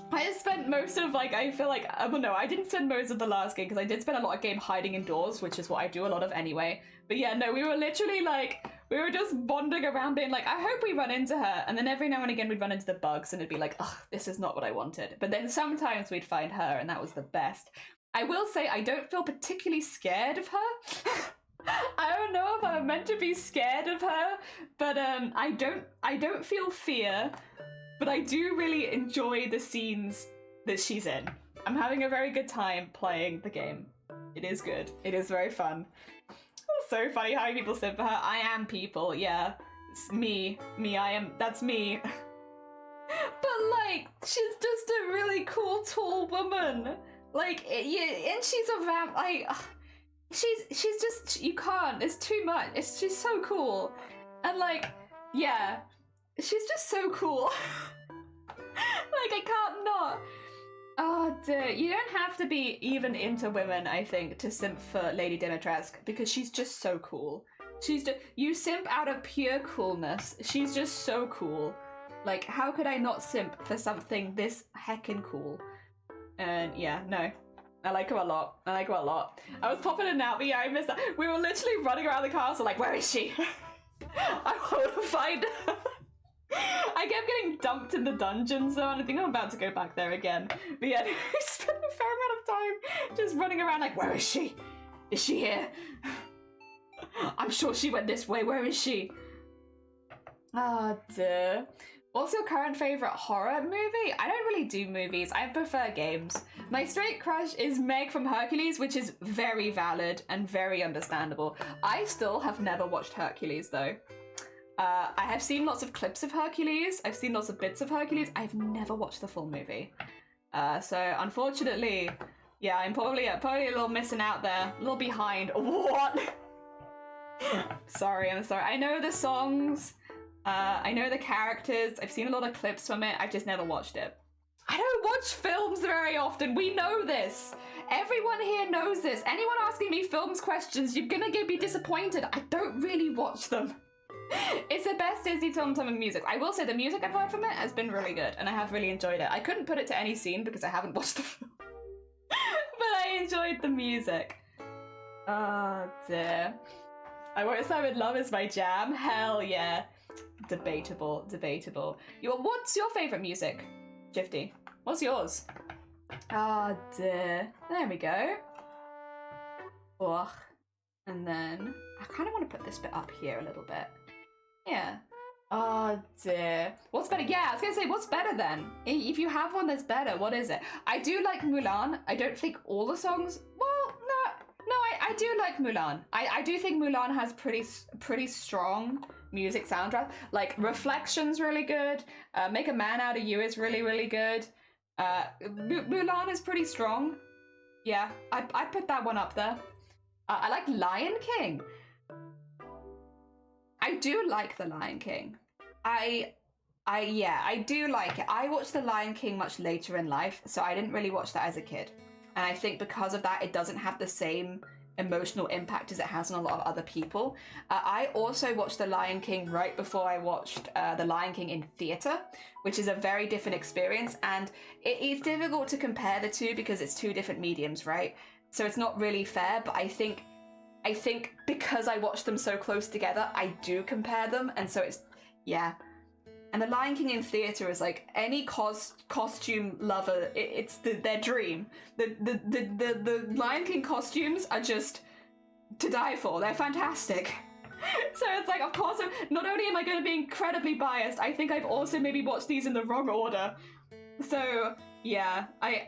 I spent most of, like, I feel like, well, no, I didn't spend most of the last game because I did spend a lot of game hiding indoors, which is what I do a lot of anyway. But yeah, no, we were literally like, we were just wandering around being like, I hope we run into her. And then every now and again we'd run into the bugs and it'd be like, ugh, this is not what I wanted. But then sometimes we'd find her and that was the best. I will say I don't feel particularly scared of her. I don't know if I'm meant to be scared of her, but I don't feel fear. But I do really enjoy the scenes that she's in. I'm having a very good time playing the game. It is good. It is very fun. It's so funny how people said for her, I am people, yeah. It's me. I am, that's me. But like, she's just a really cool, tall woman. Like, yeah, and she's a vamp, like, she's just, you can't, it's too much. She's so cool. And like, yeah. She's just so cool. Like, I can't not. Oh dear, you don't have to be even into women, I think, to simp for Lady Dimitrescu, because she's just so cool. You simp out of pure coolness. She's just so cool. Like, how could I not simp for something this heckin' cool? And yeah, no. I like her a lot. I was popping in and out, but yeah, I missed that. We were literally running around the castle like, where is she? I want to find her. I kept getting dumped in the dungeon zone. I think I'm about to go back there again. But yeah, we spent a fair amount of time just running around like, where is she? Is she here? I'm sure she went this way. Where is she? Oh dear. What's your current favourite horror movie? I don't really do movies. I prefer games. My straight crush is Meg from Hercules, which is very valid and very understandable. I still have never watched Hercules though. I have seen lots of clips of Hercules. I've seen lots of bits of Hercules. I've never watched the full movie. So unfortunately, yeah, I'm probably a little missing out there. A little behind. What? Sorry, I'm sorry. I know the songs. I know the characters. I've seen a lot of clips from it. I've just never watched it. I don't watch films very often. We know this. Everyone here knows this. Anyone asking me films questions, you're gonna be disappointed. I don't really watch them. It's the best Disney film with music. I will say the music I've heard from it has been really good and I have really enjoyed it. I couldn't put it to any scene because I haven't watched the film. But I enjoyed the music. Oh dear. I Won't Stop in Love is my jam. Hell yeah. Debatable. What's your favourite music, Jifty? What's yours? Oh dear. There we go. Ugh. And then I kind of want to put this bit up here a little bit. Yeah. Oh dear. What's better? Yeah, I was going to say, what's better then? If you have one that's better, what is it? I do like Mulan. I don't think all the songs... Well, no, I do like Mulan. I do think Mulan has pretty strong music soundtrack. Like, Reflection's really good. Make a Man Out of You is really, really good. Mulan is pretty strong. Yeah, I'd put that one up there. I like Lion King. I do like The Lion King. I do like it. I watched The Lion King much later in life, so I didn't really watch that as a kid. And I think because of that, it doesn't have the same emotional impact as it has on a lot of other people. I also watched The Lion King right before I watched The Lion King in theatre, which is a very different experience. And it is difficult to compare the two because it's two different mediums, right? So it's not really fair, but I think because I watched them so close together, I do compare them, and so it's, yeah. And The Lion King in theatre is like any costume lover, it's their dream. The Lion King costumes are just to die for. They're fantastic. So it's like, of course, not only am I going to be incredibly biased, I think I've also maybe watched these in the wrong order. So yeah, I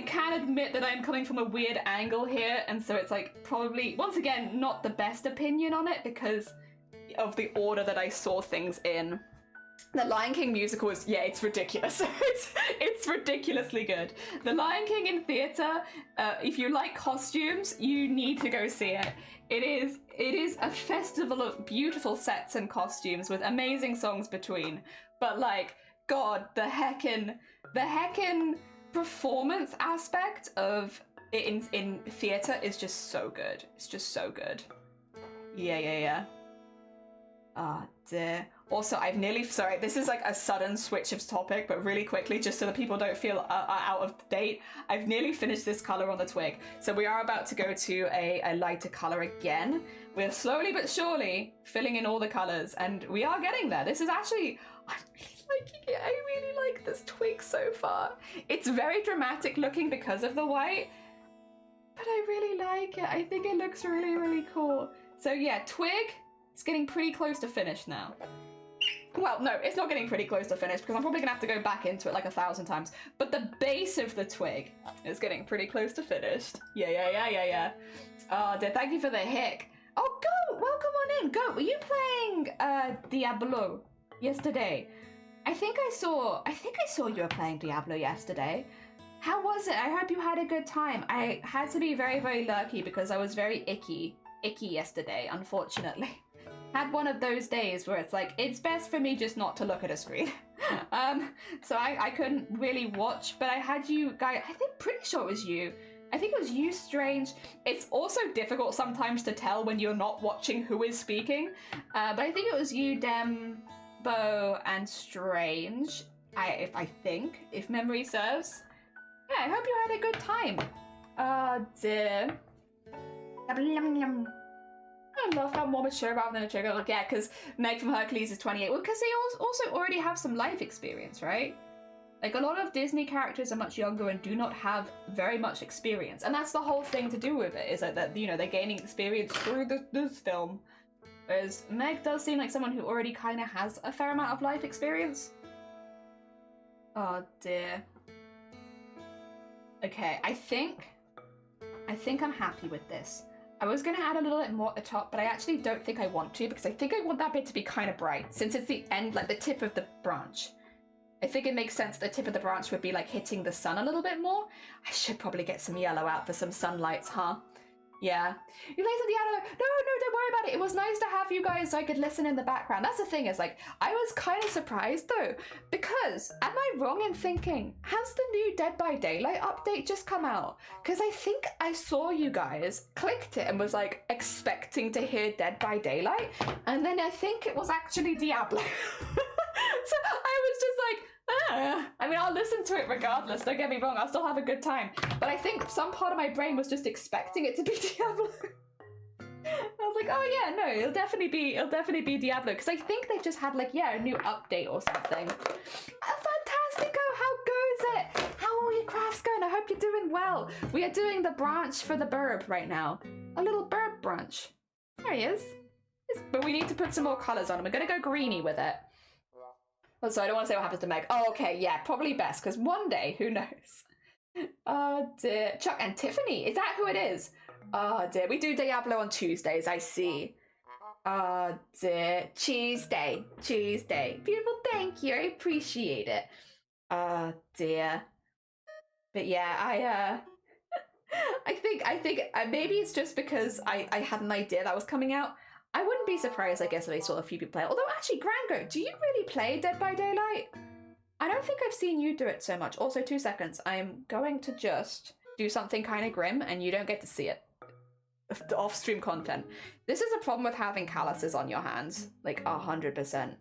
can admit that I'm coming from a weird angle here, and so it's like probably, once again, not the best opinion on it because of the order that I saw things in. The Lion King musical is, yeah, it's ridiculous. it's ridiculously good. The Lion King in theatre, if you like costumes, you need to go see it. It is a festival of beautiful sets and costumes with amazing songs between. But like, God, the heckin' performance aspect of it in theatre is just so good. It's just so good. Yeah. Ah, dear. Also, sorry, this is like a sudden switch of topic, but really quickly, just so that people don't feel out of date, I've nearly finished this colour on the twig. So we are about to go to a lighter colour again. We're slowly but surely filling in all the colours, and we are getting there. This is actually, I'm really liking it. I really like this twig so far. It's very dramatic looking because of the white, but I really like it. I think it looks really, really cool. So yeah, twig, it's getting pretty close to finished now. Well, no, it's not getting pretty close to finished because I'm probably gonna have to go back into it like 1,000 times. But the base of the twig is getting pretty close to finished. Yeah. Oh, dear, thank you for the hick. Oh, Goat, welcome on in. Goat, were you playing Diablo yesterday? I think I saw you were playing Diablo yesterday. How was it? I hope you had a good time. I had to be very, very lucky because I was very icky yesterday, unfortunately. Had one of those days where it's like, it's best for me just not to look at a screen. So I couldn't really watch, but I had you guys, pretty sure it was you. I think it was you, Strange. It's also difficult sometimes to tell when you're not watching who is speaking. But I think it was you, Dembo, and Strange. If memory serves. Yeah, I hope you had a good time. Dear. I love how more mature rather than a trigger. Like, yeah, because Meg from Hercules is 28. Well, because they also already have some life experience, right? Like, a lot of Disney characters are much younger and do not have very much experience. And that's the whole thing to do with it, is that you know, they're gaining experience through this film. Whereas Meg does seem like someone who already kind of has a fair amount of life experience. Oh, dear. Okay, I think I'm happy with this. I was going to add a little bit more at the top, but I actually don't think I want to because I think I want that bit to be kind of bright since it's the end, like the tip of the branch. I think it makes sense the tip of the branch would be like hitting the sun a little bit more. I should probably get some yellow out for some sunlights, huh? Yeah. You guys on the other, no, don't worry about it. It was nice to have you guys so I could listen in the background. That's the thing, is like, I was kind of surprised though, because am I wrong in thinking, has the new Dead by Daylight update just come out? Because I think I saw you guys, clicked it and was like expecting to hear Dead by Daylight, and then I think it was actually Diablo. So I was just like, I mean, I'll listen to it regardless, don't get me wrong, I'll still have a good time. But I think some part of my brain was just expecting it to be Diablo. I was like, oh yeah, no, it'll definitely be Diablo, because I think they've just had like, yeah, a new update or something. Fantastico, how goes it? How are all your crafts going? I hope you're doing well. We are doing the branch for the BIRB right now. A little BIRB branch. There he is. But we need to put some more colours on him. We're going to go greeny with it. Oh, so I don't want to say what happens to Meg. Oh, okay, yeah, probably best, because one day, who knows? Oh, dear. Chuck and Tiffany, is that who it is? Oh, dear. We do Diablo on Tuesdays, I see. Oh, dear. Tuesday. Beautiful, thank you. I appreciate it. Oh, dear. But yeah, I think maybe it's just because I had an idea that was coming out. I wouldn't be surprised, I guess, if I saw a few people play. Although, actually, Grango, do you really play Dead by Daylight? I don't think I've seen you do it so much. Also, 2 seconds. I'm going to just do something kind of grim, and you don't get to see it. Off-stream content. This is a problem with having calluses on your hands, like 100%,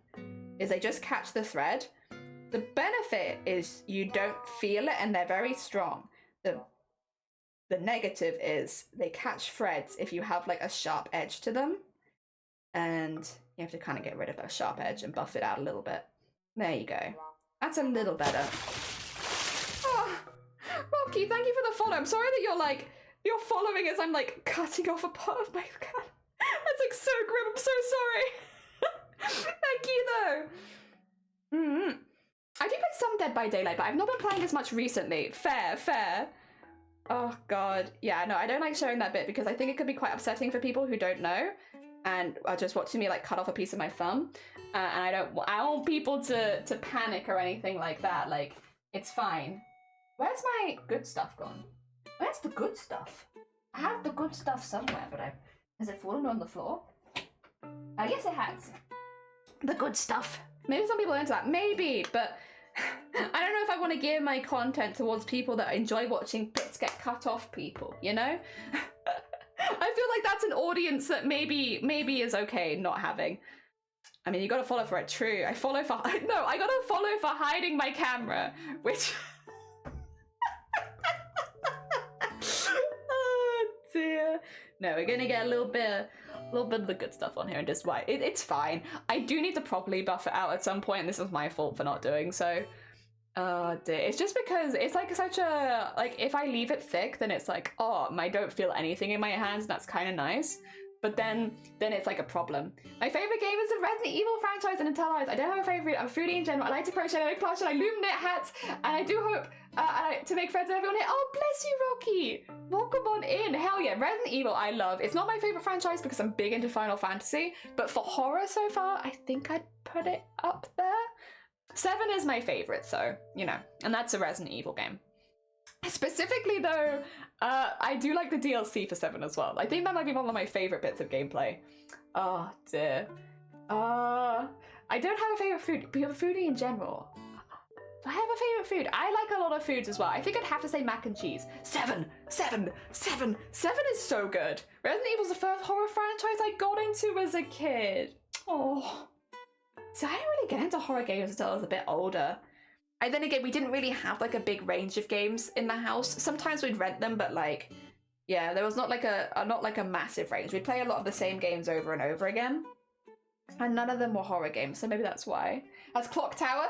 is they just catch the thread. The benefit is you don't feel it, and they're very strong. The negative is they catch threads if you have like a sharp edge to them, and you have to kind of get rid of that sharp edge and buff it out a little bit. There you go. That's a little better. Oh, Rocky, thank you for the follow. I'm sorry that you're following as I'm like cutting off a part of my cat. That's like so grim. I'm so sorry. Thank you though. I do play some Dead by Daylight, but I've not been playing as much recently. Fair. Oh god. Yeah, no, I don't like showing that bit because I think it could be quite upsetting for people who don't know and are just watching me like cut off a piece of my thumb. And I don't want people to panic or anything like that. Like, it's fine. Where's my good stuff gone? Where's the good stuff? I have the good stuff somewhere, but has it fallen on the floor? Yes, it has. The good stuff. Maybe some people are into that. Maybe, but I don't know if I want to gear my content towards people that enjoy watching bits get cut off people, you know? I feel like that's an audience that maybe is okay not having. I mean, you gotta follow for it, true. I gotta follow for hiding my camera, which... Oh dear. No, we're gonna get a little bit of the good stuff on here and just why it's fine. I do need to properly buff it out at some point, and this is my fault for not doing so. Oh dear. It's just because it's like such a, like, if I leave it thick, then it's like, oh, I don't feel anything in my hands, and that's kind of nice. But then it's like a problem. My favorite game is the Resident Evil franchise and Until I don't have a favorite. I'm a foodie in general. I like to crochet, I like cloche, I loom knit hats, and I do hope to make friends with everyone here. Oh, bless you, Rocky. Welcome on in. Hell yeah, Resident Evil I love. It's not my favorite franchise because I'm big into Final Fantasy, but for horror so far, I think I'd put it up there. 7 is my favorite, so, you know, and that's a Resident Evil game. Specifically though, I do like the DLC for 7 as well. I think that might be one of my favorite bits of gameplay. Oh dear. I don't have a favorite food, but you're a foodie in general. Do I have a favorite food? I like a lot of foods as well. I think I'd have to say mac and cheese. 7 is so good. Resident Evil's the first horror franchise I got into as a kid. Oh. So I didn't really get into horror games until I was a bit older. And then again, we didn't really have like a big range of games in the house. Sometimes we'd rent them, but like, yeah, there was not like a massive range. We'd play a lot of the same games over and over again. And none of them were horror games, so maybe that's why. As Clock Tower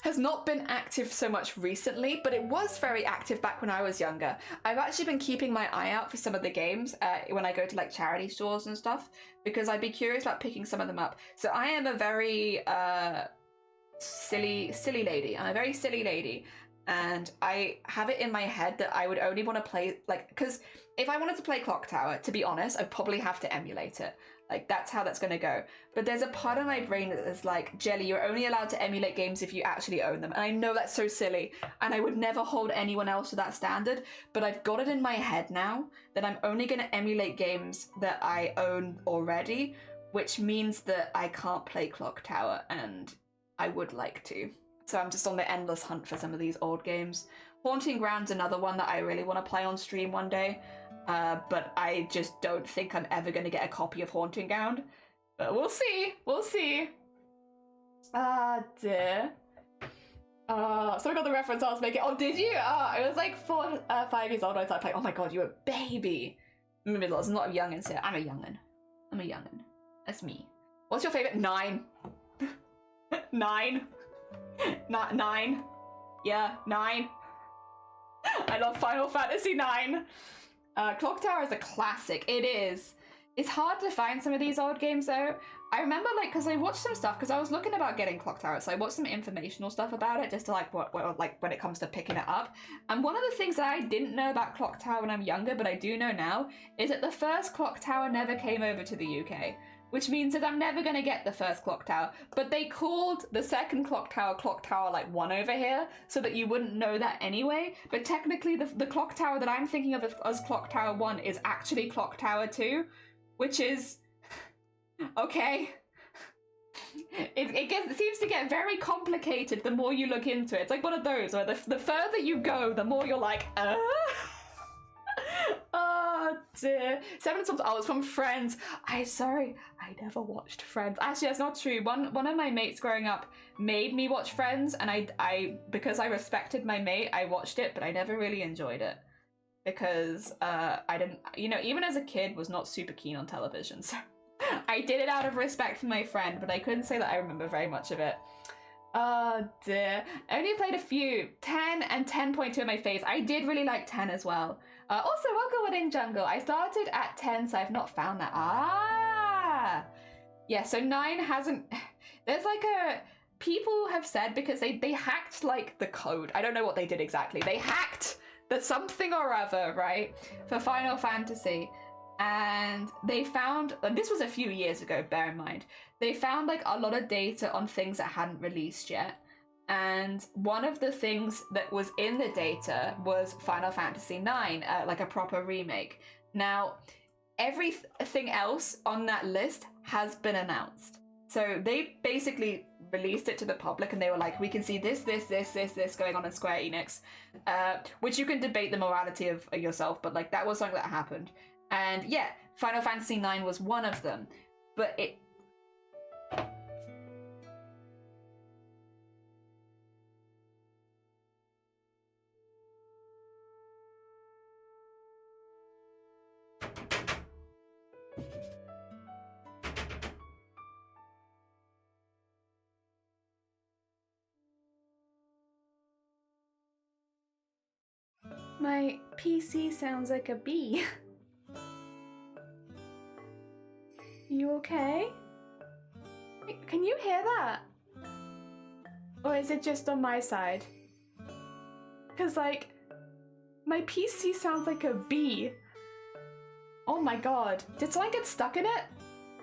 has not been active so much recently, but it was very active back when I was younger. I've actually been keeping my eye out for some of the games when I go to like charity stores and stuff, because I'd be curious about picking some of them up. So I am a very silly lady. I'm a very silly lady, and I have it in my head that I would only want to play, like, because if I wanted to play Clock Tower, to be honest, I'd probably have to emulate it. Like, that's how that's gonna go. But there's a part of my brain that is like, Jelly, you're only allowed to emulate games if you actually own them. And I know that's so silly, and I would never hold anyone else to that standard, but I've got it in my head now that I'm only gonna emulate games that I own already, which means that I can't play Clock Tower, and I would like to. So I'm just on the endless hunt for some of these old games. Haunting Ground's another one that I really want to play on stream one day. But I just don't think I'm ever going to get a copy of Haunting Ground. But we'll see. We'll see. Ah, dear. So I got the reference I was making. Oh, did you? It was like 5 years old when I started playing. Oh my god, you're a baby. I'm a middle. There's a lot of youngins here. I'm a youngin. That's me. What's your favorite? 9. 9. Not 9. Yeah, 9. I love Final Fantasy 9. Clock Tower is a classic. It is. It's hard to find some of these old games though. I remember, like, because I watched some stuff, because I was looking about getting Clock Tower, so I watched some informational stuff about it, just to like like when it comes to picking it up. And one of the things that I didn't know about Clock Tower when I'm younger, but I do know now, is that the first Clock Tower never came over to the UK. which means that I'm never gonna get the first clock tower. But they called the second clock tower like 1 over here, so that you wouldn't know that anyway. But technically the clock tower that I'm thinking of as clock tower 1 is actually clock tower 2, which is okay. It seems to get very complicated the more you look into it. It's like one of those where the further you go, the more you're like, oh dear. Seven Storms. Oh, it's from Friends. Sorry, I never watched Friends. Actually, that's not true. One of my mates growing up made me watch Friends, and I because I respected my mate, I watched it, but I never really enjoyed it because I didn't, even as a kid, was not super keen on television. So I did it out of respect for my friend, but I couldn't say that I remember very much of it. Oh dear. I only played a few. 10 and 10.2 in my face. I did really like 10 as well. Also, welcome Wedding Jungle. I started at 10, so I've not found that. Yeah, so 9 hasn't... There's like a... People have said, because they hacked like the code. I don't know what they did exactly. They hacked the something or other, right? For Final Fantasy. And they found, and this was a few years ago, bear in mind, they found like a lot of data on things that hadn't released yet. And one of the things that was in the data was Final Fantasy IX, like a proper remake. Now, everything else on that list has been announced. So they basically released it to the public and they were like, we can see this going on in Square Enix, which you can debate the morality of yourself, but like that was something that happened. And yeah, Final Fantasy IX was one of them, but it... My PC sounds like a bee. You okay? Can you hear that? Or is it just on my side? Because, like, my PC sounds like a bee. Oh my god. Did someone get stuck in it?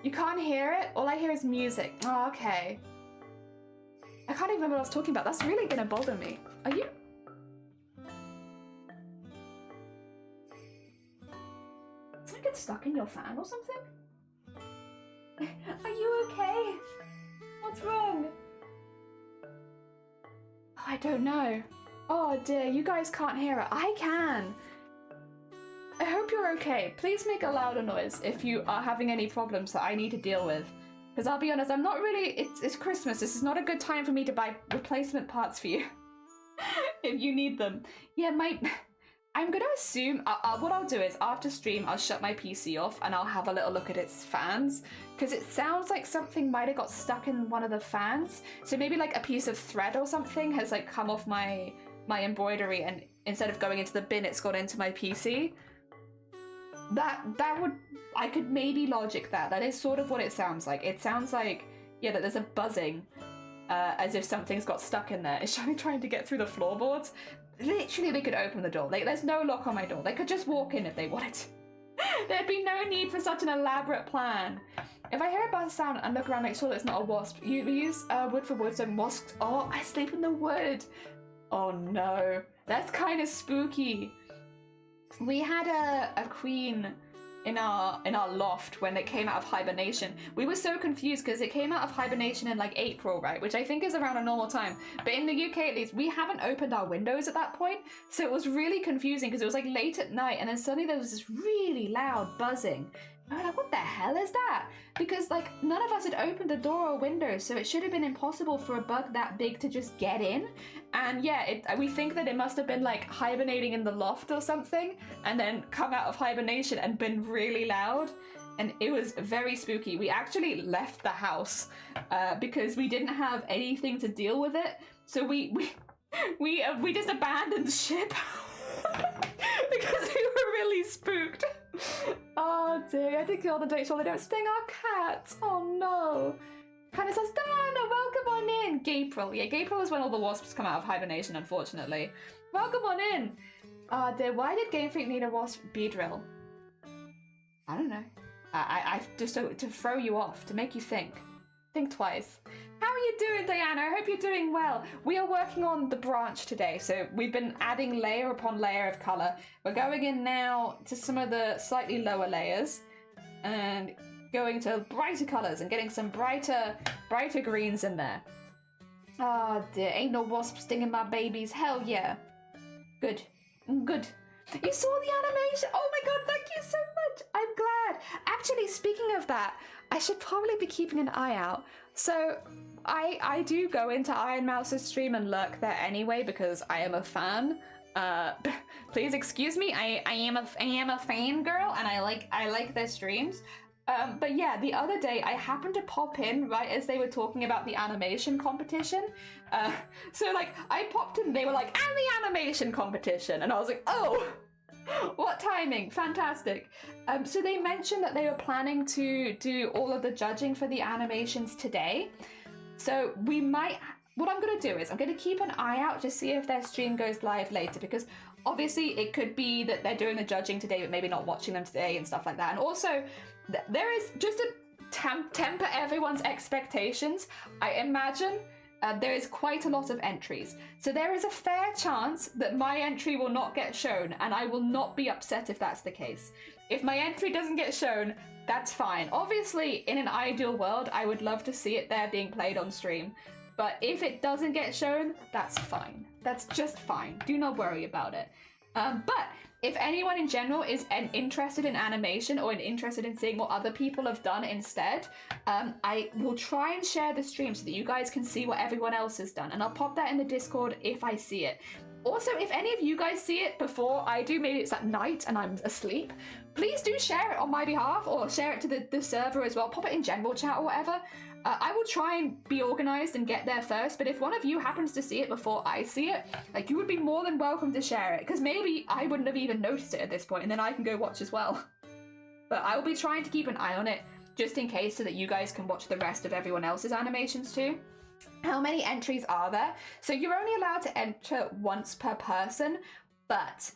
You can't hear it? All I hear is music. Oh, okay. I can't even remember what I was talking about. That's really gonna bother me. Are you... Did someone get stuck in your fan or something? Are you okay? What's wrong? Oh, I don't know. Oh dear, you guys can't hear it. I can. I hope you're okay. Please make a louder noise if you are having any problems that I need to deal with. Because I'll be honest, I'm not really... It's Christmas. This is not a good time for me to buy replacement parts for you. If you need them. Yeah, I'm going to assume, what I'll do is, after stream, I'll shut my PC off and I'll have a little look at its fans, because it sounds like something might have got stuck in one of the fans. So maybe like a piece of thread or something has like come off my embroidery, and instead of going into the bin, it's gone into my PC. That would, I could maybe logic that. That is sort of what it sounds like. It sounds like, yeah, that there's a buzzing, as if something's got stuck in there. It's trying to get through the floorboards. Literally, they could open the door. Like, there's no lock on my door. They could just walk in if they wanted to. There'd be no need for such an elaborate plan. If I hear a buzz sound and look around, make sure that it's not a wasp. You use wood for wood, so wasps. Oh, I sleep in the wood. Oh no, that's kind of spooky. We had a queen in our loft when it came out of hibernation. We were so confused because it came out of hibernation in like April, right? Which I think is around a normal time. But in the UK at least, we haven't opened our windows at that point. So it was really confusing because it was like late at night and then suddenly there was this really loud buzzing. And we were like, what the hell is that? Because like none of us had opened the door or window, so it should have been impossible for a bug that big to just get in. And yeah, we think that it must have been like hibernating in the loft or something and then come out of hibernation and been really loud. And it was very spooky. We actually left the house because we didn't have anything to deal with it. So we just abandoned ship because we were really spooked. Oh dear, I had to kill the date so they don't sting our cats. Oh no. Kind of says, Diana, welcome on in. Gabriel. Yeah, Gabriel is when all the wasps come out of hibernation, unfortunately. Welcome on in. Oh dear, why did Game Freak need a wasp bee drill? I don't know. I just to throw you off, to make you think. Think twice. How are you doing, Diana? I hope you're doing well. We are working on the branch today, so we've been adding layer upon layer of color. We're going in now to some of the slightly lower layers and going to brighter colors and getting some brighter greens in there. Oh dear, ain't no wasp stinging my babies. Hell yeah. Good. Good. You saw the animation? Oh my god, thank you so much. I'm glad. Actually, speaking of that, I should probably be keeping an eye out. So I do go into Iron Mouse's stream and lurk there anyway because I am a fan. Please excuse me. I am a fan girl and I like their streams. But yeah, the other day I happened to pop in right as they were talking about the animation competition. So like I popped in, they were like, and the animation competition, and I was like, oh, what timing, fantastic. So they mentioned that they were planning to do all of the judging for the animations today. So we might, what I'm gonna do is I'm gonna keep an eye out to see if their stream goes live later, because obviously it could be that they're doing the judging today but maybe not watching them today and stuff like that. And also there is just to temper everyone's expectations. I imagine there is quite a lot of entries, so there is a fair chance that my entry will not get shown, and I will not be upset if that's the case. If my entry doesn't get shown, that's fine. Obviously, in an ideal world, I would love to see it there being played on stream, but if it doesn't get shown, that's fine. That's just fine. Do not worry about it. But if anyone in general is interested in animation or interested in seeing what other people have done instead, I will try and share the stream so that you guys can see what everyone else has done. And I'll pop that in the Discord if I see it. Also, if any of you guys see it before I do, maybe it's at night and I'm asleep, please do share it on my behalf or share it to the server as well. Pop it in general chat or whatever. I will try and be organized and get there first, but if one of you happens to see it before I see it, like, you would be more than welcome to share it, because maybe I wouldn't have even noticed it at this point, and then I can go watch as well. But I will be trying to keep an eye on it, just in case, so that you guys can watch the rest of everyone else's animations too. How many entries are there? So you're only allowed to enter once per person, but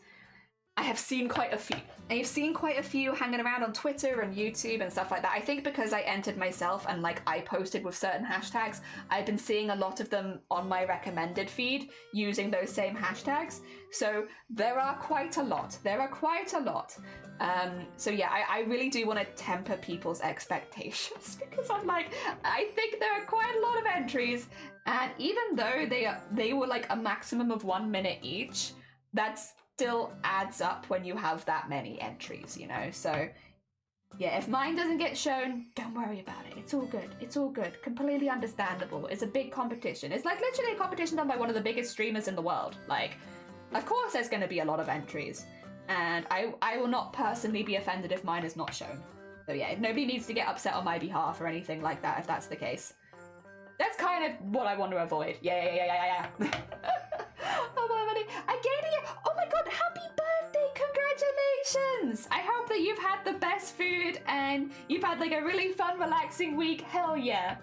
I have seen quite a few. I've seen quite a few hanging around on Twitter and YouTube and stuff like that. I think because I entered myself and like I posted with certain hashtags, I've been seeing a lot of them on my recommended feed using those same hashtags. So there are quite a lot. So yeah, I really do want to temper people's expectations because I'm like, I think there are quite a lot of entries, and even though they were like a maximum of 1 minute each, that's still adds up when you have that many entries, you know? So yeah, if mine doesn't get shown, don't worry about it. It's all good. It's all good. Completely understandable. It's a big competition. It's like literally a competition done by one of the biggest streamers in the world. Like, of course there's going to be a lot of entries, and I will not personally be offended if mine is not shown. So yeah, nobody needs to get upset on my behalf or anything like that if that's the case. That's kind of what I want to avoid. Yeah. Oh my god, oh my god, happy birthday, congratulations! I hope that you've had the best food and you've had like a really fun, relaxing week. Hell yeah.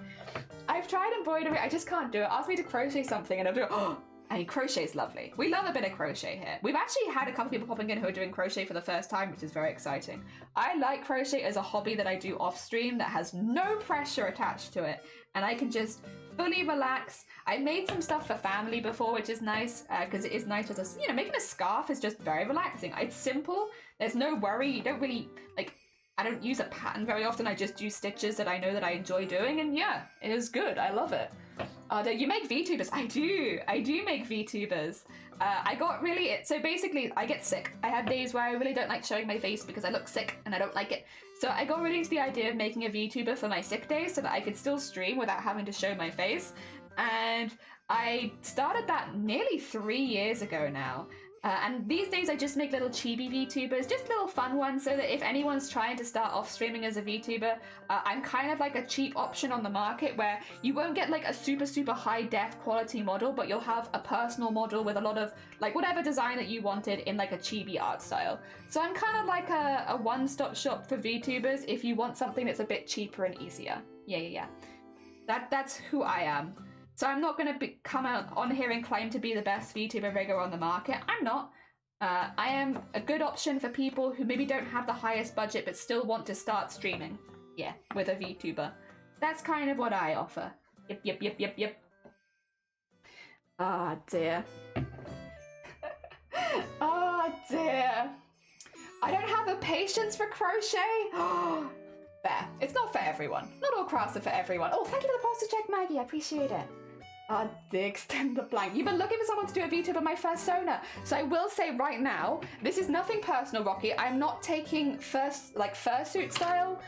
I've tried embroidery, I just can't do it. Ask me to crochet something and I'll do it. Oh, and crochet is lovely. We love a bit of crochet here. We've actually had a couple of people popping in who are doing crochet for the first time, which is very exciting. I like crochet as a hobby that I do off stream that has no pressure attached to it, and I can just fully relax. I made some stuff for family before, which is nice, because it is nice to just, you know, making a scarf is just very relaxing. It's simple, there's no worry, you don't really, like, I don't use a pattern very often, I just do stitches that I know that I enjoy doing, and yeah, it is good, I love it. You make VTubers? I do make VTubers. I got really, so basically I get sick. I have days where I really don't like showing my face because I look sick and I don't like it. So I got really into the idea of making a VTuber for my sick days so that I could still stream without having to show my face. And I started that nearly 3 years ago now. And these days I just make little chibi VTubers, just little fun ones, so that if anyone's trying to start off streaming as a VTuber, I'm kind of like a cheap option on the market where you won't get like a super high def quality model, but you'll have a personal model with a lot of like whatever design that you wanted in like a chibi art style. So I'm kind of like a one-stop shop for VTubers if you want something that's a bit cheaper and easier. Yeah. That's who I am. So I'm not going to come out on here and claim to be the best VTuber rigger on the market. I'm not. I am a good option for people who maybe don't have the highest budget but still want to start streaming. Yeah, with a VTuber. That's kind of what I offer. Yep. Ah, dear. Oh, dear. I don't have the patience for crochet. Fair. It's not for everyone. Not all crafts are for everyone. Oh, thank you for the poster check, Maggie. I appreciate it. Ah, dear, extend the blank. You've been looking for someone to do a VTuber on my fursona. So I will say right now, this is nothing personal, Rocky. I'm not taking fursuit style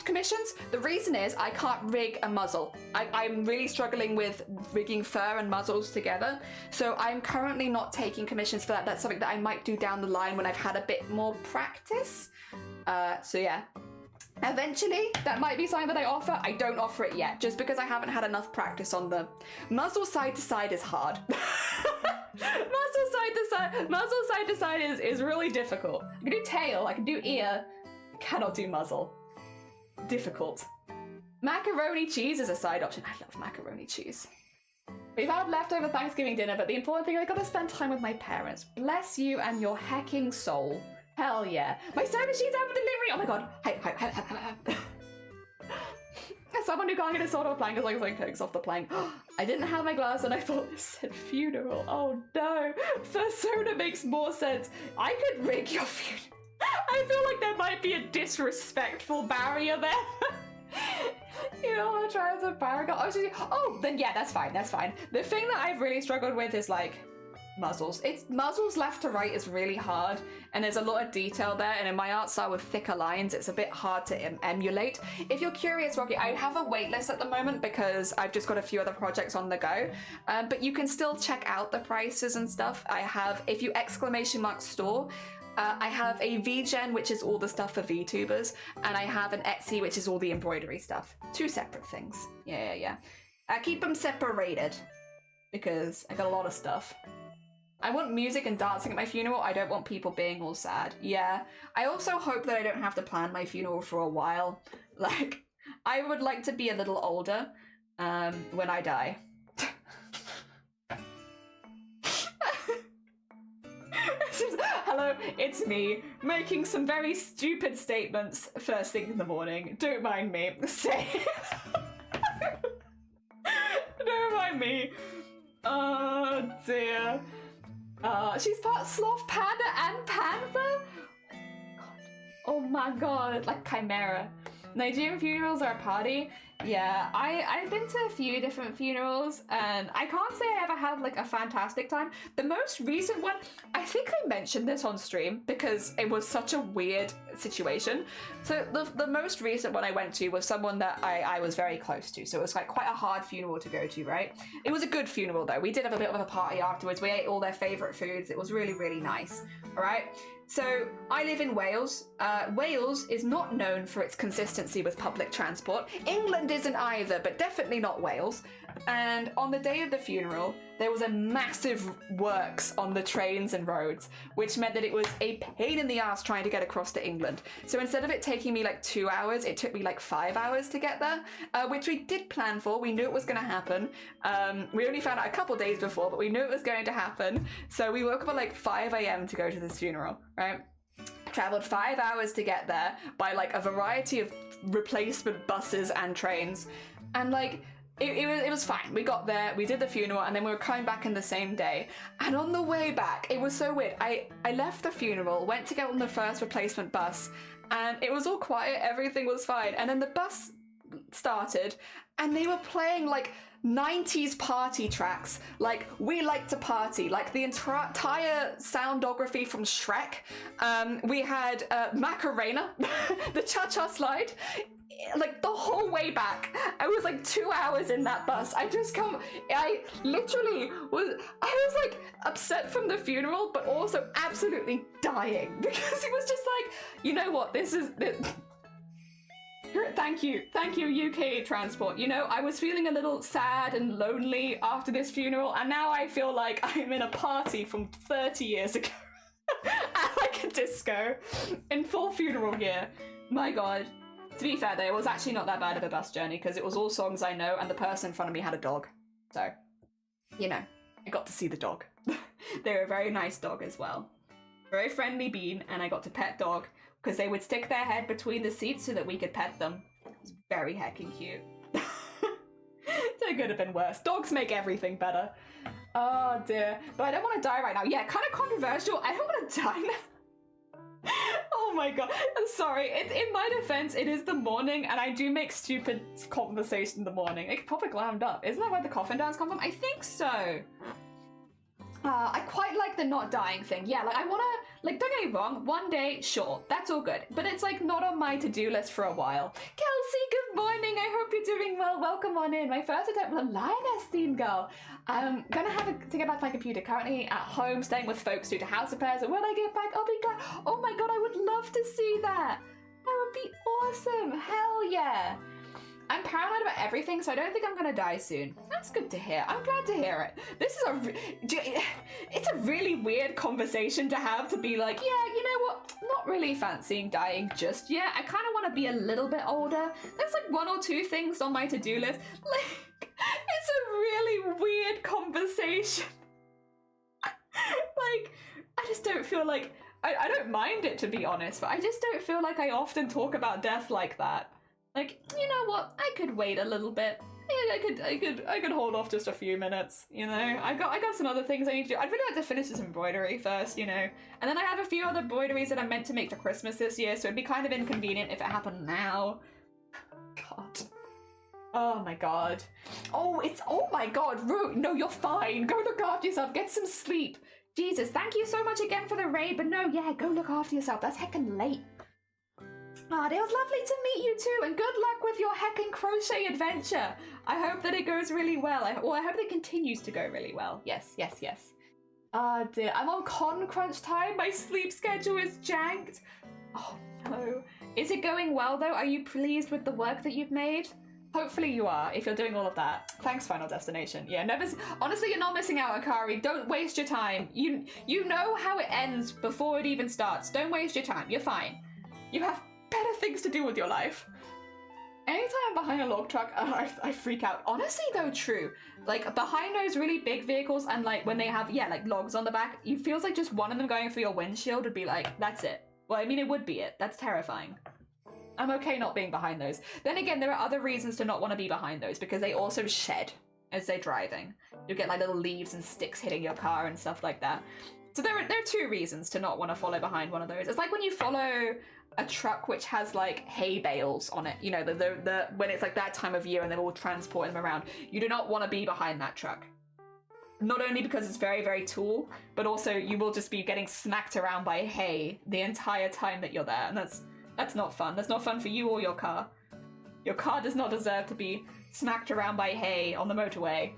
commissions. The reason is I can't rig a muzzle. I'm really struggling with rigging fur and muzzles together. So I'm currently not taking commissions for that. That's something that I might do down the line when I've had a bit more practice. So yeah. Eventually, that might be something that I offer. I don't offer it yet, just because I haven't had enough practice on the muzzle side to side is hard. Muzzle side to side is really difficult. I can do tail, I can do ear, I cannot do muzzle. Difficult. Macaroni cheese is a side option. I love macaroni cheese. We've had leftover Thanksgiving dinner, but the important thing, I gotta spend time with my parents. Bless you and your hecking soul. Hell yeah. My service sheets have a delivery! Oh my god. Hi. As someone who can't get a sword off a plank as long as I cooks off the plank. I didn't have my glass and I thought this said funeral. Oh no. Fursona makes more sense. I could rig your funeral. I feel like there might be a disrespectful barrier there. You know, I'll try as a paragon. Oh, then yeah, that's fine. The thing that I've really struggled with is like muzzles. Muzzles left to right is really hard, and there's a lot of detail there, and in my art style with thicker lines it's a bit hard to emulate. If you're curious, Rocky, I have a waitlist at the moment because I've just got a few other projects on the go, but you can still check out the prices and stuff. I have, if you !store, I have a VGen, which is all the stuff for VTubers, and I have an Etsy, which is all the embroidery stuff. Two separate things. Yeah. I keep them separated because I got a lot of stuff. I want music and dancing at my funeral. I don't want people being all sad. Yeah. I also hope that I don't have to plan my funeral for a while. Like, I would like to be a little older when I die. Hello, it's me, making some very stupid statements first thing in the morning. Don't mind me. Don't mind me. Oh dear. She's part sloth, panda, and panther? Oh my god, like chimera. Nigerian funerals are a party. Yeah, I've been to a few different funerals, and I can't say I ever had like a fantastic time. The most recent one, I think I mentioned this on stream because it was such a weird situation. So the most recent one I went to was someone that I was very close to, so it was like quite a hard funeral to go to, right? It was a good funeral though. We did have a bit of a party afterwards. We ate all their favourite foods. It was really, really nice, all right? So I live in Wales. Wales is not known for its consistency with public transport. England isn't either, but definitely not Wales. And on the day of the funeral, there was a massive works on the trains and roads, which meant that it was a pain in the ass trying to get across to England. So instead of it taking me like 2 hours, it took me like 5 hours to get there, which we did plan for. We knew it was going to happen. We only found out a couple days before, but we knew it was going to happen. So we woke up at like 5 a.m. to go to this funeral, right? Traveled 5 hours to get there by like a variety of replacement buses and trains. And like, it was fine. We got there, we did the funeral, and then we were coming back in the same day. And on the way back, it was so weird. I left the funeral, went to get on the first replacement bus, and it was all quiet, everything was fine. And then the bus started, and they were playing like 90s party tracks, like We Like to Party, like the entire soundography from Shrek. We had Macarena, the Cha-Cha Slide. Like the whole way back, I was like 2 hours in that bus. I literally was like upset from the funeral, but also absolutely dying because it was just like, you know what, this. Thank you UK transport. You know, I was feeling a little sad and lonely after this funeral, and now I feel like I'm in a party from 30 years ago at like a disco in full funeral gear. My god. To be fair though, it was actually not that bad of a bus journey because it was all songs I know, and the person in front of me had a dog. So, you know, I got to see the dog. They're a very nice dog as well. Very friendly bean, and I got to pet dog because they would stick their head between the seats so that we could pet them. It was very heckin' cute. So it could have been worse. Dogs make everything better. Oh dear. But I don't want to die right now. Yeah, kind of controversial. I don't want to die now. Oh my god. I'm sorry. In my defense, it is the morning, and I do make stupid conversation in the morning. It proper glammed up. Isn't that where the coffin dance come from? I think so. I quite like the not dying thing. Yeah, like I want to, like, don't get me wrong, one day, sure, that's all good. But it's like not on my to-do list for a while. Kelsey, good morning. I hope you're doing well. Welcome on in. My first attempt with a Lioness theme, girl. I'm gonna have to get back to my computer. Currently at home, staying with folks due to house repairs. And when I get back, I'll be glad. Oh my god, I would love to see that. That would be awesome. Hell yeah. I'm paranoid about everything, so I don't think I'm gonna die soon. That's good to hear. I'm glad to hear it. This is it's a really weird conversation to have, to be like, yeah, you know what? Not really fancying dying just yet. I kind of want to be a little bit older. There's like 1 or 2 things on my to-do list. Like, it's a really weird conversation. Like, I just don't feel like, I don't mind it, to be honest, but I just don't feel like I often talk about death like that. Like, you know what? I could wait a little bit. I could hold off just a few minutes, you know? I got some other things I need to do. I'd really like to finish this embroidery first, you know? And then I have a few other embroideries that I'm meant to make for Christmas this year, so it'd be kind of inconvenient if it happened now. God. Oh my god. Oh my god, Rue, no, you're fine. Go look after yourself. Get some sleep. Jesus, thank you so much again for the raid, but no, yeah, go look after yourself. That's heckin' late. Ah, it was lovely to meet you too, and good luck with your heckin' crochet adventure. I hope that it goes really well. I hope it continues to go really well. Yes, yes, yes. Ah, dear. I'm on con crunch time. My sleep schedule is janked. Oh, no. Is it going well, though? Are you pleased with the work that you've made? Hopefully you are, if you're doing all of that. Thanks, Final Destination. Yeah, honestly, you're not missing out, Akari. Don't waste your time. You know how it ends before it even starts. Don't waste your time. You're fine. You have better things to do with your life. Anytime I'm behind a log truck, I freak out. Honestly though, true. Like, behind those really big vehicles, and like when they have, yeah, like logs on the back, it feels like just one of them going through your windshield would be like, that's it. Well, I mean, it would be it. That's terrifying. I'm okay not being behind those. Then again, there are other reasons to not want to be behind those, because they also shed as they're driving. You get like little leaves and sticks hitting your car and stuff like that. So there are 2 reasons to not want to follow behind one of those. It's like when you follow a truck which has like hay bales on it, you know, the when it's like that time of year and they're all transporting them around. You do not want to be behind that truck. Not only because it's very, very tall, but also you will just be getting smacked around by hay the entire time that you're there, and that's not fun. That's not fun for you or your car. Your car does not deserve to be smacked around by hay on the motorway.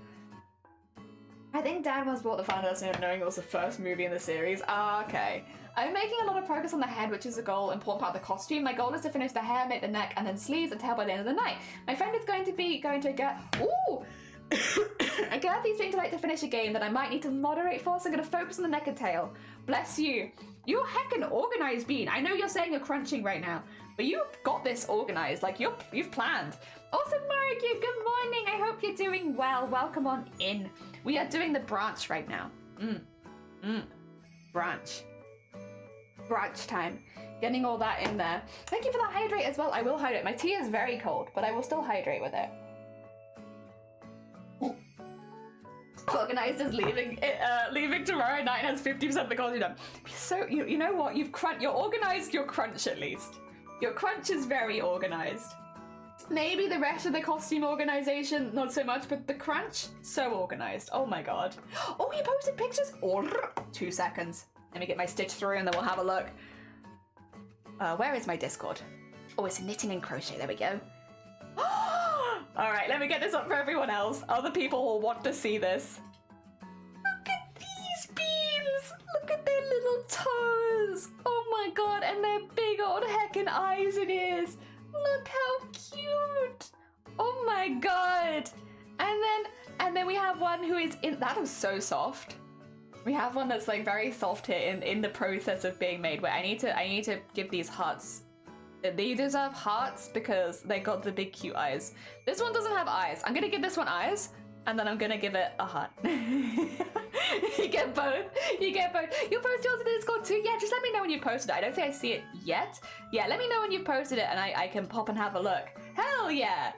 I think Dad once bought the Final Destination knowing it was the first movie in the series. Ah, okay. I'm making a lot of progress on the head, which is a goal, important part of the costume. My goal is to finish the hair, make the neck, and then sleeves and tail by the end of the night. My friend is going to get... Ooh! I get these things like to finish a game that I might need to moderate for, so I'm going to focus on the neck and tail. Bless you. You're heckin' organized, Bean. I know you're saying you're crunching right now, but you've got this organized. Like, you've planned. Awesome, Mariki. Good morning. I hope you're doing well. Welcome on in. We are doing the branch right now. Branch. Branch time. Getting all that in there. Thank you for that hydrate as well. I will hydrate. My tea is very cold, but I will still hydrate with it. Organized is leaving tomorrow night and has 50% of the costume done. So you know what? You're organized your crunch at least. Your crunch is very organized. Maybe the rest of the costume organization, not so much, but the crunch, so organized. Oh my god. Oh, you posted pictures? 2 seconds. Let me get my stitch through and then we'll have a look. Where is my Discord? Oh, it's knitting and crochet. There we go. All right, let me get this up for everyone else. Other people will want to see this. Look at these beans. Look at their little toes. Oh my god, and their big old heckin' eyes and ears. Look how cute. Oh my god. And then we have one who is in, that is so soft. We have one that's like very soft here in the process of being made. Where I need to give these hearts. They deserve hearts because they got the big cute eyes. This one doesn't have eyes. I'm gonna give this one eyes, and then I'm gonna give it a heart. You get both. You get both. You'll post yours in the Discord too? Yeah, just let me know when you posted it. I don't think I see it yet. Yeah, let me know when you've posted it and I can pop and have a look. Hell yeah.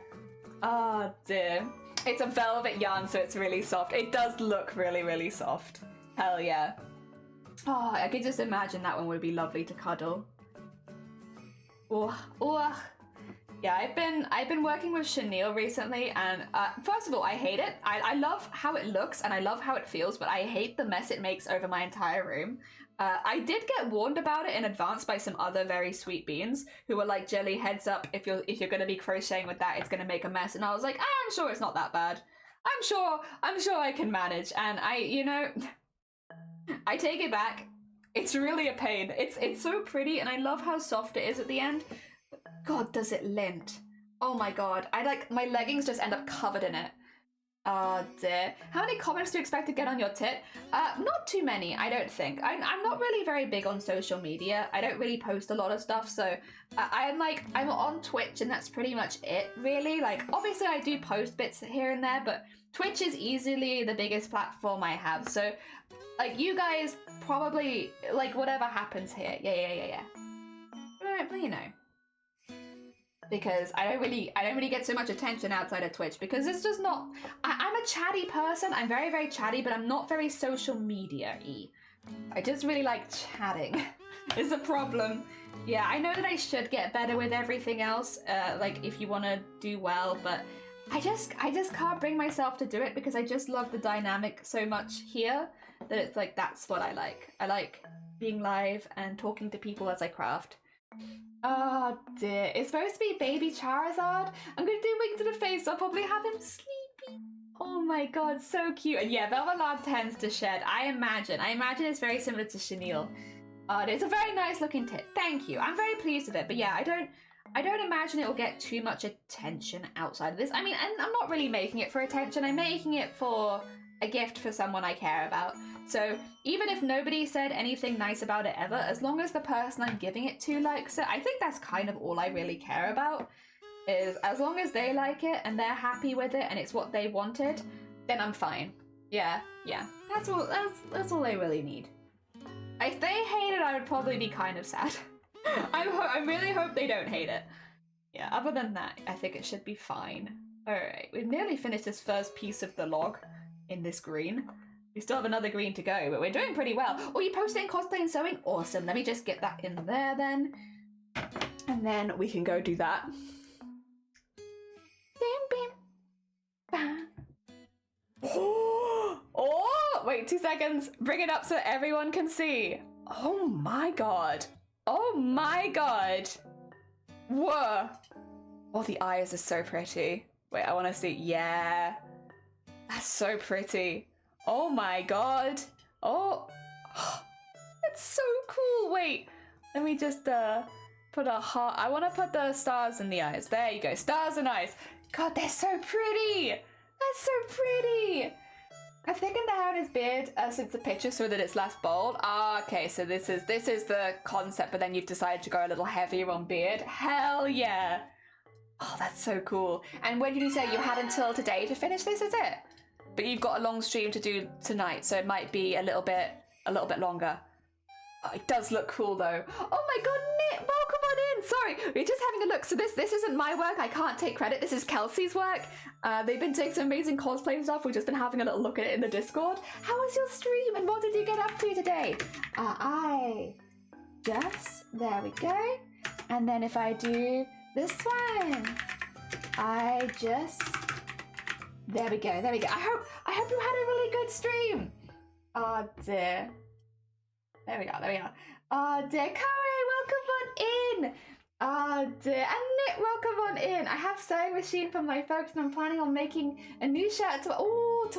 Oh dear. It's a velvet yarn, so it's really soft. It does look really, really soft. Hell yeah. Oh, I could just imagine that one would be lovely to cuddle. Oh, oh. Yeah, I've been working with chenille recently, and first of all, I hate it. I love how it looks and I love how it feels, but I hate the mess it makes over my entire room. I did get warned about it in advance by some other very sweet beans who were like, Jelly, heads up, if you're gonna be crocheting with that, it's gonna make a mess. And I was like, I'm sure it's not that bad. I'm sure I can manage. And I take it back. It's really a pain. It's so pretty, and I love how soft it is at the end. God, does it lint? Oh my god. My leggings just end up covered in it. Oh dear. How many comments do you expect to get on your tit? Not too many, I don't think. I'm not really very big on social media. I don't really post a lot of stuff, so I'm on Twitch and that's pretty much it, really. Like, obviously I do post bits here and there, but Twitch is easily the biggest platform I have, so like, you guys probably, like, whatever happens here. Yeah. But you know. Because I don't really get so much attention outside of Twitch because it's just not. I'm a chatty person. I'm very, very chatty, but I'm not very social media-y. I just really like chatting. Is a problem. Yeah, I know that I should get better with everything else. Like if you want to do well, but I just can't bring myself to do it because I just love the dynamic so much here that it's like that's what I like. I like being live and talking to people as I craft. Oh dear, it's supposed to be baby Charizard. I'm gonna do wings to the face, so I'll probably have him sleepy. Oh my god, so cute. And yeah, Velvet tends to shed. I imagine it's very similar to chenille. It's a very nice looking tit. Thank you. I'm very pleased with it. But yeah, I don't imagine it will get too much attention outside of this. I mean, and I'm not really making it for attention. I'm making it for a gift for someone I care about. So even if nobody said anything nice about it ever, as long as the person I'm giving it to likes it, I think that's kind of all I really care about. Is as long as they like it and they're happy with it and it's what they wanted, then I'm fine. Yeah. That's all I really need. If they hate it, I would probably be kind of sad. I really hope they don't hate it. Yeah, other than that, I think it should be fine. Alright, we've nearly finished this first piece of the log in this green. We still have another green to go, but we're doing pretty well. Oh, you posting cosplay and sewing? Awesome. Let me just get that in there then. And then we can go do that. Oh, wait 2 seconds. Bring it up so everyone can see. Oh my god. Oh my god. Whoa. Oh, the eyes are so pretty. Wait, I want to see. Yeah. That's so pretty. Oh my god. Oh. That's so cool. Wait. Let me just put a heart. I want to put the stars in the eyes. There you go. Stars and eyes. God, they're so pretty. That's so pretty. I've thickened the hair on his beard since the picture so that it's less bold. Ah, okay, so this is the concept, but then you've decided to go a little heavier on beard. Hell yeah. Oh, that's so cool. And when did you say you had until today to finish this, is it? But you've got a long stream to do tonight, so it might be a little bit longer. Oh, it does look cool though. Oh my god, Nick, welcome on in. Sorry, we're just having a look. So this isn't my work. I can't take credit. This is Kelsey's work. They've been doing some amazing cosplay and stuff. We've just been having a little look at it in the Discord. How was your stream and what did you get up to today? There we go. And then if I do this one, there we go. I hope you had a really good stream. Oh dear. There we go. Oh dear, Corey, welcome on in. Oh dear, and Nick, welcome on in. I have sewing machine for my folks and I'm planning on making a new shirt to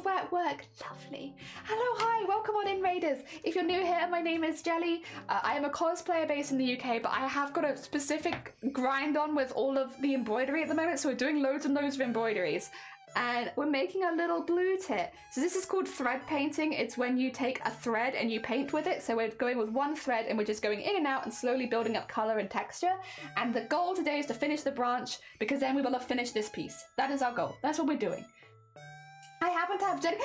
wear at work. Lovely. Hello, hi, welcome on in, Raiders. If you're new here, my name is Jelly. I am a cosplayer based in the UK, but I have got a specific grind on with all of the embroidery at the moment, so we're doing loads and loads of embroideries. And we're making a little blue tit. So this is called thread painting. It's when you take a thread and you paint with it. So we're going with one thread and we're just going in and out and slowly building up color and texture. And the goal today is to finish the branch because then we will have finished this piece. That is our goal. That's what we're doing. I happen to have you have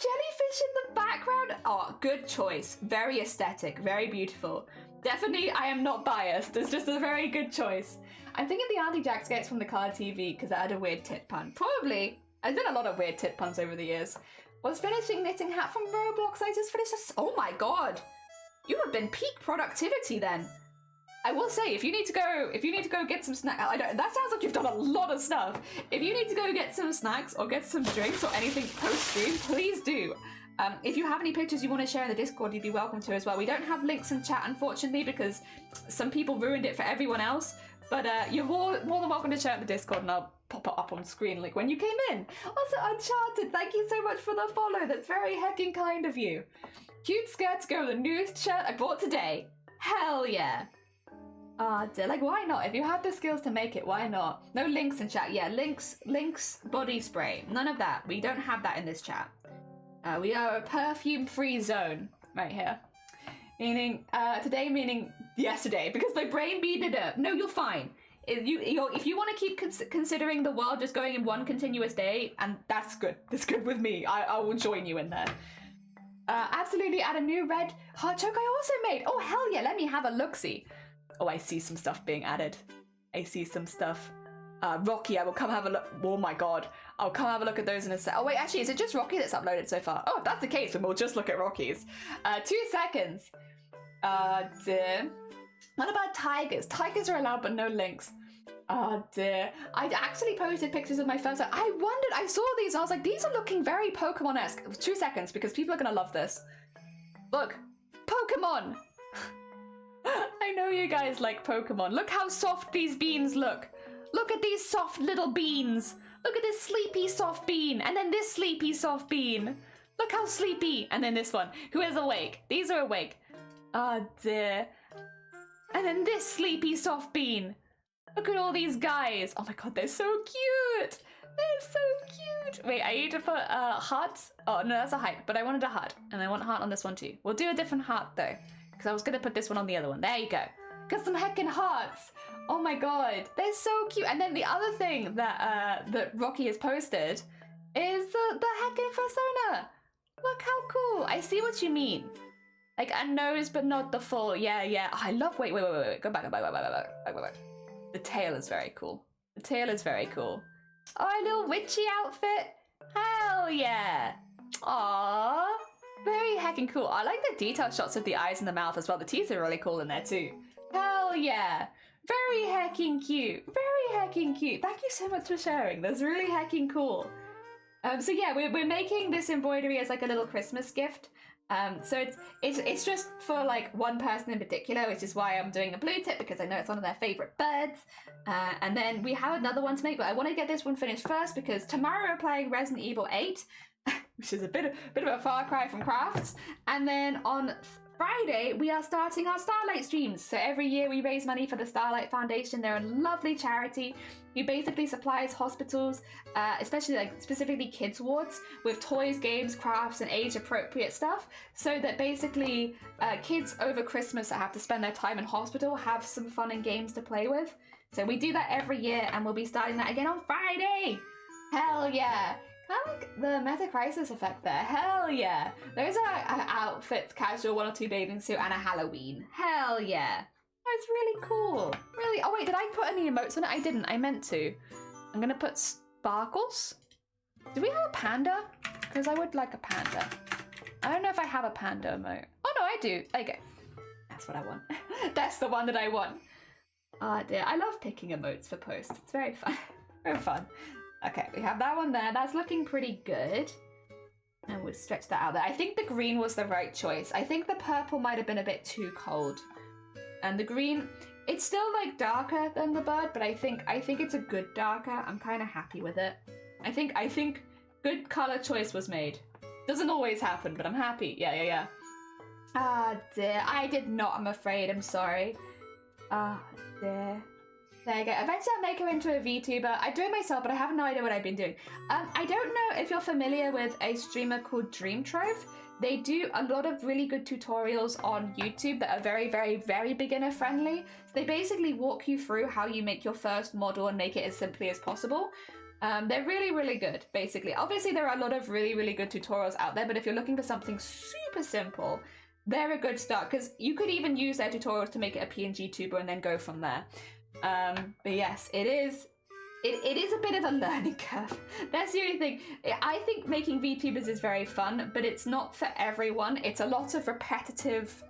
jellyfish in the background? Oh, good choice. Very aesthetic, very beautiful. Definitely, I am not biased. It's just a very good choice. I'm thinking the Auntie Jack sketch from the colour TV because I had a weird tit pun. Probably. I've done a lot of weird tit puns over the years. Was finishing knitting hat from Roblox. I just finished a... Oh my god. You have been peak productivity then. I will say, if you need to go get some snacks, that sounds like you've done a lot of stuff. If you need to go get some snacks or get some drinks or anything post-stream, please do. If you have any pictures you want to share in the Discord, you'd be welcome to as well. We don't have links in chat, unfortunately, because some people ruined it for everyone else. But you're more than welcome to share in the Discord, and I'll pop it up on screen like when you came in. Also, Uncharted, thank you so much for the follow. That's very heckin' kind of you. Cute skirts go with the newest shirt I bought today. Hell yeah. Like, why not? If you had the skills to make it, why not? No links in chat. Yeah, links, body spray. None of that. We don't have that in this chat. We are a perfume-free zone right here. Meaning, today meaning yesterday, because my brain beat up. No, you're fine. If you want to keep considering the world just going in one continuous day, and that's good. That's good with me. I will join you in there. Absolutely, add a new red heart choke I also made. Oh, hell yeah, let me have a look-see. Oh, I see some stuff being added. I see some stuff. Rocky, I will come have a look. Oh my god. I'll come have a look at those in a sec. Oh wait, actually, is it just Rocky that's uploaded so far? Oh, if that's the case, then we'll just look at Rocky's. 2 seconds. Dear. What about tigers? Tigers are allowed, but no links. Oh dear. I actually posted pictures of my first one. I wondered, I saw these and I was like, these are looking very Pokemon-esque. 2 seconds, because people are gonna love this. Look. Pokemon! I know you guys like Pokemon. Look how soft these beans look. Look at these soft little beans. Look at this sleepy soft bean. And then this sleepy soft bean. Look how sleepy. And then this one. Who is awake? These are awake. Oh dear. And then this sleepy soft bean. Look at all these guys. Oh my god, they're so cute. They're so cute. Wait, I need to put hearts. Oh no, that's a height. But I wanted a heart. And I want a heart on this one too. We'll do a different heart though. Because I was going to put this one on the other one. There you go. Got some heckin' hearts. Oh my god. They're so cute. And then the other thing that that Rocky has posted is the heckin' persona. Look how cool. I see what you mean. Like a nose, but not the full. Yeah, yeah. Oh, I love... Wait. Go back. The tail is very cool. The tail is very cool. Oh, a little witchy outfit. Hell yeah. Aww. Very heckin' cool. I like the detail shots of the eyes and the mouth as well. The teeth are really cool in there too. Hell yeah. Very heckin' cute. Very heckin' cute. Thank you so much for sharing. That's really heckin' cool. So yeah, we're making this embroidery as like a little Christmas gift. So it's just for like one person in particular, which is why I'm doing a blue tip, because I know it's one of their favorite birds. And then we have another one to make, but I want to get this one finished first because tomorrow we're playing Resident Evil 8. Which is a bit of a far cry from crafts. And then on Friday, we are starting our Starlight streams. So every year we raise money for the Starlight Foundation. They're a lovely charity who basically supplies hospitals, especially like specifically kids wards, with toys, games, crafts, and age-appropriate stuff. So that basically kids over Christmas that have to spend their time in hospital have some fun and games to play with. So we do that every year, and we'll be starting that again on Friday. Hell yeah. I like the Meta Crisis effect there. Hell yeah. Those are outfits, casual, 1 or 2 bathing suit, and a Halloween. Hell yeah. Oh, it's really cool. Really. Oh wait, did I put any emotes on it? I didn't. I meant to. I'm gonna put sparkles. Do we have a panda? Because I would like a panda. I don't know if I have a panda emote. Oh no, I do. There you go. That's what I want. That's the one that I want. Oh dear. I love picking emotes for posts. It's very fun. Very fun. Okay, we have that one there. That's looking pretty good. And we'll stretch that out there. I think the green was the right choice. I think the purple might have been a bit too cold. And the green, it's still like darker than the bird, but I think it's a good darker. I'm kind of happy with it. I think good color choice was made. Doesn't always happen, but I'm happy. Yeah. Ah, dear. I did not, I'm afraid. I'm sorry. Ah, dear. There you go. Eventually I'll make her into a VTuber. I do it myself, but I have no idea what I've been doing. I don't know if you're familiar with a streamer called Dream Trove. They do a lot of really good tutorials on YouTube that are very, very, very beginner friendly. So they basically walk you through how you make your first model and make it as simply as possible. They're really, really good, basically. Obviously, there are a lot of really, really good tutorials out there, but if you're looking for something super simple, they're a good start, because you could even use their tutorials to make it a PNG tuber and then go from there. But yes, it is a bit of a learning curve. That's the only thing. I think making VTubers is very fun, but it's not for everyone. It's a lot of repetitive,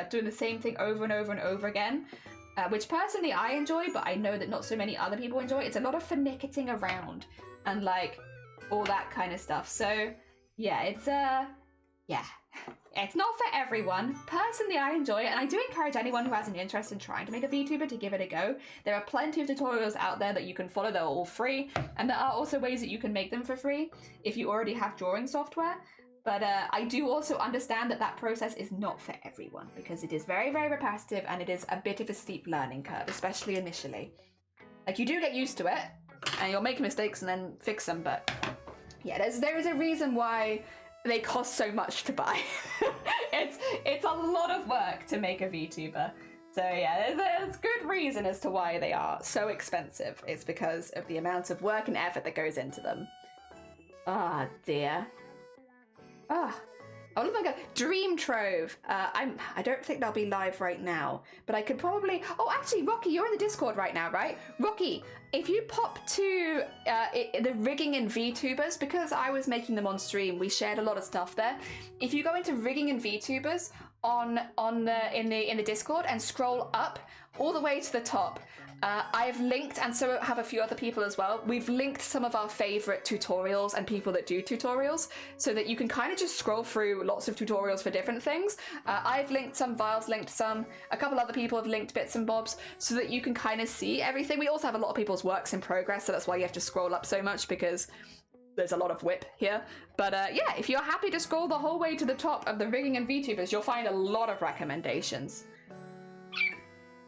doing the same thing over and over and over again, which personally I enjoy, but I know that not so many other people enjoy. It's a lot of finicketing around and like all that kind of stuff. So yeah, it's it's not for everyone. Personally, I enjoy it, and I do encourage anyone who has an interest in trying to make a VTuber to give it a go. There are plenty of tutorials out there that you can follow. They're all free, and there are also ways that you can make them for free if you already have drawing software. But I do also understand that that process is not for everyone, because it is very, very repetitive, and it is a bit of a steep learning curve, especially initially. Like, you do get used to it, and you'll make mistakes and then fix them, but yeah, there is a reason why they cost so much to buy. It's a lot of work to make a VTuber. So yeah, there's good reason as to why they are so expensive. It's because of the amount of work and effort that goes into them. Ah, dear. Oh my god, Dream Trove. I don't think they'll be live right now, but I could probably. Oh, actually, Rocky, you're in the Discord right now, right? Rocky, if you pop to the rigging and VTubers, because I was making them on stream, we shared a lot of stuff there. If you go into rigging and VTubers in the Discord and scroll up all the way to the top, I've linked, and so have a few other people as well, we've linked some of our favorite tutorials and people that do tutorials, so that you can kind of just scroll through lots of tutorials for different things. I've linked some, Vile's linked some, a couple other people have linked bits and bobs, so that you can kind of see everything. We also have a lot of people's works in progress, so that's why you have to scroll up so much, because there's a lot of whip here. But yeah, if you're happy to scroll the whole way to the top of the rigging and VTubers, you'll find a lot of recommendations.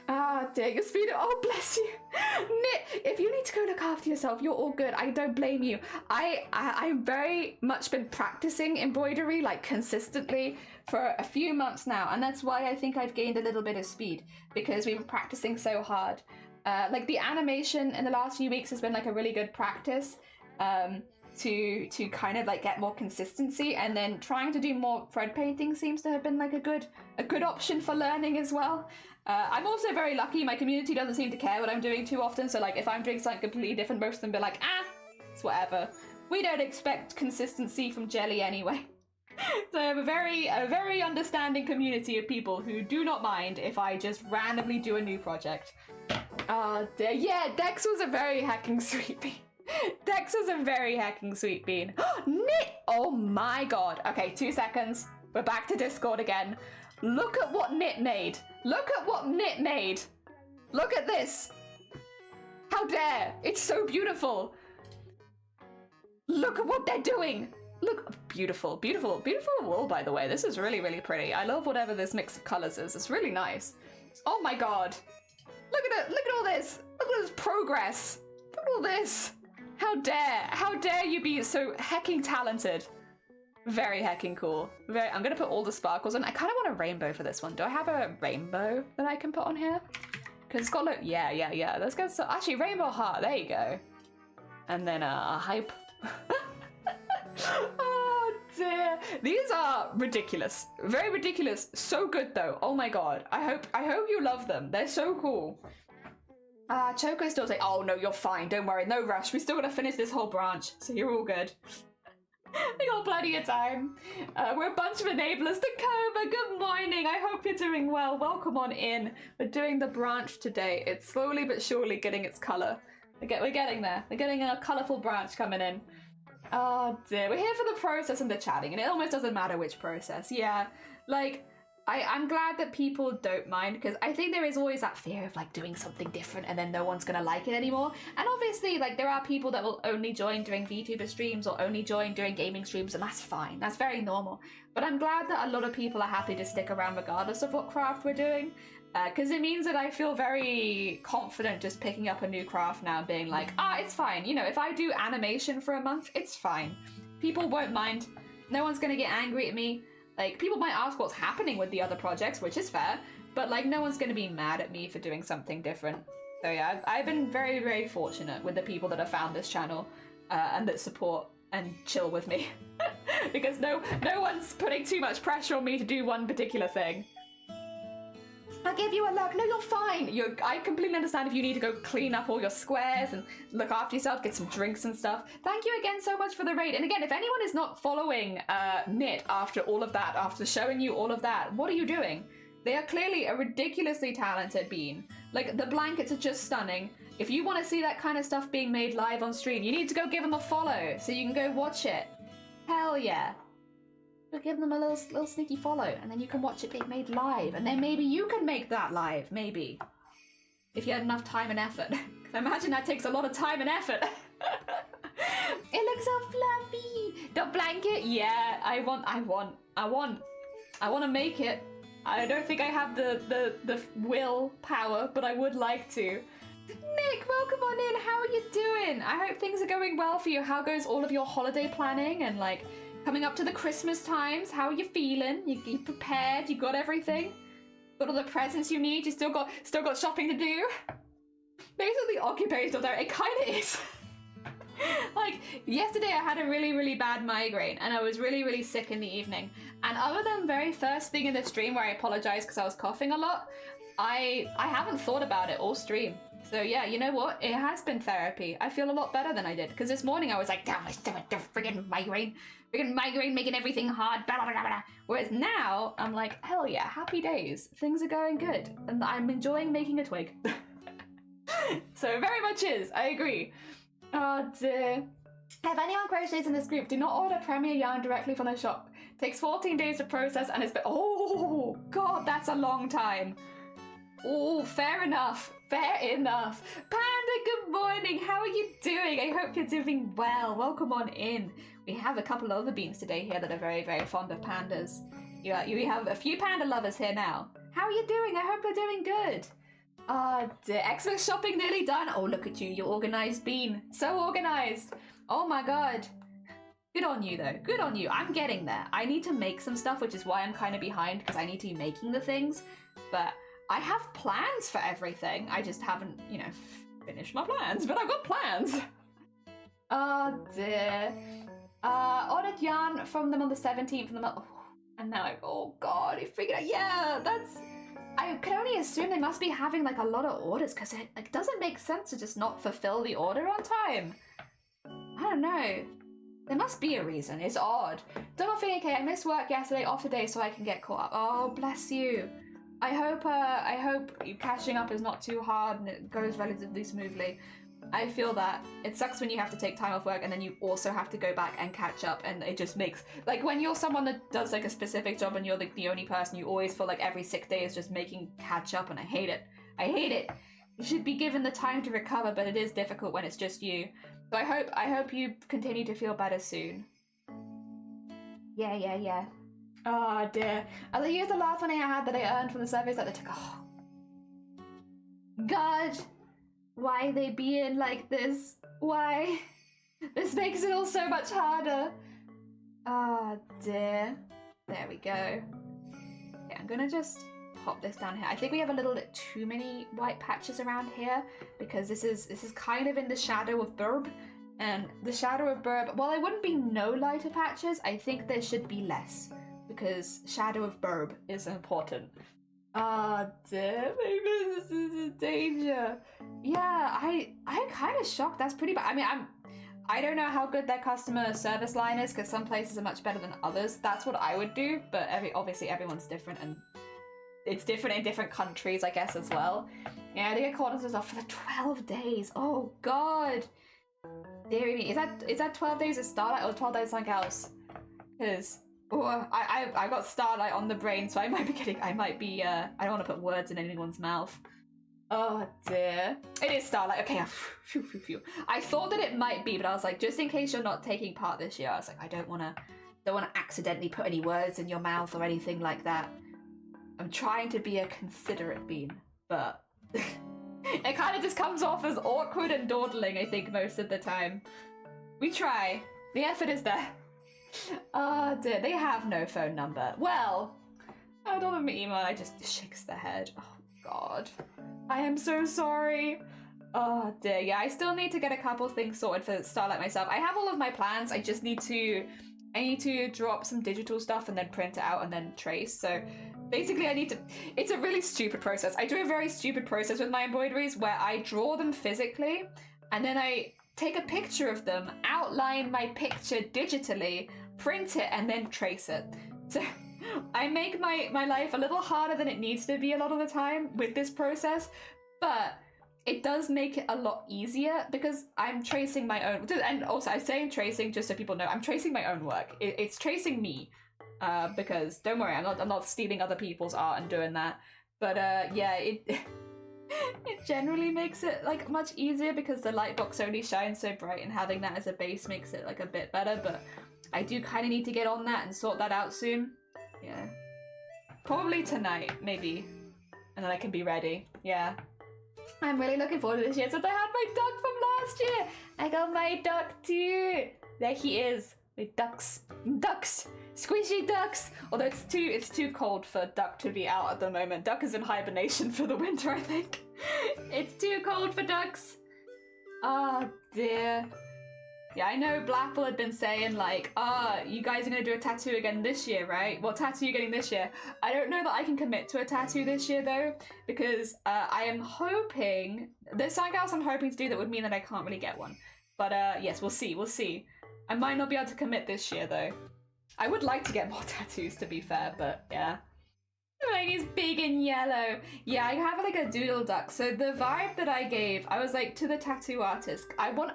Ah, dear, your speed. Oh, bless you. Knit, if you need to go look after yourself, you're all good. I don't blame you. I've very much been practicing embroidery, like, consistently for a few months now, and that's why I think I've gained a little bit of speed, because we've been practicing so hard. Like, the animation in the last few weeks has been like a really good practice to kind of like get more consistency, and then trying to do more thread painting seems to have been like a good option for learning as well. I'm also very lucky. My community doesn't seem to care what I'm doing too often, so like if I'm doing something completely different, most of them be like, it's whatever. We don't expect consistency from Jelly anyway. So I have a very understanding community of people who do not mind if I just randomly do a new project. Oh dear, yeah, Dex was a very hacking sweet bean. Dex was a very hacking sweet bean. Knit! Oh my god. Okay, 2 seconds. We're back to Discord again. Look at what Knit made. Look at what Knit made. Look at this. How dare. It's so beautiful. Look at what they're doing. Look, beautiful, beautiful, beautiful wool, by the way. This is really, really pretty. I love whatever this mix of colors is. It's really nice. Oh my god. Look at it. Look at all this. Look at this progress. Look at all this. How dare you be so hecking talented. Very hecking cool. I'm gonna put all the sparkles on. I kind of want a rainbow for this one. Do I have a rainbow that I can put on here? Because it's got yeah. Let's go. So actually, rainbow heart. There you go. And then a hype. Oh dear. These are ridiculous. Very ridiculous. So good though. Oh my god. I hope you love them. They're so cool. Choco's still saying, oh no, you're fine. Don't worry. No rush. We still gotta finish this whole branch. So you're all good. We got plenty of time. We're a bunch of enablers. Takoma, good morning. I hope you're doing well. Welcome on in. We're doing the branch today. It's slowly but surely getting its colour. We're getting there. We're getting a colourful branch coming in. Oh dear. We're here for the process and the chatting, and it almost doesn't matter which process. Yeah, like, I'm glad that people don't mind, because I think there is always that fear of like doing something different and then no one's gonna like it anymore. And obviously, like, there are people that will only join during VTuber streams or only join during gaming streams, and that's fine. That's very normal. But I'm glad that a lot of people are happy to stick around regardless of what craft we're doing, because it means that I feel very confident just picking up a new craft now and being like, it's fine. You know, if I do animation for a month, it's fine. People won't mind. No one's gonna get angry at me. Like, people might ask what's happening with the other projects, which is fair, but like, no one's going to be mad at me for doing something different. So yeah, I've been very, very fortunate with the people that have found this channel. and that support and chill with me. Because no one's putting too much pressure on me to do one particular thing. I'll give you a look. No, you're fine. I completely understand if you need to go clean up all your squares and look after yourself, get some drinks and stuff. Thank you again so much for the raid. And again, if anyone is not following Knit after all of that, after showing you all of that, what are you doing? They are clearly a ridiculously talented bean. Like, the blankets are just stunning. If you want to see that kind of stuff being made live on stream, you need to go give them a follow so you can go watch it. Hell yeah. Go give them a little sneaky follow, and then you can watch it being made live, and then maybe you can make that live, maybe. If you had enough time and effort. I imagine that takes a lot of time and effort. It looks so fluffy. The blanket, yeah, I want to make it. I don't think I have the willpower, but I would like to. Nick, welcome on in. How are you doing? I hope things are going well for you. How goes all of your holiday planning and like coming up to the Christmas times? How are you feeling? You prepared? You got everything? Got all the presents you need? You still got shopping to do? Basically occupational there. It kind of is. Like, yesterday I had a really, really bad migraine and I was really, really sick in the evening. And other than very first thing in the stream where I apologized because I was coughing a lot, I haven't thought about it all stream. So yeah, you know what? It has been therapy. I feel a lot better than I did. Because this morning I was like, damn, I still have the friggin' migraine. Friggin' migraine making everything hard. Blah, blah, blah, blah. Whereas now, I'm like, hell yeah, happy days. Things are going good. And I'm enjoying making a twig. So it very much is. I agree. Oh dear. If anyone crochets in this group, do not order Premier yarn directly from the shop. Takes 14 days to process and it's been, oh god, that's a long time. Oh, fair enough. Fair enough. Panda, good morning. How are you doing? I hope you're doing well. Welcome on in. We have a couple of other beans today here that are very, very fond of pandas. We have a few panda lovers here now. How are you doing? I hope you're doing good. Dear. Xmas shopping nearly done. Oh, look at you. You're organized bean. So organized. Oh my god. Good on you though. Good on you. I'm getting there. I need to make some stuff, which is why I'm kind of behind because I need to be making the things. But I have plans for everything. I just haven't, finished my plans, but I've got plans. Oh dear. Ordered yarn from them on the 17th of the month. And now oh god, I figured out, yeah, I can only assume they must be having like a lot of orders because it like doesn't make sense to just not fulfill the order on time. I don't know. There must be a reason. It's odd. Don't feel okay. I missed work yesterday, off today, so I can get caught up. Oh, bless you. I hope catching up is not too hard and it goes relatively smoothly. I feel that. It sucks when you have to take time off work and then you also have to go back and catch up, and it just makes, like, when you're someone that does like a specific job and you're like the only person, you always feel like every sick day is just making catch up, and I hate it. I hate it. You should be given the time to recover, but it is difficult when it's just you. So I hope you continue to feel better soon. Yeah. Oh dear. I'll use the last money I had that I earned from the surveys that they took. Oh. God. Why they being like this? Why? This makes it all so much harder. Oh dear. There we go. Okay, I'm gonna just pop this down here. I think we have a little bit too many white patches around here because this is kind of in the shadow of BIRB. And the shadow of BIRB, while there wouldn't be no lighter patches, I think there should be less because shadow of BIRB is important. Ah, dear, my business is in danger. Yeah, I'm kind of shocked. That's pretty bad. I mean, I don't know how good their customer service line is because some places are much better than others. That's what I would do, but obviously everyone's different and it's different in different countries, I guess, as well. Yeah, they get caught off for the 12 days. Oh God. Dear me, is that 12 days of Starlight or 12 days something else? Because I got Starlight on the brain, so I might be I don't want to put words in anyone's mouth. Oh dear. It is Starlight. Okay, phew. I thought that it might be, but I was like, just in case you're not taking part this year, I was like, I don't want to accidentally put any words in your mouth or anything like that. I'm trying to be a considerate bean, but it kind of just comes off as awkward and dawdling, I think, most of the time. We try. The effort is there. Oh dear, they have no phone number. Well, I don't have my email, I just shakes the head. Oh God. I am so sorry. Oh dear, yeah, I still need to get a couple things sorted for Starlight myself. I have all of my plans, I just need to draw up some digital stuff and then print it out and then trace. So basically it's a really stupid process. I do a very stupid process with my embroideries where I draw them physically and then I take a picture of them, outline my picture digitally, print it, and then trace it. So I make my life a little harder than it needs to be a lot of the time with this process, but it does make it a lot easier because I'm tracing my own. And also, I'm saying tracing just so people know, I'm tracing my own work. It's tracing me, because don't worry, I'm not stealing other people's art and doing that. But yeah, it it generally makes it like much easier because the light box only shines so bright, and having that as a base makes it like a bit better. But I do kind of need to get on that and sort that out soon. Yeah, probably tonight, maybe, and then I can be ready. Yeah. I'm really looking forward to this year since I had my duck from last year. I got my duck too. There he is with ducks, squishy ducks. Although it's too cold for duck to be out at the moment. Duck is in hibernation for the winter, I think. It's too cold for ducks. Oh dear. Yeah, I know Blackpool had been saying like, you guys are gonna do a tattoo again this year, right? What tattoo are you getting this year? I don't know that I can commit to a tattoo this year though, because I am hoping, there's something else I'm hoping to do that would mean that I can't really get one. But yes, we'll see. I might not be able to commit this year though. I would like to get more tattoos to be fair, but yeah. Like he's big and yellow. Yeah, I have like a doodle duck. So the vibe that I gave, I was like to the tattoo artist, I want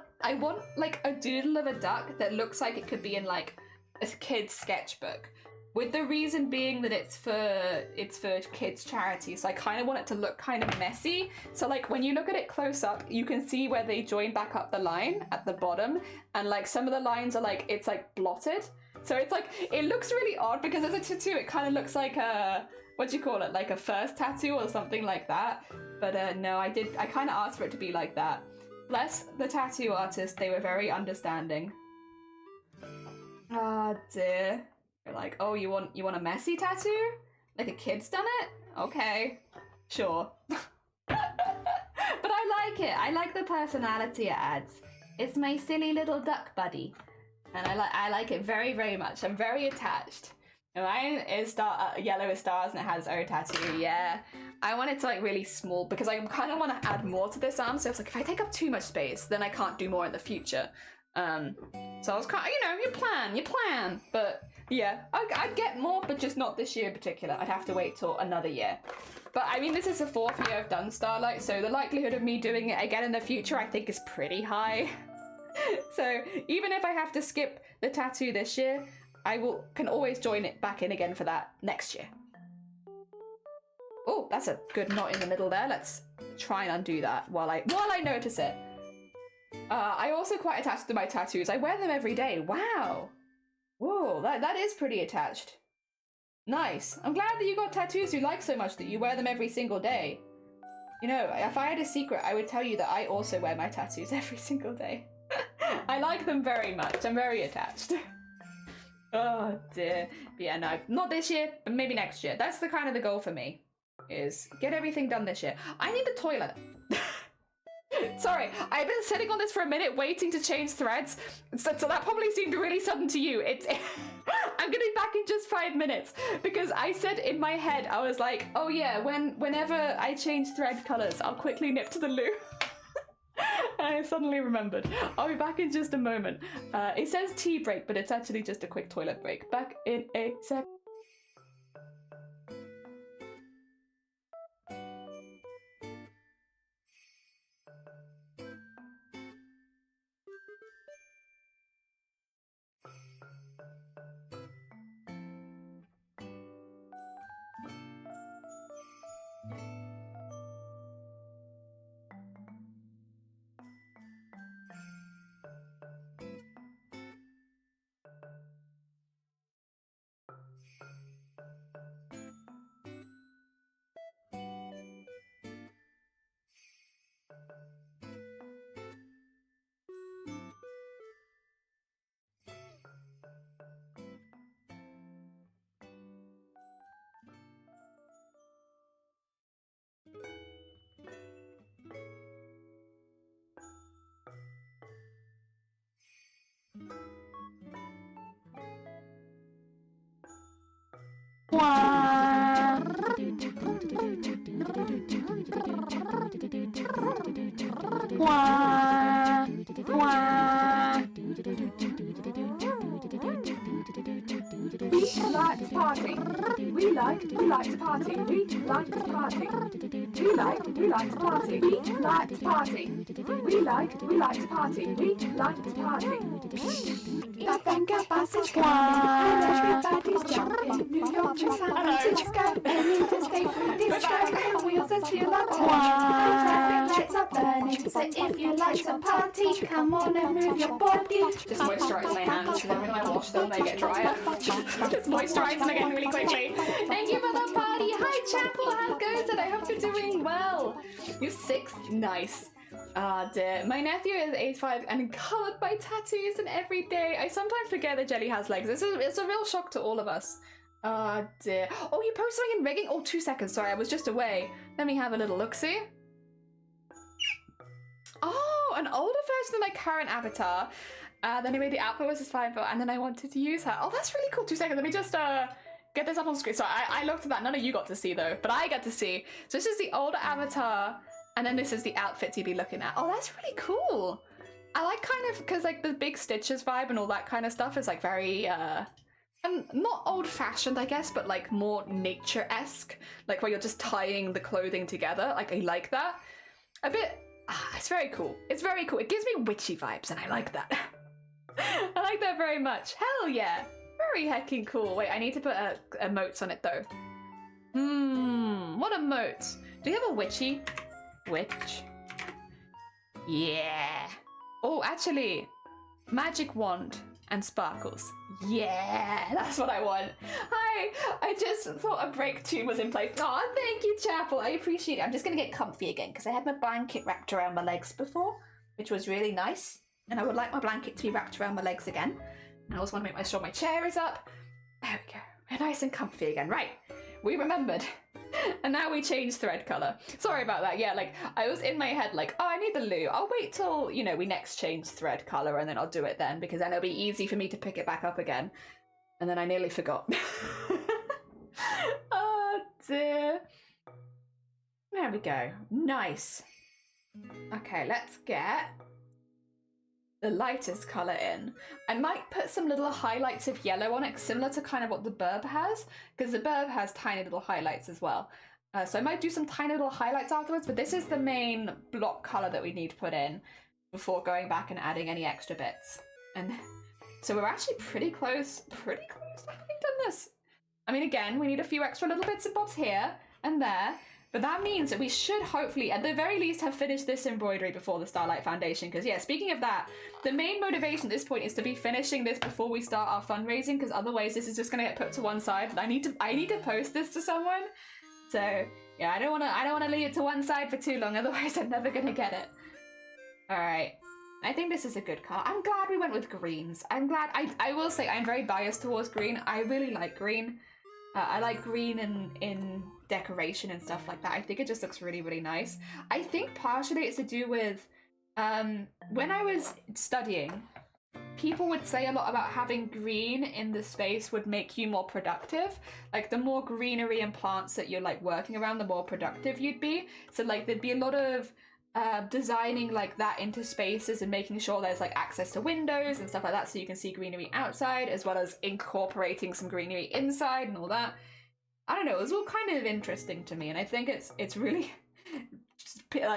like a doodle of a duck that looks like it could be in like a kid's sketchbook. With the reason being that it's for kids charity, so I kind of want it to look kind of messy. So like when you look at it close up, you can see where they join back up the line at the bottom, and like some of the lines are like it's like blotted. So it's like it looks really odd because as a tattoo, it kind of looks like a, what do you call it, like a first tattoo or something like that. But no, I kind of asked for it to be like that. Bless the tattoo artist, they were very understanding. Ah dear. They're like, oh, you want a messy tattoo? Like a kid's done it? Okay, sure. But I like it. I like the personality it adds. It's my silly little duck buddy, and I like it very, very much. I'm very attached. And mine is yellow with stars, and it has its own tattoo. Yeah, I want it to like really small because I kind of want to add more to this arm. So it's like if I take up too much space, then I can't do more in the future. So I was kind of, you plan. But yeah, I'd get more, but just not this year in particular. I'd have to wait till another year. But I mean, this is the 4th year I've done Starlight, so the likelihood of me doing it again in the future, I think, is pretty high. So even if I have to skip the tattoo this year, I can always join it back in again for that next year. Oh, that's a good knot in the middle there. Let's try and undo that while I notice it. I also quite attached to my tattoos. I wear them every day. Wow. Whoa, that is pretty attached. Nice. I'm glad that you got tattoos you like so much that you wear them every single day. You know, if I had a secret, I would tell you that I also wear my tattoos every single day. I like them very much. I'm very attached. Oh dear. But yeah, no, not this year, but maybe next year. That's the kind of the goal for me, is get everything done this year. I need the toilet. Sorry, I've been sitting on this for a minute waiting to change threads, so that probably seemed really sudden to you. I'm gonna be back in just 5 minutes, because I said in my head, I was like, oh yeah, whenever I change thread colours, I'll quickly nip to the loo. And I suddenly remembered. I'll be back in just a moment. It says tea break, but it's actually just a quick toilet break. Back in a sec. Wah, wah. We like to party. We like to party. We like to party. We like to party. We like to party. We like to party. We like to party. The Venga bus is coming and everybody's jumping. New York to San Francisco, any to stay free district. And wheels as feel like traffic lights are burning. So if you like some party, come on and move your body. Just moisturise my hands, because when I wash them, they get drier. Just moisturise them again really quickly. Thank you for the party. Hi, Chapel. How goes it? I hope you're doing well. You're 6. Nice. Ah, dear. My nephew is age 5 and covered by tattoos, and every day I sometimes forget that Jelly has legs. It's a real shock to all of us. Ah, dear. Oh, you posted something in rigging? Oh, 2 seconds. Sorry, I was just away. Let me have a little look-see. Oh, an older version of my current avatar. Then anyway, the outfit was just fine, and then I wanted to use her. Oh, that's really cool. 2 seconds. Let me just get this up on screen. So I looked at that. None of you got to see though, but I get to see. So this is the older avatar, and then this is the outfits you'd be looking at. Oh, that's really cool. I like kind of, because like the big stitches vibe and all that kind of stuff is like very and not old-fashioned, I guess, but like more nature-esque, like where you're just tying the clothing together. Like, I like that. A bit, it's very cool. It's very cool. It gives me witchy vibes, and I like that. I like that very much. Hell yeah. Very hecking cool. Wait, I need to put emotes on it though. What emotes? Do you have a witchy? Witch. Yeah. Oh, actually, magic wand and sparkles. Yeah, that's what I want. Hi, I just thought a break tune was in place. Oh, thank you, Chapel. I appreciate it. I'm just gonna get comfy again because I had my blanket wrapped around my legs before, which was really nice. And I would like my blanket to be wrapped around my legs again. And I also want to make sure my chair is up. There we go. We're nice and comfy again. Right, we remembered. And now we change thread color. Sorry about that. Yeah, like I was in my head like, oh, I need the loo. I'll wait till, you know, we next change thread color and then I'll do it then, because then it'll be easy for me to pick it back up again. And then I nearly forgot. Oh dear. There we go. Nice. Okay, let's get the lightest color in. I might put some little highlights of yellow on it, similar to kind of what the BIRB has, because the BIRB has tiny little highlights as well. So I might do some tiny little highlights afterwards, but this is the main block color that we need to put in before going back and adding any extra bits. And so we're actually pretty close to having done this. I mean, again, we need a few extra little bits and bobs here and there, but that means that we should hopefully, at the very least, have finished this embroidery before the Starlight Foundation. Because yeah, speaking of that, the main motivation at this point is to be finishing this before we start our fundraising, because otherwise this is just going to get put to one side. I need to post this to someone. So yeah, I don't want to leave it to one side for too long. Otherwise, I'm never going to get it. All right. I think this is a good color. I'm glad we went with greens. I'm glad. I will say I'm very biased towards green. I really like green. I like green in decoration and stuff like that. I think it just looks really, really nice. I think partially it's to do with when I was studying, people would say a lot about having green in the space would make you more productive. Like the more greenery and plants that you're like working around, the more productive you'd be. So like there'd be a lot of designing like that into spaces and making sure there's like access to windows and stuff like that so you can see greenery outside, as well as incorporating some greenery inside and all that. I don't know, it was all kind of interesting to me, and I think it's really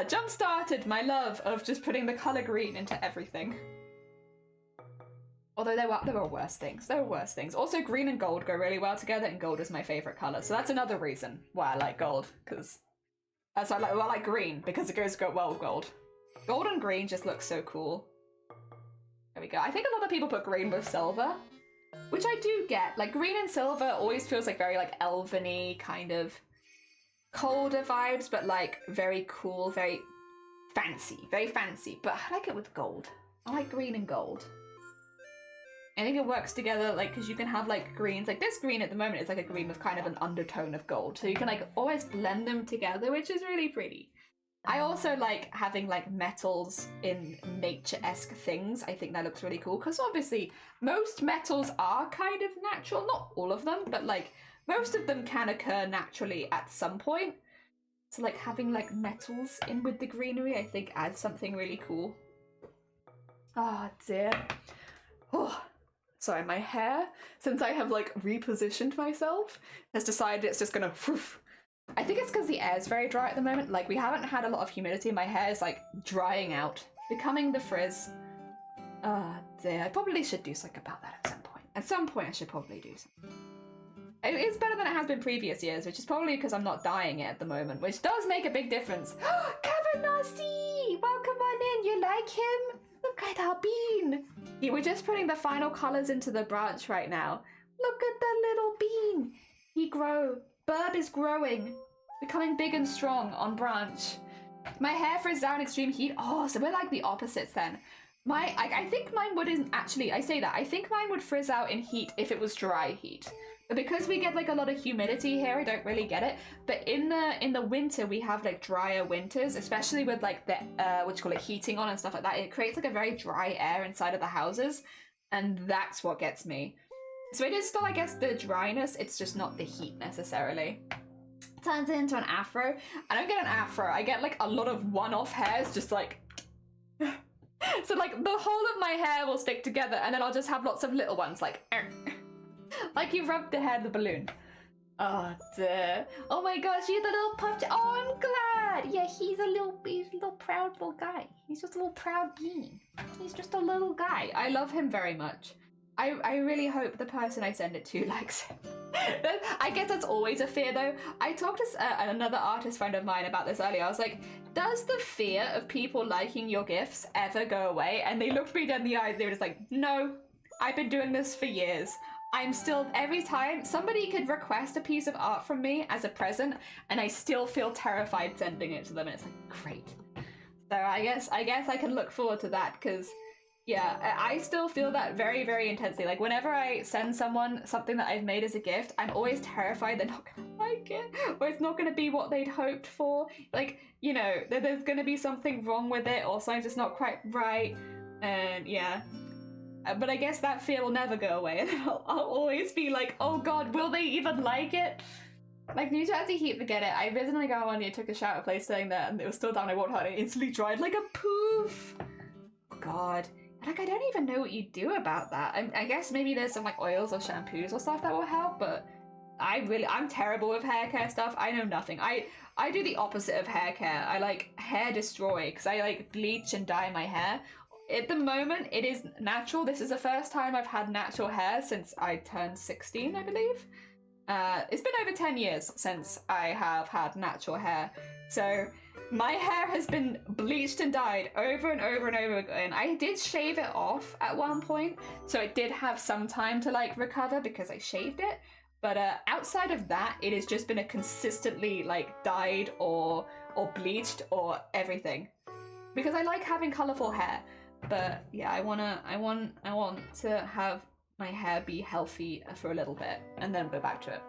jump-started my love of just putting the colour green into everything. Although there were worse things. There were worse things. Also, green and gold go really well together, and gold is my favourite colour. So that's another reason why I like gold, because so I like green because it goes well with gold. Gold and green just looks so cool. There we go. I think a lot of people put green with silver, which I do get. Like green and silver always feels like very like elven-y, kind of colder vibes, but like very cool, very fancy, very fancy. But I like it with gold. I like green and gold. I think it works together, like, because you can have, like, greens. Like, this green at the moment is, like, a green with kind of an undertone of gold. So you can, like, always blend them together, which is really pretty. I also like having, like, metals in nature-esque things. I think that looks really cool. Because, obviously, most metals are kind of natural. Not all of them, but, like, most of them can occur naturally at some point. So like having like metals in with the greenery, I think adds something really cool. Oh dear. Oh, sorry, my hair, since I have like repositioned myself, has decided it's just gonna whoosh. I think it's because the air's very dry at the moment. Like we haven't had a lot of humidity. My hair is like drying out, becoming the frizz. Oh dear, I probably should do something about that at some point. At some point I should probably do something. It's better than it has been previous years, which is probably because I'm not dyeing it at the moment, which does make a big difference. Cavanassi! Welcome on in, you like him? Look at our bean! Yeah, we're just putting the final colours into the branch right now. Look at the little bean! BIRB is growing, becoming big and strong on branch. My hair frizz down extreme heat. Oh, so we're like the opposites then. I think mine wouldn't actually, I say that, I think mine would frizz out in heat if it was dry heat. But because we get like a lot of humidity here, I don't really get it. But in the winter, we have like drier winters, especially with like the, what you call it, heating on and stuff like that. It creates like a very dry air inside of the houses. And that's what gets me. So it is still, I guess, the dryness. It's just not the heat necessarily. Turns it into an afro. I don't get an afro. I get like a lot of one-off hairs just like... So like the whole of my hair will stick together and then I'll just have lots of little ones like... Like you rubbed the hair of the balloon. Oh dear. Oh my gosh, you're the little puff. Oh, I'm glad. Yeah, he's a little proud little guy. He's just a little proud bean. He's just a little guy. I love him very much. I really hope the person I send it to likes him. I guess that's always a fear though. I talked to another artist friend of mine about this earlier. I was like, does the fear of people liking your gifts ever go away? And they looked me dead in the eyes. They were just like, no, I've been doing this for years. I'm still, every time somebody could request a piece of art from me as a present and I still feel terrified sending it to them. And it's like, great. So I guess I can look forward to that because yeah, I still feel that very, very intensely. Like whenever I send someone something that I've made as a gift, I'm always terrified they're not gonna like it or it's not gonna be what they'd hoped for. Like, you know, there's gonna be something wrong with it or something's just not quite right. And yeah. But I guess that fear will never go away. And I'll always be like, oh god, will they even like it? Like New Jersey heat, forget it. I originally got one and took a shower place staying there and it was still down. I walked out and it instantly dried like a poof. God. Like, I don't even know what you do about that. I guess maybe there's some like oils or shampoos or stuff that will help, but I'm terrible with hair care stuff. I know nothing. I do the opposite of hair care. I like hair destroy because I like bleach and dye my hair. At the moment, it is natural. This is the first time I've had natural hair since I turned 16, I believe. It's been over 10 years since I have had natural hair. So my hair has been bleached and dyed over and over and over again. I did shave it off at one point, so it did have some time to like recover because I shaved it. But outside of that, it has just been a consistently like dyed or bleached or everything. Because I like having colourful hair. But yeah, I want to have my hair be healthy for a little bit and then go back to it.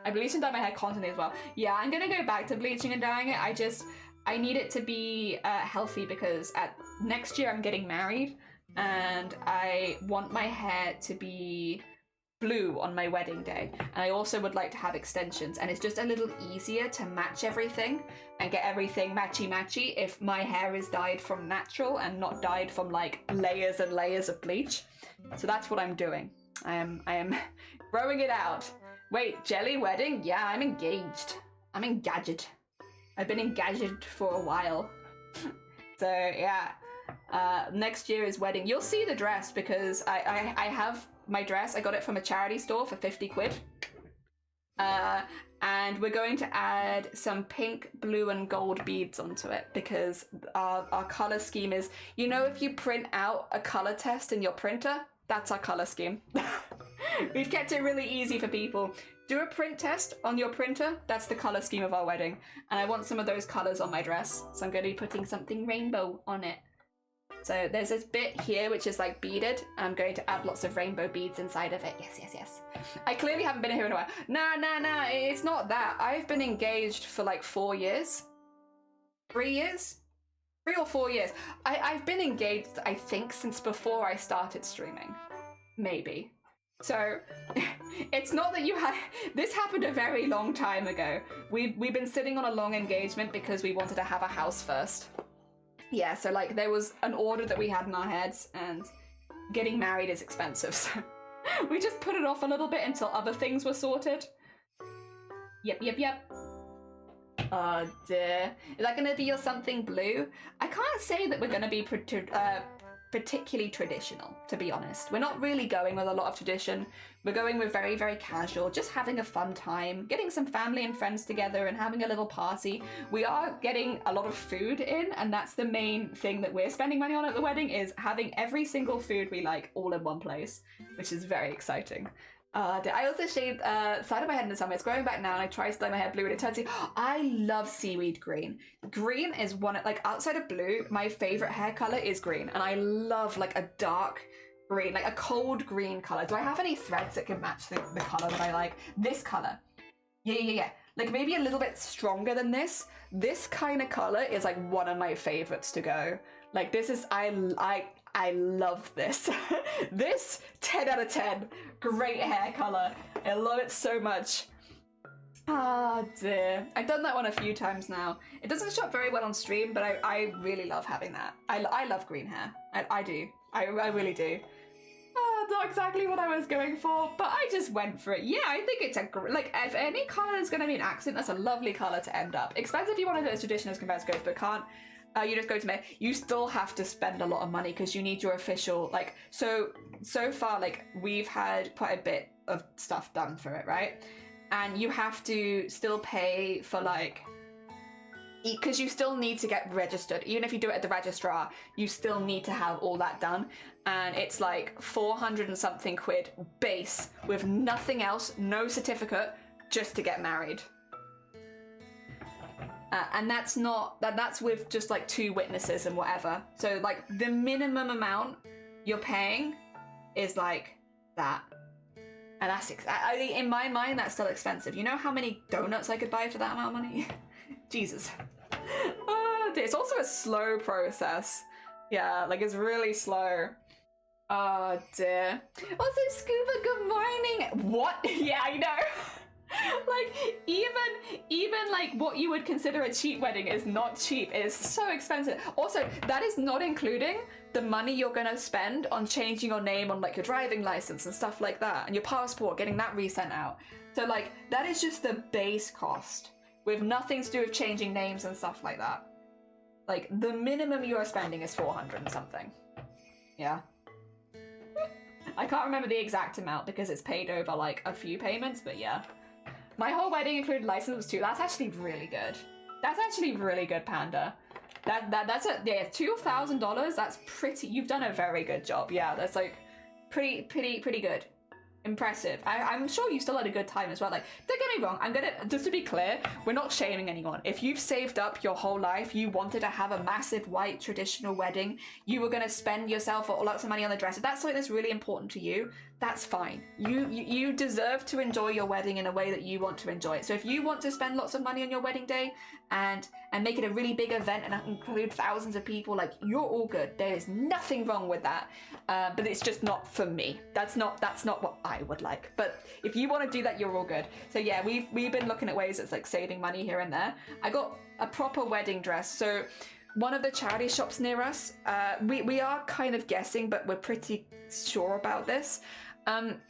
I bleach and dye my hair constantly as well. Yeah, I'm gonna go back to bleaching and dyeing it. I need it to be healthy because next year I'm getting married and I want my hair to be blue on my wedding day. And I also would like to have extensions and it's just a little easier to match everything and get everything matchy if my hair is dyed from natural and not dyed from like layers and layers of bleach. So that's what I'm doing. I am growing it out. Wait, jelly wedding? Yeah, I'm engaged. I'm engaged. I've been engaged for a while. So yeah, next year is wedding. You'll see the dress because I have my dress. I got it from a charity store for 50 quid. And we're going to add some pink, blue and gold beads onto it because our color scheme is, you know, if you print out a color test in your printer, that's our color scheme. We've kept it really easy for people. Do a print test on your printer, that's the color scheme of our wedding. And I want some of those colors on my dress, so I'm going to be putting something rainbow on it. So there's this bit here which is like beaded. I'm going to add lots of rainbow beads inside of it. Yes. I clearly haven't been here in a while. Nah, it's not that. I've been engaged for like 4 years. 3 years? 3 or 4 years. I've been engaged, I think, since before I started streaming. Maybe. So, it's not that you had... This happened a very long time ago. We've been sitting on a long engagement because we wanted to have a house first. Yeah, so like there was an order that we had in our heads, and getting married is expensive, so we just put it off a little bit until other things were sorted. Yep. Oh dear. Is that going to be your something blue? I can't say that we're going to be particularly traditional, to be honest. We're not really going with a lot of tradition. We're going with very, very casual, just having a fun time, getting some family and friends together and having a little party. We are getting a lot of food in, and that's the main thing that we're spending money on at the wedding, is having every single food we like all in one place, which is very exciting. I also shaved side of my head in the summer. It's growing back now, and I tried to dye my hair blue, and it turns out I love seaweed green. Green is one, like outside of blue, my favorite hair color is green, and I love like a dark green, like a cold green color. Do I have any threads that can match the color that I like? This color. Yeah. Like maybe a little bit stronger than this. This kind of color is like one of my favorites to go. Like this is, I love this. This, 10 out of 10. Great hair color. I love it so much. Ah, dear. I've done that one a few times now. It doesn't show up very well on stream, but I really love having that. I love green hair. I do. I really do. Not exactly what I was going for, but I just went for it. Yeah, I think it's like, if any color is going to be an accent, that's a lovely color to end up. Expensive if you want to do it as tradition as compared to goats, but can't. You just go to me. You still have to spend a lot of money because you need your official, like, so far, like, we've had quite a bit of stuff done for it, right? And you have to still pay for, like, because you still need to get registered. Even if you do it at the registrar, you still need to have all that done. And it's like 400 and something quid base with nothing else, no certificate, just to get married. And that's not, that's with just like 2 witnesses and whatever. So like the minimum amount you're paying is like that. And that's, in my mind, that's still expensive. You know how many donuts I could buy for that amount of money? Jesus. Oh, dear. It's also a slow process. Yeah, like it's really slow. Oh dear. Also, Scuba, good morning. What? Yeah, I know. Like even like what you would consider a cheap wedding is not cheap. It is so expensive. Also, that is not including the money you're gonna spend on changing your name on like your driving license and stuff like that, and your passport, getting that resent out. So like that is just the base cost, with nothing to do with changing names and stuff like that. Like the minimum you are spending is 400 and something. Yeah. I can't remember the exact amount because it's paid over like a few payments, but yeah. My whole wedding included license too. That's actually really good. That's actually really good, Panda. That's a, yeah, $2,000. That's pretty. You've done a very good job. Yeah, that's like pretty good. Impressive. I'm sure you still had a good time as well. Like, don't get me wrong, I'm gonna, just to be clear, we're not shaming anyone. If you've saved up your whole life, you wanted to have a massive white traditional wedding, you were gonna spend yourself lots of money on the dress. If that's something that's really important to you, that's fine. You deserve to enjoy your wedding in a way that you want to enjoy it. So if you want to spend lots of money on your wedding day and make it a really big event and include thousands of people, like, you're all good. There is nothing wrong with that. But it's just not for me. That's not what I would like. But if you want to do that, you're all good. So yeah, we've been looking at ways that's like saving money here and there. I got a proper wedding dress. So one of the charity shops near us, we are kind of guessing, but we're pretty sure about this.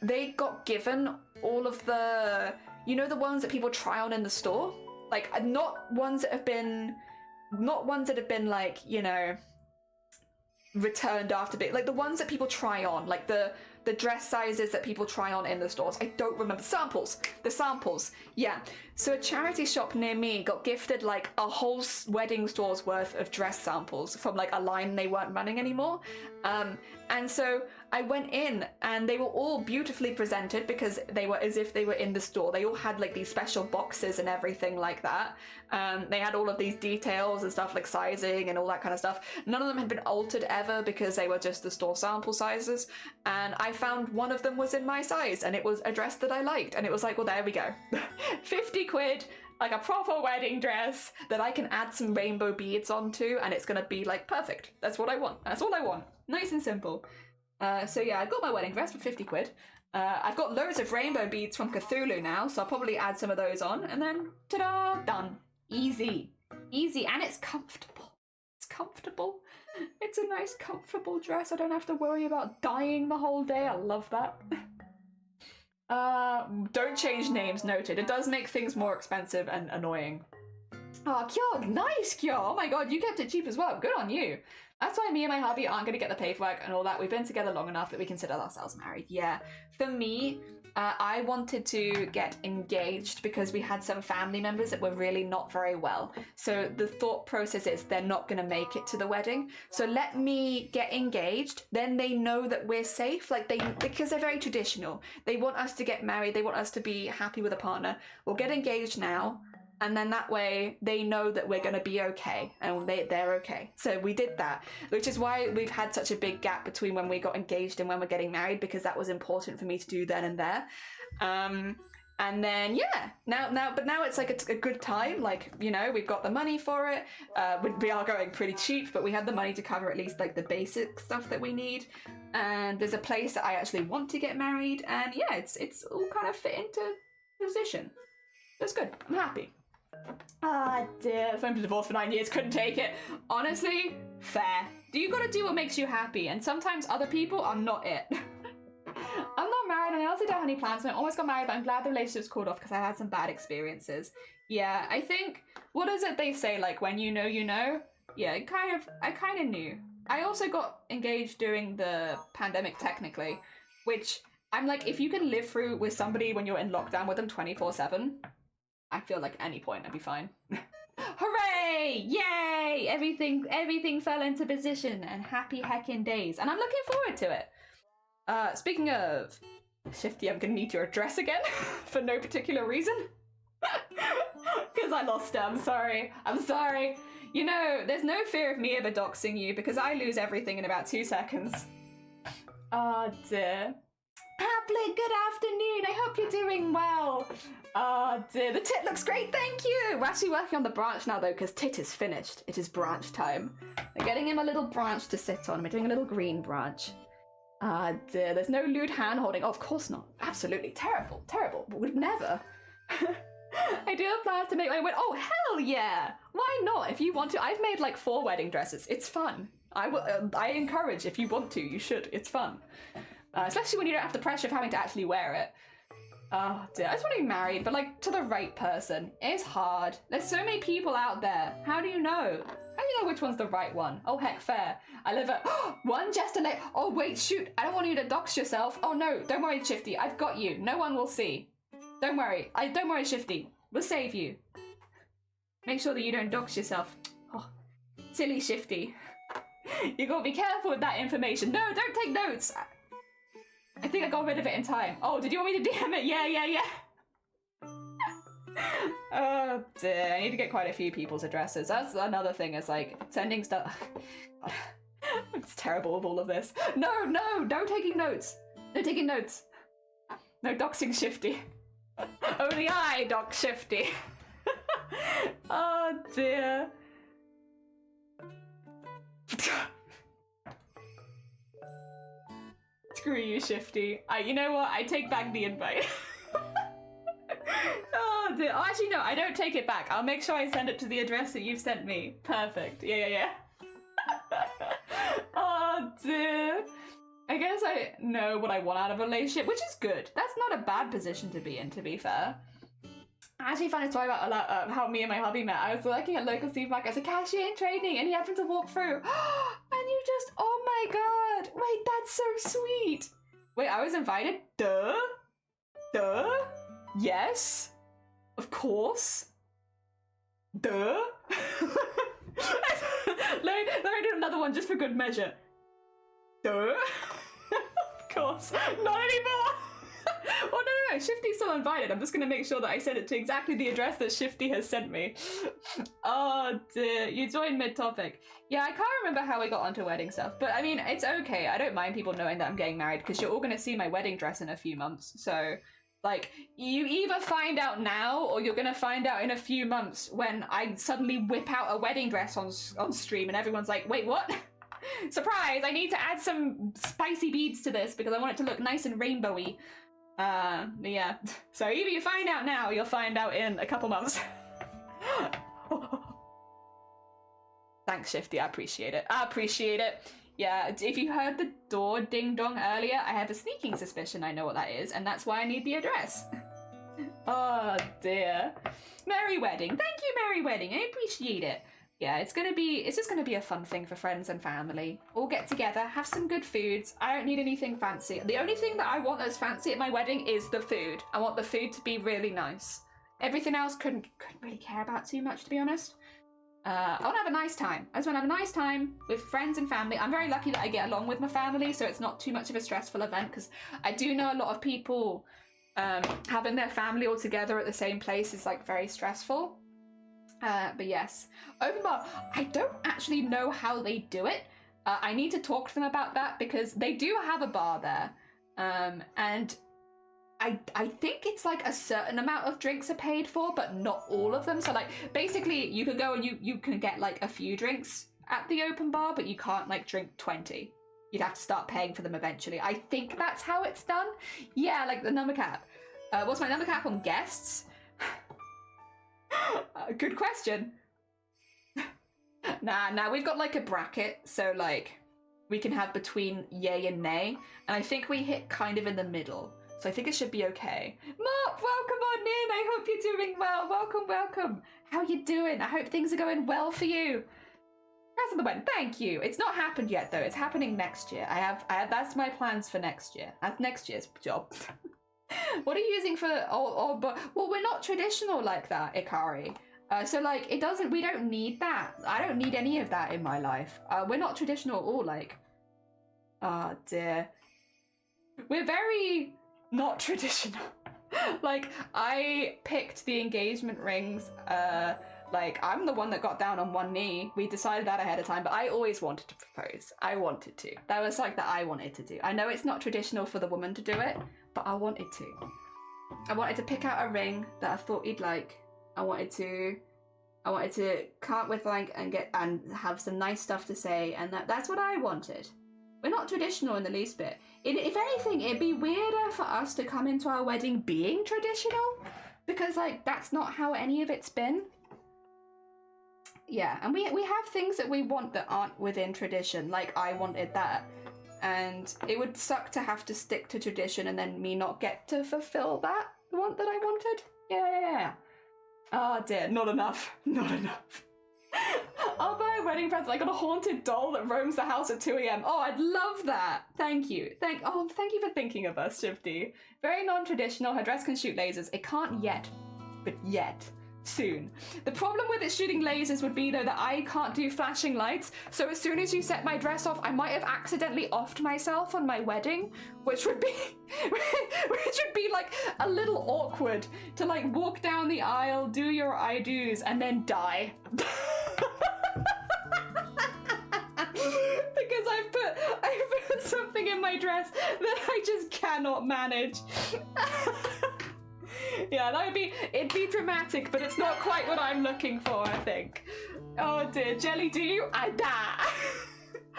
They got given all of the, you know, the ones that people try on in the store, like not ones that have been like, you know, returned after bit, like the ones that people try on, like the dress sizes that people try on in the stores. I don't remember. The samples. Yeah. So a charity shop near me got gifted like a whole wedding store's worth of dress samples from like a line they weren't running anymore. And so I went in and they were all beautifully presented because they were as if they were in the store. They all had like these special boxes and everything like that. They had all of these details and stuff like sizing and all that kind of stuff. None of them had been altered ever because they were just the store sample sizes. And I found one of them was in my size and it was a dress that I liked. And it was like, well, there we go. 50 quid, like a proper wedding dress that I can add some rainbow beads onto and it's gonna be like perfect. That's what I want. That's all I want. Nice and simple. So yeah, I got my wedding dress for 50 quid. I've got loads of rainbow beads from Cthulhu now, so I'll probably add some of those on, and then ta-da, done. Easy. Easy, and it's comfortable. It's comfortable. It's a nice, comfortable dress. I don't have to worry about dying the whole day. I love that. Don't change names, noted. It does make things more expensive and annoying. Oh, Kyo, nice, Kyo. Oh my god, you kept it cheap as well. Good on you. That's why me and my hubby aren't going to get the paperwork and all that. We've been together long enough that we consider ourselves married. Yeah. For me, I wanted to get engaged because we had some family members that were really not very well. So the thought process is they're not going to make it to the wedding. So let me get engaged. Then they know that we're safe. Because they're very traditional. They want us to get married. They want us to be happy with a partner. We'll get engaged now. And then that way they know that we're going to be okay and they're okay. So we did that, which is why we've had such a big gap between when we got engaged and when we're getting married, because that was important for me to do then and there. And then, yeah, now it's like a good time. Like, you know, we've got the money for it. We are going pretty cheap, but we had the money to cover at least like the basic stuff that we need. And there's a place that I actually want to get married. And yeah, it's all kind of fit into position. That's good. I'm happy. Ah, dear. I've been divorced for 9 years, couldn't take it. Honestly, fair. You gotta do what makes you happy, and sometimes other people are not it. I'm not married, and I also don't have any plans, and I almost got married, but I'm glad the relationship's called off because I had some bad experiences. Yeah, I think, what is it they say, like, when you know, you know? Yeah, I kind of knew. I also got engaged during the pandemic, technically, which I'm like, if you can live through with somebody when you're in lockdown with them 24/7, I feel like at any point I'd be fine. Hooray! Yay! Everything fell into position and happy heckin' days. And I'm looking forward to it. Speaking of Shifty, I'm gonna need your address again for no particular reason. Because I lost it, I'm sorry. You know, there's no fear of me ever doxing you because I lose everything in about 2 seconds. Oh dear. Happily, good afternoon. I hope you're doing well. Oh dear, the tit looks great, thank you. We're actually working on the branch now though, because tit is finished. It is branch time. We're getting him a little branch to sit on. We're doing a little green branch. Ah dear, there's no lewd hand holding. Oh, of course not. Absolutely terrible, but would never. I do have plans to make my wedding. Oh, hell yeah. Why not? If you want to. I've made like 4 wedding dresses. It's fun. I encourage, if you want to, you should. It's fun. Especially when you don't have the pressure of having to actually wear it. Oh dear, I just want to be married, but like to the right person. It's hard. There's so many people out there. How do you know? How do you know which one's the right one? Oh heck, fair. I live at one just late. Oh wait, shoot. I don't want you to dox yourself. Oh no, don't worry, Shifty. I've got you. No one will see. Don't worry. Don't worry, Shifty. We'll save you. Make sure that you don't dox yourself. Oh, silly Shifty. You gotta be careful with that information. No, don't take notes. I think I got rid of it in time. Oh, did you want me to DM it? Yeah. Oh dear, I need to get quite a few people's addresses. That's another thing, is like sending stuff. It's terrible with all of this. No, taking notes. No taking notes. No doxing Shifty. Only I dox Shifty. Oh dear. Screw you, Shifty. You know what? I take back the invite. Oh dear. Oh, actually no, I don't take it back. I'll make sure I send it to the address that you've sent me. Perfect. Yeah. Oh dear. I guess I know what I want out of a relationship, which is good. That's not a bad position to be in, to be fair. I actually found a story about how me and my hubby met. I was working at local supermarket as a cashier in training, and he happened to walk through. And you just, oh my god, wait, that's so sweet. Wait, I was invited? Duh? Yes? Of course? Duh? let me do another one just for good measure. Duh? Of course. Not anymore. Oh no, Shifty's still invited. I'm just gonna make sure that I send it to exactly the address that Shifty has sent me. Oh dear, you joined mid-topic. Yeah, I can't remember how we got onto wedding stuff, but I mean, it's okay. I don't mind people knowing that I'm getting married because you're all gonna see my wedding dress in a few months. So, like, you either find out now or you're gonna find out in a few months when I suddenly whip out a wedding dress on stream and everyone's like, wait, what? Surprise! I need to add some spicy beads to this because I want it to look nice and rainbowy. Yeah. So either you find out now, or you'll find out in a couple months. Thanks, Shifty. I appreciate it. I appreciate it. Yeah, if you heard the door ding dong earlier, I have a sneaking suspicion I know what that is, and that's why I need the address. Oh dear. Merry wedding. Thank you, Merry wedding. I appreciate it. Yeah, it's just gonna be a fun thing for friends and family. All get together, have some good foods. I don't need anything fancy. The only thing that I want that's fancy at my wedding is the food. I want the food to be really nice. Everything else couldn't really care about too much, to be honest. I want to have a nice time. I just want to have a nice time with friends and family. I'm very lucky that I get along with my family, so it's not too much of a stressful event, because I do know a lot of people having their family all together at the same place is like very stressful. But yes, open bar. I don't actually know how they do it. I need to talk to them about that because they do have a bar there. And I think it's like a certain amount of drinks are paid for, but not all of them. So like basically you can go and you can get like a few drinks at the open bar, but you can't like drink 20. You'd have to start paying for them eventually. I think that's how it's done. Yeah, like the number cap. What's my number cap on guests? Good question. Nah, we've got like a bracket, so like we can have between yay and nay, and I think we hit kind of in the middle, so I think it should be okay. Mark, welcome on in. I hope you're doing well. Welcome. How you doing? I hope things are going well for you. That's on the wedding. Thank you. It's not happened yet though. It's happening next year. I have that's my plans for next year. That's next year's job. What are you using for? Well, we're not traditional like that, Ikari. So like we don't need that. I don't need any of that in my life. We're not traditional at all. Like, oh dear, we're very not traditional. Like I picked the engagement rings. Like I'm the one that got down on one knee. We decided that ahead of time, but I always wanted to propose. I wanted to. That was like that I wanted to do. I know it's not traditional for the woman to do it, but I wanted to. I wanted to pick out a ring that I thought he'd like. I wanted to come up with like and have some nice stuff to say, and that's what I wanted. We're not traditional in the least bit. If anything, it'd be weirder for us to come into our wedding being traditional, because like that's not how any of it's been. Yeah, and we have things that we want that aren't within tradition, like I wanted that. And it would suck to have to stick to tradition and then me not get to fulfill that want that I wanted. Yeah. Oh dear, not enough. I'll buy a wedding present. I got a haunted doll that roams the house at 2 a.m. Oh, I'd love that. Thank you. Thank you for thinking of us, Shifty. Very non-traditional. Her dress can shoot lasers. It can't yet, but yet. Soon. The problem with it shooting lasers would be though that I can't do flashing lights, so as soon as you set my dress off, I might have accidentally offed myself on my wedding, which would be like a little awkward to like walk down the aisle, do your I do's, and then die. Because I put something in my dress that I just cannot manage. Yeah, it'd be dramatic, but it's not quite what I'm looking for, I think. Oh dear, Jelly, do you? I die.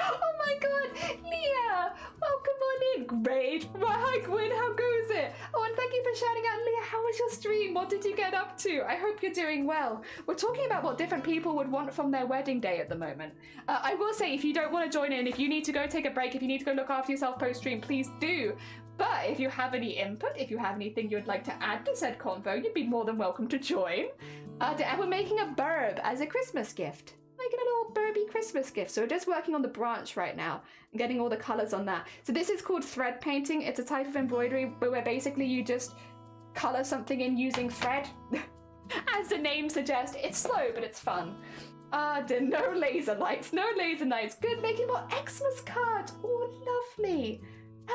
Oh my god, Leah, welcome on in. Great. Well, hi Gwyn, how goes it? Oh, and thank you for shouting out, Leah. How was your stream? What did you get up to? I hope you're doing well. We're talking about what different people would want from their wedding day at the moment. I will say, if you don't want to join in, if you need to go take a break, if you need to go look after yourself post-stream, please do. But if you have any input, if you have anything you'd like to add to said convo, you'd be more than welcome to join. And we're making a BIRB as a Christmas gift. Making a little BIRB Christmas gift. So we're just working on the branch right now and getting all the colours on that. So this is called thread painting. It's a type of embroidery where basically you just colour something in using thread. As the name suggests, it's slow, but it's fun. No laser lights. Good, making more Xmas cards. Oh, lovely.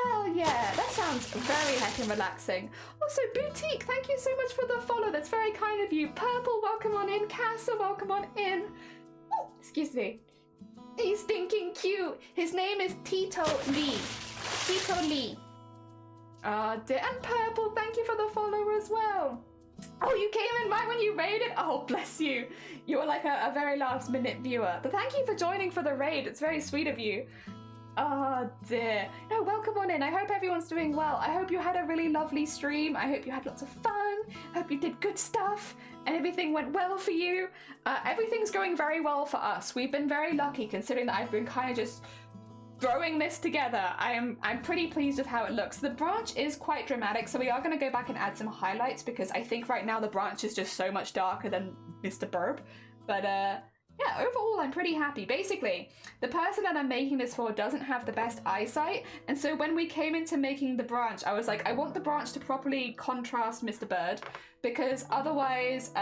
Hell yeah, that sounds very heckin' relaxing. Also, Boutique, thank you so much for the follow. That's very kind of you. Purple, welcome on in. Casa, welcome on in. Oh, excuse me. He's stinking cute. His name is Tito Lee. And Purple, thank you for the follow as well. Oh, you came in right when you raided? Oh, bless you. You were like a very last minute viewer. But thank you for joining for the raid. It's very sweet of you. Oh dear. No, welcome on in. I hope everyone's doing well. I hope you had a really lovely stream. I hope you had lots of fun. I hope you did good stuff and everything went well for you. Everything's going very well for us. We've been very lucky considering that I've been kind of just throwing this together. I'm pretty pleased with how it looks. The branch is quite dramatic, so we are going to go back and add some highlights because I think right now the branch is just so much darker than Mr. BIRB. But yeah, overall I'm pretty happy. Basically, the person that I'm making this for doesn't have the best eyesight, and so when we came into making the branch, I was like, I want the branch to properly contrast Mr. Bird, because otherwise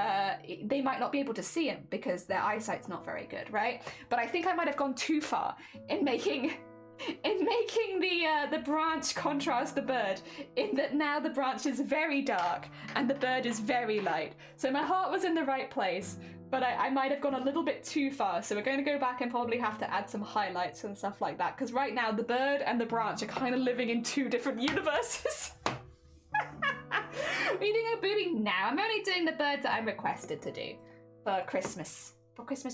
they might not be able to see him because their eyesight's not very good, right? But I think I might have gone too far in making the branch contrast the bird, in that now the branch is very dark and the bird is very light. So my heart was in the right place, but I might have gone a little bit too far. So we're going to go back and probably have to add some highlights and stuff like that, because right now the bird and the branch are kind of living in two different universes. Are you doing a booby? Now I'm only doing the birds that I'm requested to do for Christmas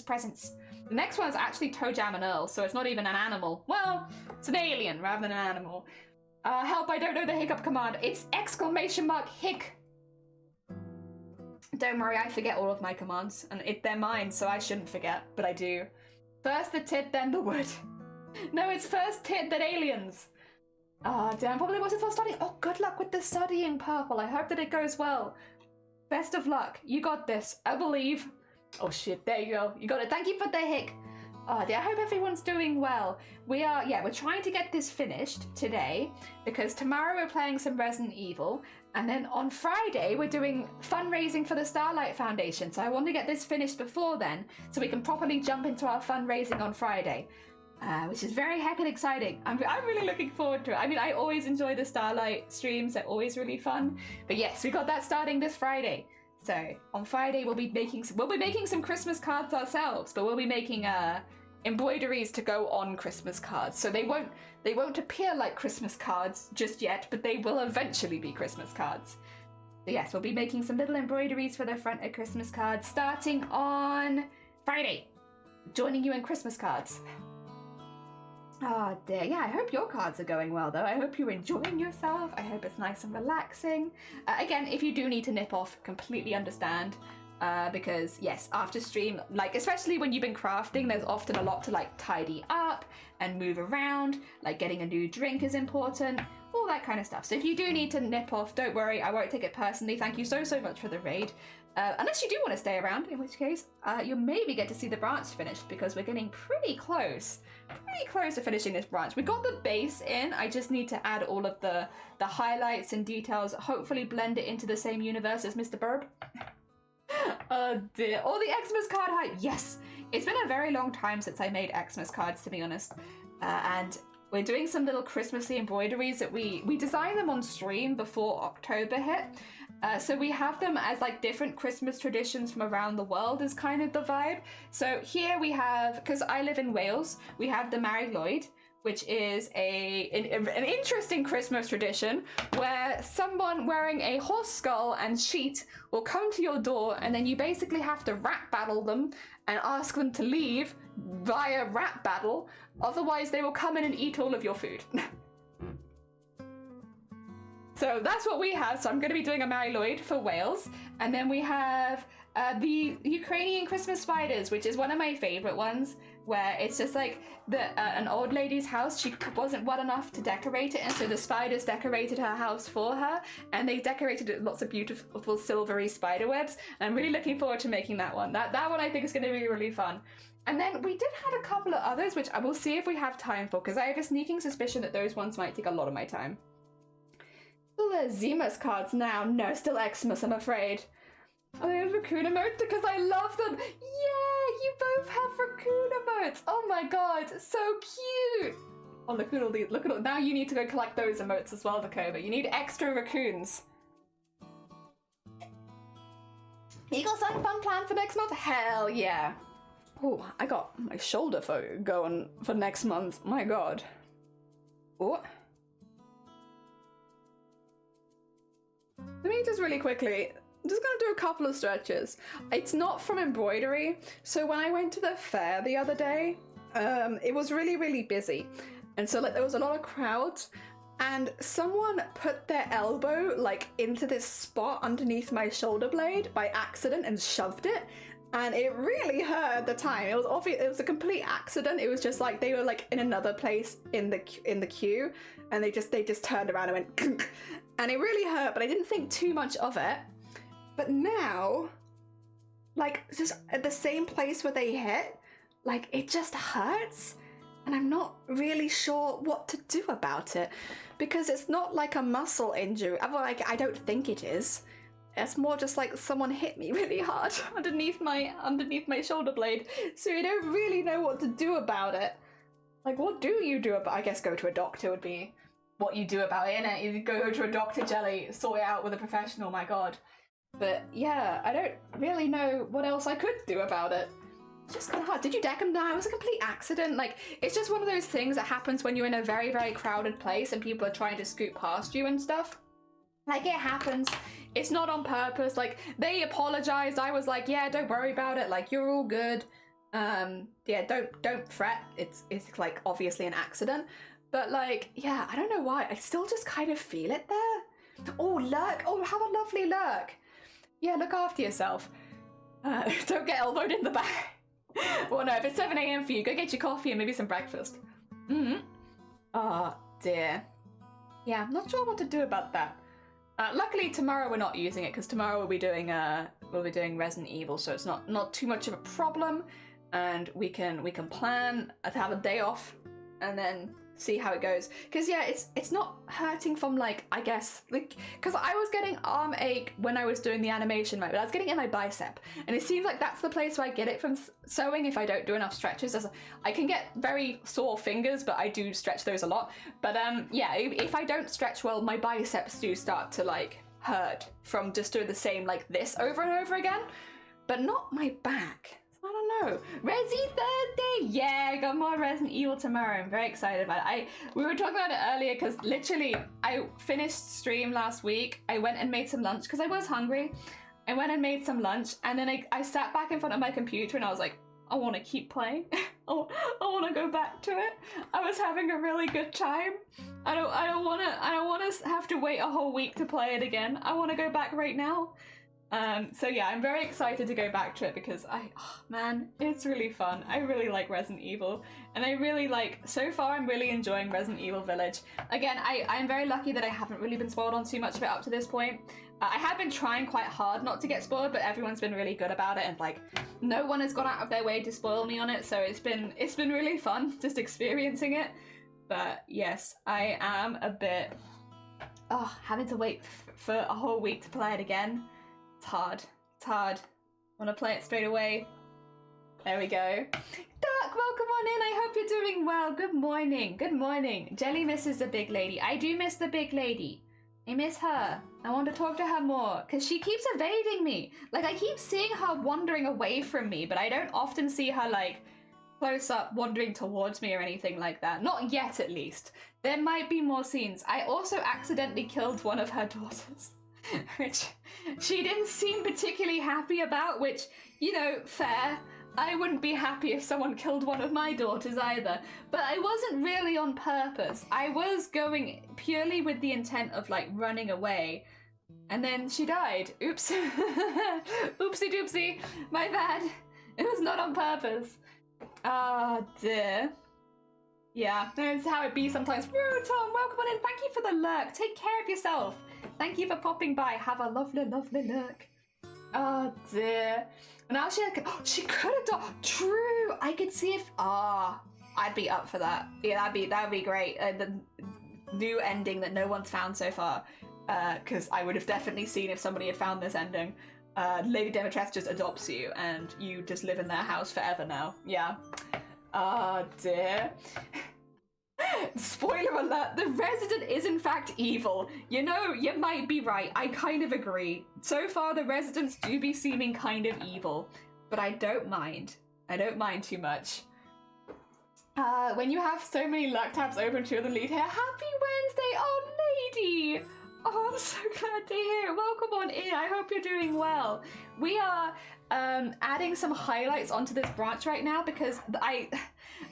presents. The next one's actually Toe Jam and Earl, so it's not even an animal. Well, it's an alien rather than an animal. Help, I don't know the hiccup command. It's !hic. Don't worry, I forget all of my commands, and they're mine, so I shouldn't forget, but I do. First the tit, then the wood. No, it's first tit, then aliens. Ah, damn, probably was it for studying? Oh, good luck with the studying, Purple. I hope that it goes well. Best of luck. You got this. I believe. Oh shit, there you go. You got it. Thank you for the hic. Oh dear, I hope everyone's doing well. We're trying to get this finished today because tomorrow we're playing some Resident Evil, and then on Friday we're doing fundraising for the Starlight Foundation. So I want to get this finished before then so we can properly jump into our fundraising on Friday. Which is very heckin' exciting. I'm really looking forward to it. I mean, I always enjoy the Starlight streams. They're always really fun. But yes, we got that starting this Friday. So on Friday we'll be making some Christmas cards ourselves, but we'll be making embroideries to go on Christmas cards. So they won't appear like Christmas cards just yet, but they will eventually be Christmas cards. So yes, we'll be making some little embroideries for the front of Christmas cards starting on Friday. Joining you in Christmas cards. Oh dear, yeah, I hope your cards are going well though. I hope you're enjoying yourself. I hope it's nice and relaxing. Again, if you do need to nip off, completely understand. Because yes, after stream, like especially when you've been crafting, there's often a lot to like tidy up and move around, like getting a new drink is important, all that kind of stuff. So if you do need to nip off, don't worry, I won't take it personally. Thank you so much for the raid. Unless you do want to stay around, in which case you'll maybe get to see the branch finished, because we're getting pretty close to finishing this branch. We got the base in, I just need to add all of the highlights and details, hopefully blend it into the same universe as Mr. BIRB. Oh dear. All the Xmas card hype. Yes, it's been a very long time since I made Xmas cards, to be honest. And we're doing some little Christmassy embroideries that we designed them on stream before October hit. So we have them as like different Christmas traditions from around the world is kind of the vibe. So here we have, because I live in Wales, we have the Mary Lloyd, which is an interesting Christmas tradition where someone wearing a horse skull and sheet will come to your door, and then you basically have to rap battle them and ask them to leave via rap battle. Otherwise, they will come in and eat all of your food. So that's what we have. So I'm going to be doing a Mary Lloyd for Wales. And then we have the Ukrainian Christmas spiders, which is one of my favorite ones, where it's just like an old lady's house. She wasn't well enough to decorate it, and so the spiders decorated her house for her, and they decorated it with lots of beautiful silvery spider webs. And I'm really looking forward to making that one. That one I think is going to be really fun. And then we did have a couple of others, which I will see if we have time for, because I have a sneaking suspicion that those ones might take a lot of my time. Still the Zemus cards now. No, still Xmas, I'm afraid. Oh, they have raccoon emotes because I love them. Yeah, you both have raccoon emotes. Oh my god, so cute. Oh, look at all these. Look at all. Now you need to go collect those emotes as well, Dakota. You need extra raccoons. You got something fun planned for next month? Hell yeah. Oh, I got my shoulder going for next month. My god. Oh. Let me just really quickly I'm just gonna do a couple of stretches. It's not from embroidery. So when I went to the fair the other day, it was really, really busy. And so like there was a lot of crowds, and someone put their elbow like into this spot underneath my shoulder blade by accident and shoved it. And it really hurt at the time. It was obvious. It was a complete accident. It was just like they were like in another place in the queue, and they just turned around and went, and it really hurt. But I didn't think too much of it. But now, like just at the same place where they hit, like it just hurts, and I'm not really sure what to do about it because it's not like a muscle injury. Well, like I don't think it is. It's more just like someone hit me really hard underneath my shoulder blade, so I don't really know what to do about it. Like, what do you do about? I guess go to a doctor would be what you do about it, innit? You go to a doctor, Jelly, sort it out with a professional. My God, but yeah, I don't really know what else I could do about it. It's just kind of hard. Did you deck him? No, it was a complete accident. Like, it's just one of those things that happens when you're in a very, very crowded place and people are trying to scoot past you and stuff. Like, it happens. It's not on purpose. Like, they apologized. I was like, yeah, don't worry about it. Like, you're all good. Yeah, don't fret. It's like obviously an accident. But like, yeah, I don't know why. I still just kind of feel it there. Oh, lurk. Oh, have a lovely lurk. Yeah, look after yourself. Don't get elbowed in the back. Well, no, if it's 7 a.m. for you, go get your coffee and maybe some breakfast. Oh, dear. Yeah, I'm not sure what to do about that. Luckily, tomorrow we're not using it because tomorrow we'll be doing Resident Evil, so it's not too much of a problem, and we can plan to have a day off, and then see how it goes. Because yeah, it's not hurting from like, I guess, like, because I was getting arm ache when I was doing the animation mode, but I was getting it in my bicep, and it seems like that's the place where I get it from sewing if I don't do enough stretches. I can get very sore fingers, but I do stretch those a lot. But yeah, if I don't stretch well, my biceps do start to like hurt from just doing the same like this over and over again, but not my back. I don't know. Resi Thursday! Yeah, I got more Resident Evil tomorrow. I'm very excited about it. We were talking about it earlier because literally I finished stream last week. I went and made some lunch because I was hungry. I went and made some lunch, and then I sat back in front of my computer and I was like, I want to keep playing. I want to go back to it. I was having a really good time. I don't want to have to wait a whole week to play it again. I want to go back right now. So yeah, I'm very excited to go back to it because man, it's really fun. I really like Resident Evil, and I really like, so far I'm really enjoying Resident Evil Village. Again, I'm very lucky that I haven't really been spoiled on too much of it up to this point. I have been trying quite hard not to get spoiled, but everyone's been really good about it, and like, no one has gone out of their way to spoil me on it, so it's been really fun just experiencing it. But yes, I am a bit, having to wait for a whole week to play it again. It's hard. Want to play it straight away? There we go. Duck, welcome on in. I hope you're doing well. Good morning. Good morning. Jelly misses the big lady. I do miss the big lady. I miss her. I want to talk to her more because she keeps evading me. Like, I keep seeing her wandering away from me, but I don't often see her like close up wandering towards me or anything like that. Not yet, at least. There might be more scenes. I also accidentally killed one of her daughters. Which she didn't seem particularly happy about, which, you know, fair. I wouldn't be happy if someone killed one of my daughters either, but I wasn't really on purpose. I was going purely with the intent of, like, running away, and then she died. Oops. Oopsie doopsie. My bad. It was not on purpose. Ah, dear. Yeah, that's how it be sometimes. Woo, Tom, welcome on in. Thank you for the lurk. Take care of yourself. Thank you for popping by. Have a lovely, lovely lurk. Oh dear. Now she could have done. True. I could see if. I'd be up for that. Yeah, that'd be great. The new ending that no one's found so far. Because I would have definitely seen if somebody had found this ending. Lady Demetress just adopts you and you just live in their house forever now. Yeah. Oh dear. Spoiler alert, the resident is in fact evil. You know, you might be right. I kind of agree. So far, the residents do be seeming kind of evil, but I don't mind. I don't mind too much. When you have so many luck tabs open to the lead here, happy Wednesday, oh lady! Oh, I'm so glad to hear it. Welcome on in. I hope you're doing well. We are adding some highlights onto this branch right now because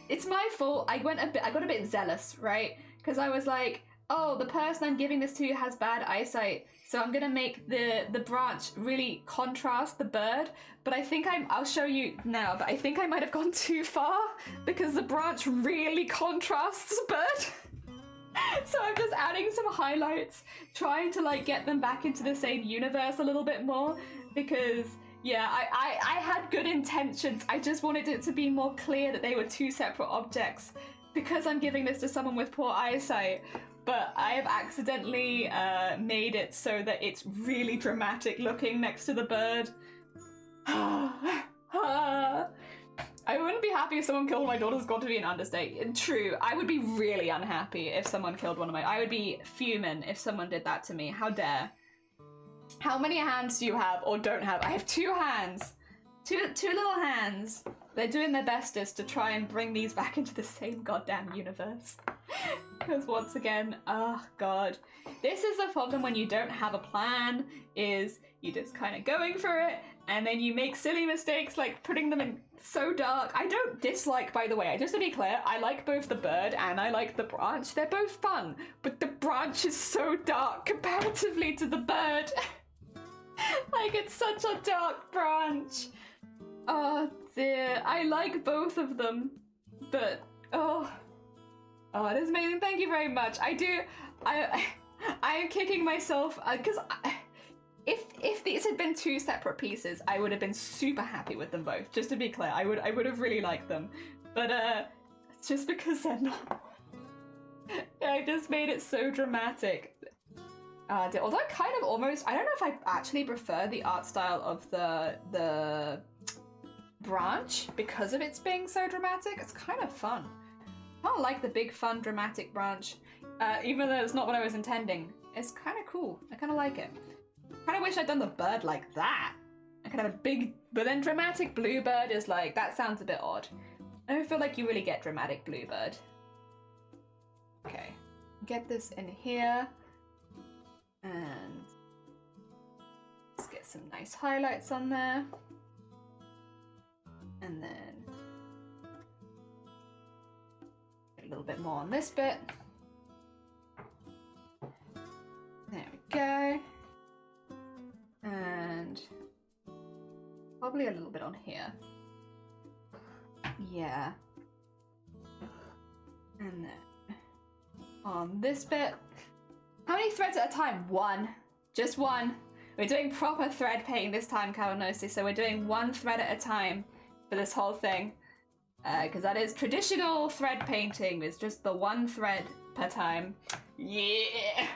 it's my fault. I got a bit zealous, right? Because I was like, oh, the person I'm giving this to has bad eyesight, so I'm gonna make the branch really contrast the bird. But I think I'll show you now, but I think I might have gone too far because the branch really contrasts the bird. So I'm just adding some highlights, trying to like get them back into the same universe a little bit more because yeah, I had good intentions. I just wanted it to be more clear that they were two separate objects because I'm giving this to someone with poor eyesight. But I have accidentally made it so that it's really dramatic looking next to the bird. I wouldn't be happy if someone killed my daughter's got to be an understatement. True, I would be really unhappy if someone killed one of my... I would be fuming if someone did that to me. How dare. How many hands do you have or don't have? I have 2 hands. Two little hands. They're doing their bestest to try and bring these back into the same goddamn universe. Because once again, oh god. This is the problem when you don't have a plan, is you just kind of going for it, and then you make silly mistakes like putting them in so dark. I don't dislike, by the way, just to be clear, I like both the bird and I like the branch. They're both fun, but the branch is so dark comparatively to the bird. Like, it's such a dark branch. Oh dear, I like both of them, but oh, it is amazing. Thank you very much. I am kicking myself because if these had been 2 separate pieces, I would have been super happy with them both. Just to be clear, I would have really liked them, but it's just because they're not. I just made it so dramatic. Although I kind of almost, I don't know if I actually prefer the art style of the branch because of its being so dramatic. It's kind of fun. I kind of like the big fun dramatic branch, even though it's not what I was intending. It's kind of cool. I kind of like it. Kind of wish I'd done the bird like that. I could have a big, but then dramatic bluebird is like, that sounds a bit odd. I don't feel like you really get dramatic bluebird. Okay, get this in here. And let's get some nice highlights on there. And then a little bit more on this bit. There we go. And probably a little bit on here. Yeah. And then on this bit. How many threads at a time? 1. Just 1. We're doing proper thread painting this time, Kalanosi, so we're doing 1 thread at a time for this whole thing. Because that is traditional thread painting. It's just the 1 thread per time. Yeah!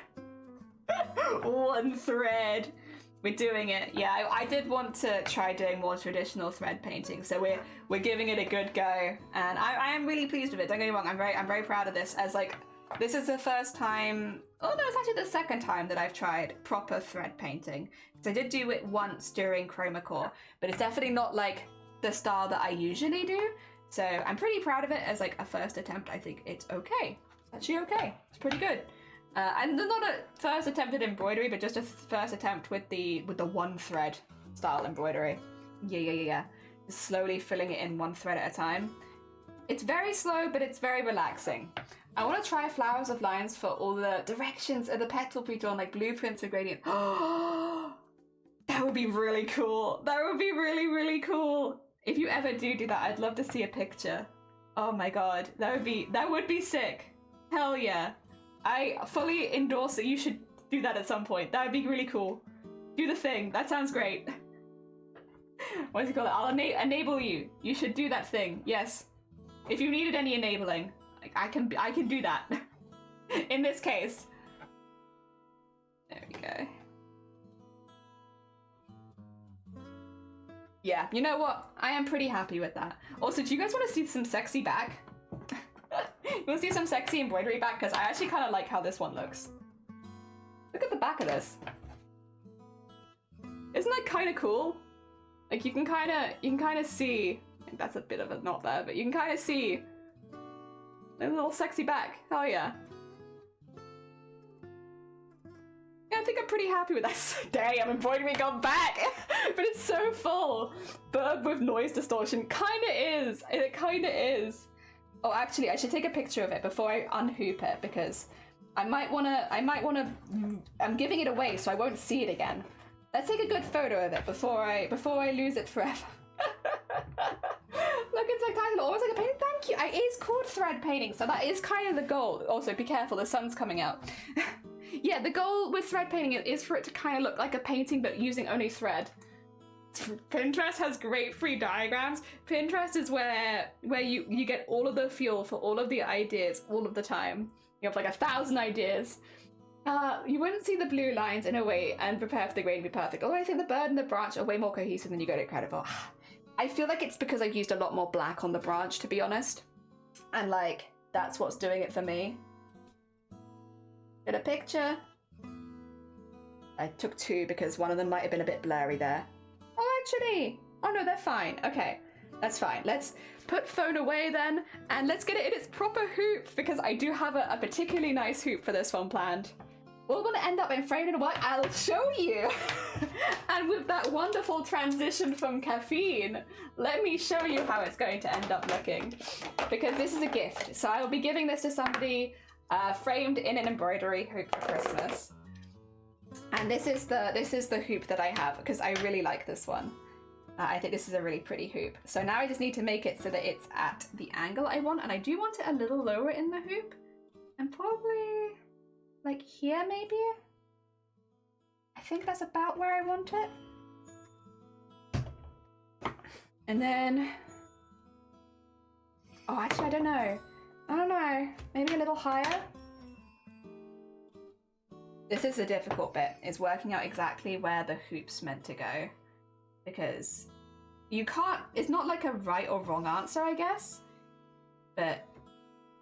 1 thread! We're doing it. Yeah, I did want to try doing more traditional thread painting, so we're giving it a good go. And I am really pleased with it, don't get me wrong, I'm very proud of this, as like, this is the first time, oh no, it's actually the second time that I've tried proper thread painting. So I did do it once during Chroma Core, but it's definitely not like the style that I usually do. So I'm pretty proud of it as like a first attempt. I think it's okay. It's actually okay. It's pretty good. And not a first attempt at embroidery, but just a first attempt with the 1 thread style embroidery. Yeah. Just slowly filling it in 1 thread at a time. It's very slow, but it's very relaxing. I want to try Flowers of Lines for all the directions of the petal be drawn, like blueprints or gradient. Oh, that would be really cool. That would be really, really cool. If you ever do that, I'd love to see a picture. Oh my god, that would be sick. Hell yeah. I fully endorse it. You should do that at some point. That would be really cool. Do the thing. That sounds great. What does it call it? I'll enable you. You should do that thing. Yes. If you needed any enabling. I can do that. In this case. There we go. Yeah, you know what? I am pretty happy with that. Also, do you guys want to see some sexy back? You want to see some sexy embroidery back? Because I actually kind of like how this one looks. Look at the back of this. Isn't that kind of cool? Like you can kind of see. I think that's a bit of a knot there, but you can kind of see a little sexy back. Oh yeah. think I'm pretty happy with that. Damn, embroidery gone back, but it's so full. BIRB with noise distortion kind of is. It kind of is. Oh, actually, I should take a picture of it before I unhoop it because I might wanna. I'm giving it away, so I won't see it again. Let's take a good photo of it before I lose it forever. Look, it's like tiny, almost like a painting. Thank you. It is called thread painting, so that is kind of the goal. Also, be careful, the sun's coming out. Yeah, the goal with thread painting is for it to kind of look like a painting, but using only thread. Pinterest has great free diagrams. Pinterest is where you get all of the fuel for all of the ideas all of the time. You have like 1,000 ideas. You wouldn't see the blue lines in a way and prepare for the grain to be perfect. Although I think the bird and the branch are way more cohesive than you get credit for. I feel like it's because I've used a lot more black on the branch, to be honest. And like, that's what's doing it for me. Get a picture. I took 2 because one of them might have been a bit blurry there. Oh, actually. Oh no, they're fine. Okay, that's fine. Let's put phone away then, and let's get it in its proper hoop because I do have a particularly nice hoop for this one planned. We're going to end up in framed in white. I'll show you. And with that wonderful transition from caffeine, let me show you how it's going to end up looking. Because this is a gift. So I will be giving this to somebody framed in an embroidery hoop for Christmas. And this is the hoop that I have because I really like this one. I think this is a really pretty hoop. So now I just need to make it so that it's at the angle I want. And I do want it a little lower in the hoop. And probably like here maybe? I think that's about where I want it. And then, oh, actually, I don't know. Maybe a little higher? This is the difficult bit, is working out exactly where the hoop's meant to go. Because you can't, it's not like a right or wrong answer, I guess. But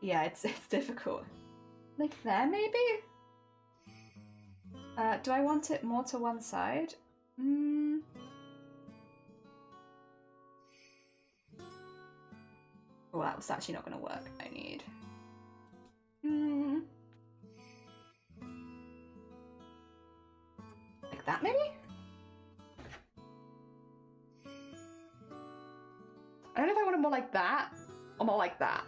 yeah, it's difficult. Like there, maybe? Do I want it more to one side? Oh, that was actually not going to work. I need... Like that, maybe? I don't know if I want it more like that or more like that.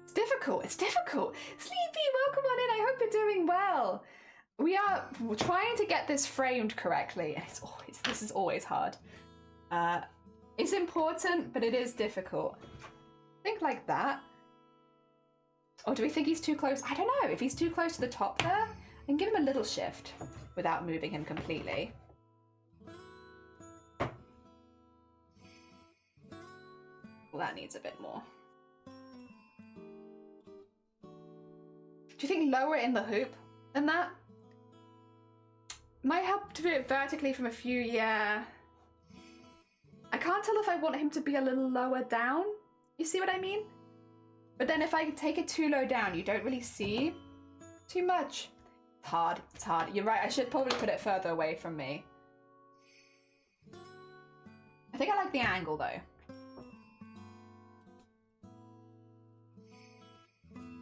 It's difficult. It's difficult. Sleepy, welcome on in. I hope you're doing well. We're trying to get this framed correctly, and this is always hard. It's important, but it is difficult. Think like that. Or do we think he's too close? I don't know. If he's too close to the top there, I can give him a little shift without moving him completely. Well, that needs a bit more. Do you think lower in the hoop than that? Might help to do it vertically from a few, yeah. I can't tell if I want him to be a little lower down. You see what I mean? But then if I take it too low down, you don't really see too much. It's hard, it's hard. You're right, I should probably put it further away from me. I think I like the angle though.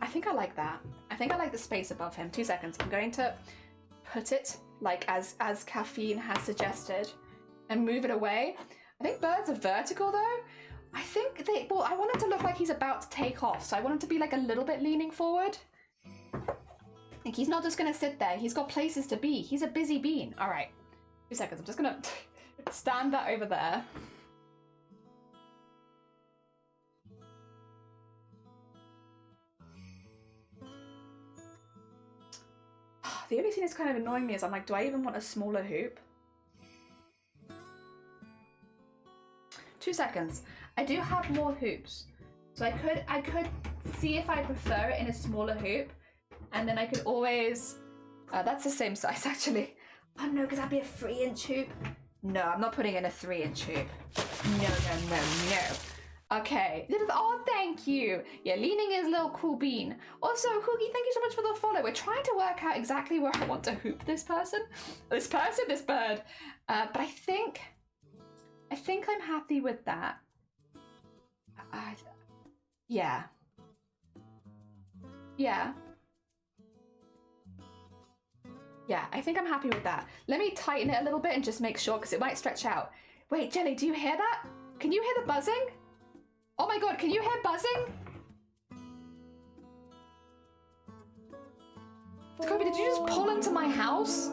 I think I like that. I think I like the space above him. 2 seconds. I'm going to put it like as caffeine has suggested and move it away. I think birds are vertical though. I think I want it to look like he's about to take off, so I want him to be like a little bit leaning forward. Like he's not just gonna sit there, he's got places to be. He's a busy bean. All right, 2 seconds, I'm just gonna stand that over there. The only thing that's kind of annoying me is I'm like, do I even want a smaller hoop? 2 seconds. I do have more hoops. So I could see if I prefer it in a smaller hoop. And then I could always... that's the same size actually. Oh no, because that'd be a 3-inch hoop. No, I'm not putting in a 3-inch hoop. No. Okay. Oh, thank you. Yeah, leaning is a little cool bean. Also, Hoogie, thank you so much for the follow. We're trying to work out exactly where I want to hoop this person. This bird. But I think I'm happy with that. Yeah. Yeah, I think I'm happy with that. Let me tighten it a little bit and just make sure, because it might stretch out. Wait, Jenny, do you hear that? Can you hear the buzzing? Oh my god, can you hear buzzing? Kobe, did you just pull into my house?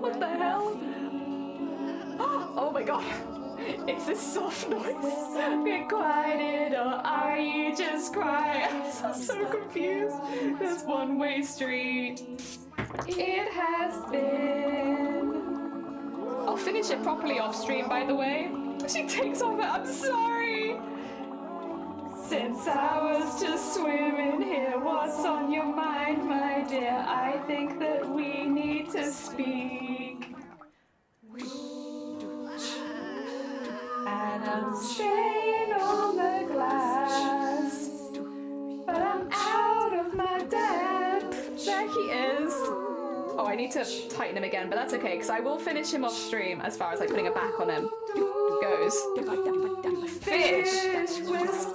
What the hell? Oh my god. It's this soft noise. Be quiet, or are you just crying? I'm so confused. This one-way street. It has been. I'll finish it properly off stream, by the way. She takes off it. I'm sorry. Since I was just swimming here, what's on your mind, my dear? I think that we need to speak. And I'm staying on the glass, but I'm out of my depth. There he is. Oh, I need to tighten him again, but that's okay, because I will finish him off stream as far as like putting it back on him goes. Fish whispers.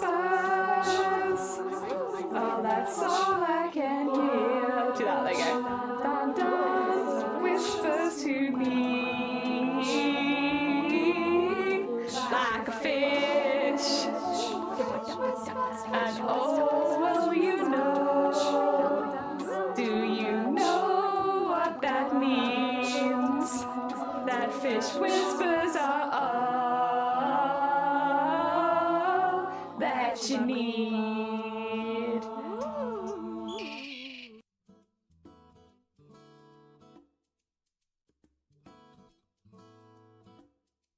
Oh, that's all I can hear. Do that, there you go. Dun, dun, whispers to me. Like a fish. And oh, well, you know. Do you know what that means? That fish whispers are all that you need.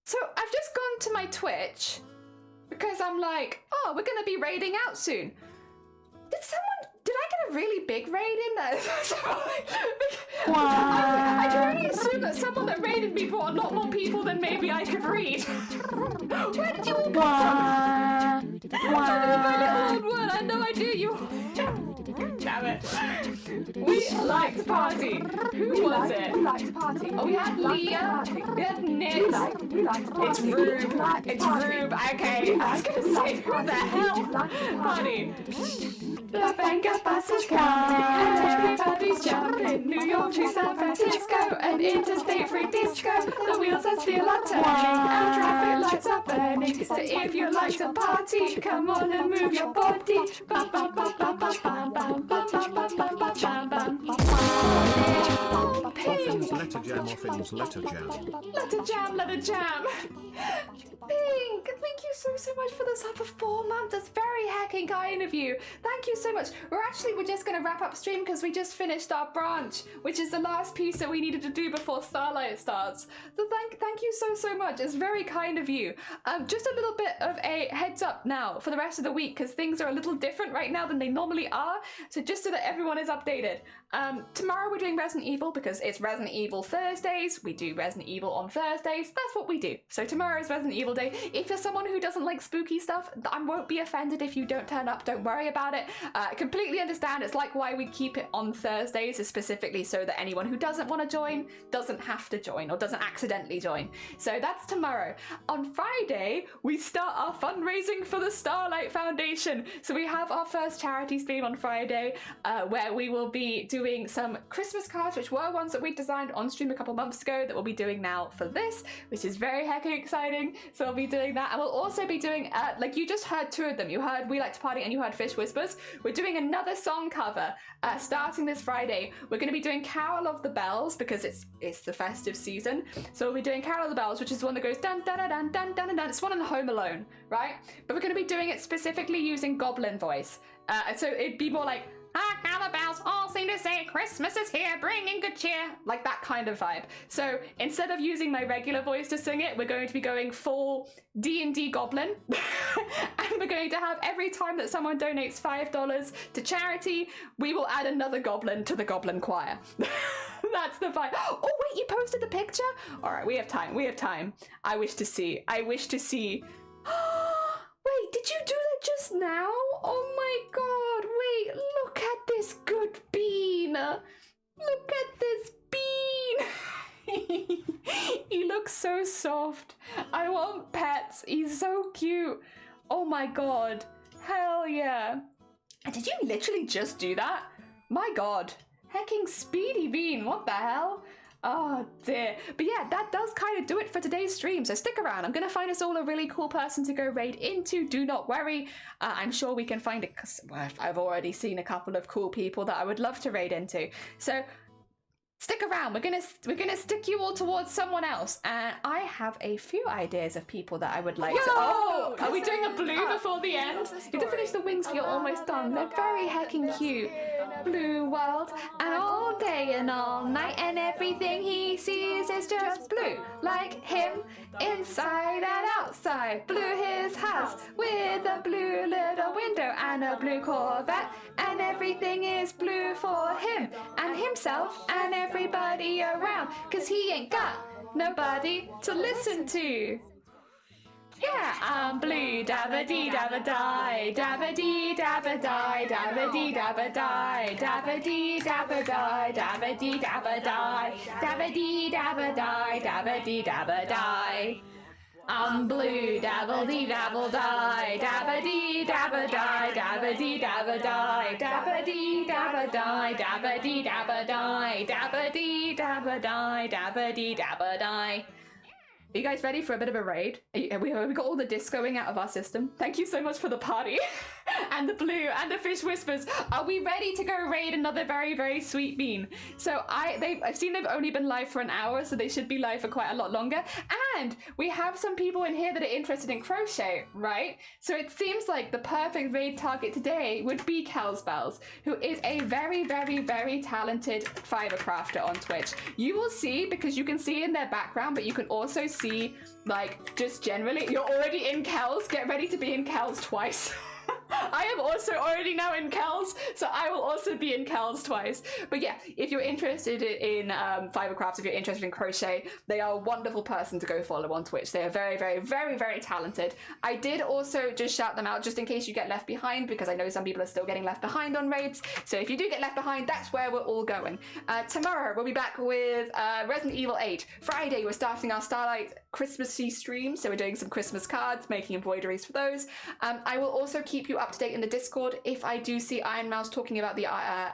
So I've just gone to my Twitch because I'm like, oh, we're gonna be raiding out soon. Did I get a really big raid in there? I can only assume that someone that raided me brought a lot more people than maybe I could read. Where did you all come from? My little old one, I had no idea you. Damn it. We like to party. Who was it? We like to party. Oh, we had Leah. We had Nick. It's Rube. It's Rube. Okay, I was gonna say, who the hell? Party. The banker buses coming, and everybody's jumping. New York to San Francisco, and interstate free disco. The wheels of steel are turning, and traffic lights are burning. So if you like to party, come on and move your body. Bam, bam, bam, bam, bam, bam, bam, bam, bam, bam, bam, bam, bam. Offin's letter jam, Offin's letter jam. Letter jam, letter jam. Pink, thank you so much for the sub for 4 months. That's very heckin' kind of you. Thank you so much. We're just gonna wrap up stream because we just finished our branch, which is the last piece that we needed to do before Starlight starts. So thank you so much. It's very kind of you. Just a little bit of a heads up now for the rest of the week, because things are a little different right now than they normally are. So just so that everyone is updated. Tomorrow we're doing Resident Evil because it's Resident Evil Thursdays. We do Resident Evil on Thursdays. That's what we do. So tomorrow is Resident Evil Day. If you're someone who doesn't like spooky stuff, I won't be offended if you don't turn up. Don't worry about it. I completely understand. It's like why we keep it on Thursdays, is specifically so that anyone who doesn't want to join doesn't have to join or doesn't accidentally join. So that's tomorrow. On Friday, we start our fundraising for the Starlight Foundation. So we have our first charity stream on Friday, where we will be doing some Christmas cards, which were ones that we designed on stream a couple months ago that we'll be doing now for this, which is very heckin' exciting. So we'll be doing that, and we'll also be doing, like you just heard 2 of them. You heard We Like to Party and you heard Fish Whispers. We're doing another song cover starting this Friday. We're going to be doing Carol of the Bells because it's the festive season. So we'll be doing Carol of the Bells, which is the one that goes dun dun dun dun dun dun dun. It's one on Home Alone, right? But we're going to be doing it specifically using Goblin voice. So it'd be more like, hark how the bells all seem to say Christmas is here, bringing good cheer. Like that kind of vibe. So instead of using my regular voice to sing it, we're going to be going full D&D Goblin. And we're going to have, every time that someone donates $5 to charity, we will add another Goblin to the Goblin Choir. That's the vibe. Oh wait, you posted the picture? Alright, we have time. I wish to see. Wait, did you do that just now? Oh my god, wait, look at this good bean. Look at this bean. He looks so soft. I want pets. He's so cute. Oh my god. Hell yeah. And did you literally just do that? My god. Hecking speedy bean, what the hell? Oh dear. But yeah, that does kind of do it for today's stream, so stick around. I'm going to find us all a really cool person to go raid into. Do not worry. I'm sure we can find it, because I've already seen a couple of cool people that I would love to raid into. So stick around. We're gonna stick you all towards someone else, and I have a few ideas of people that I would like to. Oh, are we doing a blue before the end? You have to finish the wings, but you're almost done. They're very hecking cute. Blue world, and all day and all night, and everything he sees is just blue, like him, inside and outside. Blue his house with a blue little window and a blue Corvette, and everything is blue for him and himself and everybody around, 'cause he ain't got nobody to listen to. Yeah, I'm blue, dabba-dee, dabba-die, dabba-dee, dabba-die, dabba-dee, dabba-die, dabba-dee, dabba-die, dabba-dee, dabba-die, dabba-dee, dabba-die, dabba-dee, dabba-die. I'm blue, dabba-dee, dabba-die, dabba-dee, dabba-die, dabba-dee, dabba-die, dabba-dee, dabba-die, dabba-dee, dabba-die, dabba-dee, dabba-die, dabba-dee, dabba-die. Are you guys ready for a bit of a raid? We got all the discoing out of our system. Thank you so much for the party. And the blue and the fish whispers. Are we ready to go raid another very, very sweet bean? So I've seen they've only been live for an hour, so they should be live for quite a lot longer. And we have some people in here that are interested in crochet, right? So it seems like the perfect raid target today would be Kelsbells, who is a very, very, very talented fiber crafter on Twitch. You will see, because you can see in their background, but you can also see, like, just generally, you're already in Kels. Get ready to be in Kels twice. I am also already now in Kels, so I will also be in Kels twice. But yeah, if you're interested in fibercrafts, if you're interested in crochet, they are a wonderful person to go follow on Twitch. They are very, very, very, very talented. I did also just shout them out just in case you get left behind, because I know some people are still getting left behind on raids. So if you do get left behind, that's where we're all going. Tomorrow we'll be back with Resident Evil 8. Friday we're starting our Starlight Christmassy stream, so we're doing some Christmas cards, making embroideries for those. I will also keep you up to date in the Discord if I do see Iron Mouse talking about the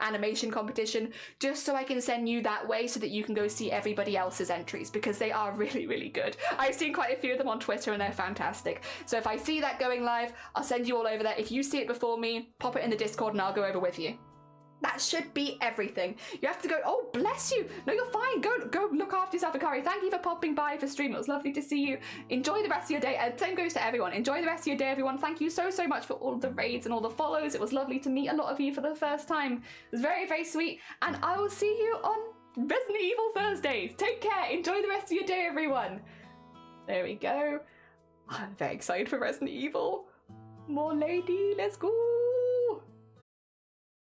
animation competition, just so I can send you that way so that you can go see everybody else's entries, because they are really, really good. I've seen quite a few of them on Twitter and they're fantastic. So if I see that going live, I'll send you all over there. If you see it before me, pop it in the Discord and I'll go over with you. That should be everything. You have to go. Oh, bless you. No, you're fine. Go look after yourself, Akari. Thank you for popping by for stream. It was lovely to see you. Enjoy the rest of your day. And same goes to everyone. Enjoy the rest of your day, everyone. Thank you so, so much for all the raids and all the follows. It was lovely to meet a lot of you for the first time. It was very, very sweet. And I will see you on Resident Evil Thursdays. Take care. Enjoy the rest of your day, everyone. There we go. I'm very excited for Resident Evil. More lady. Let's go.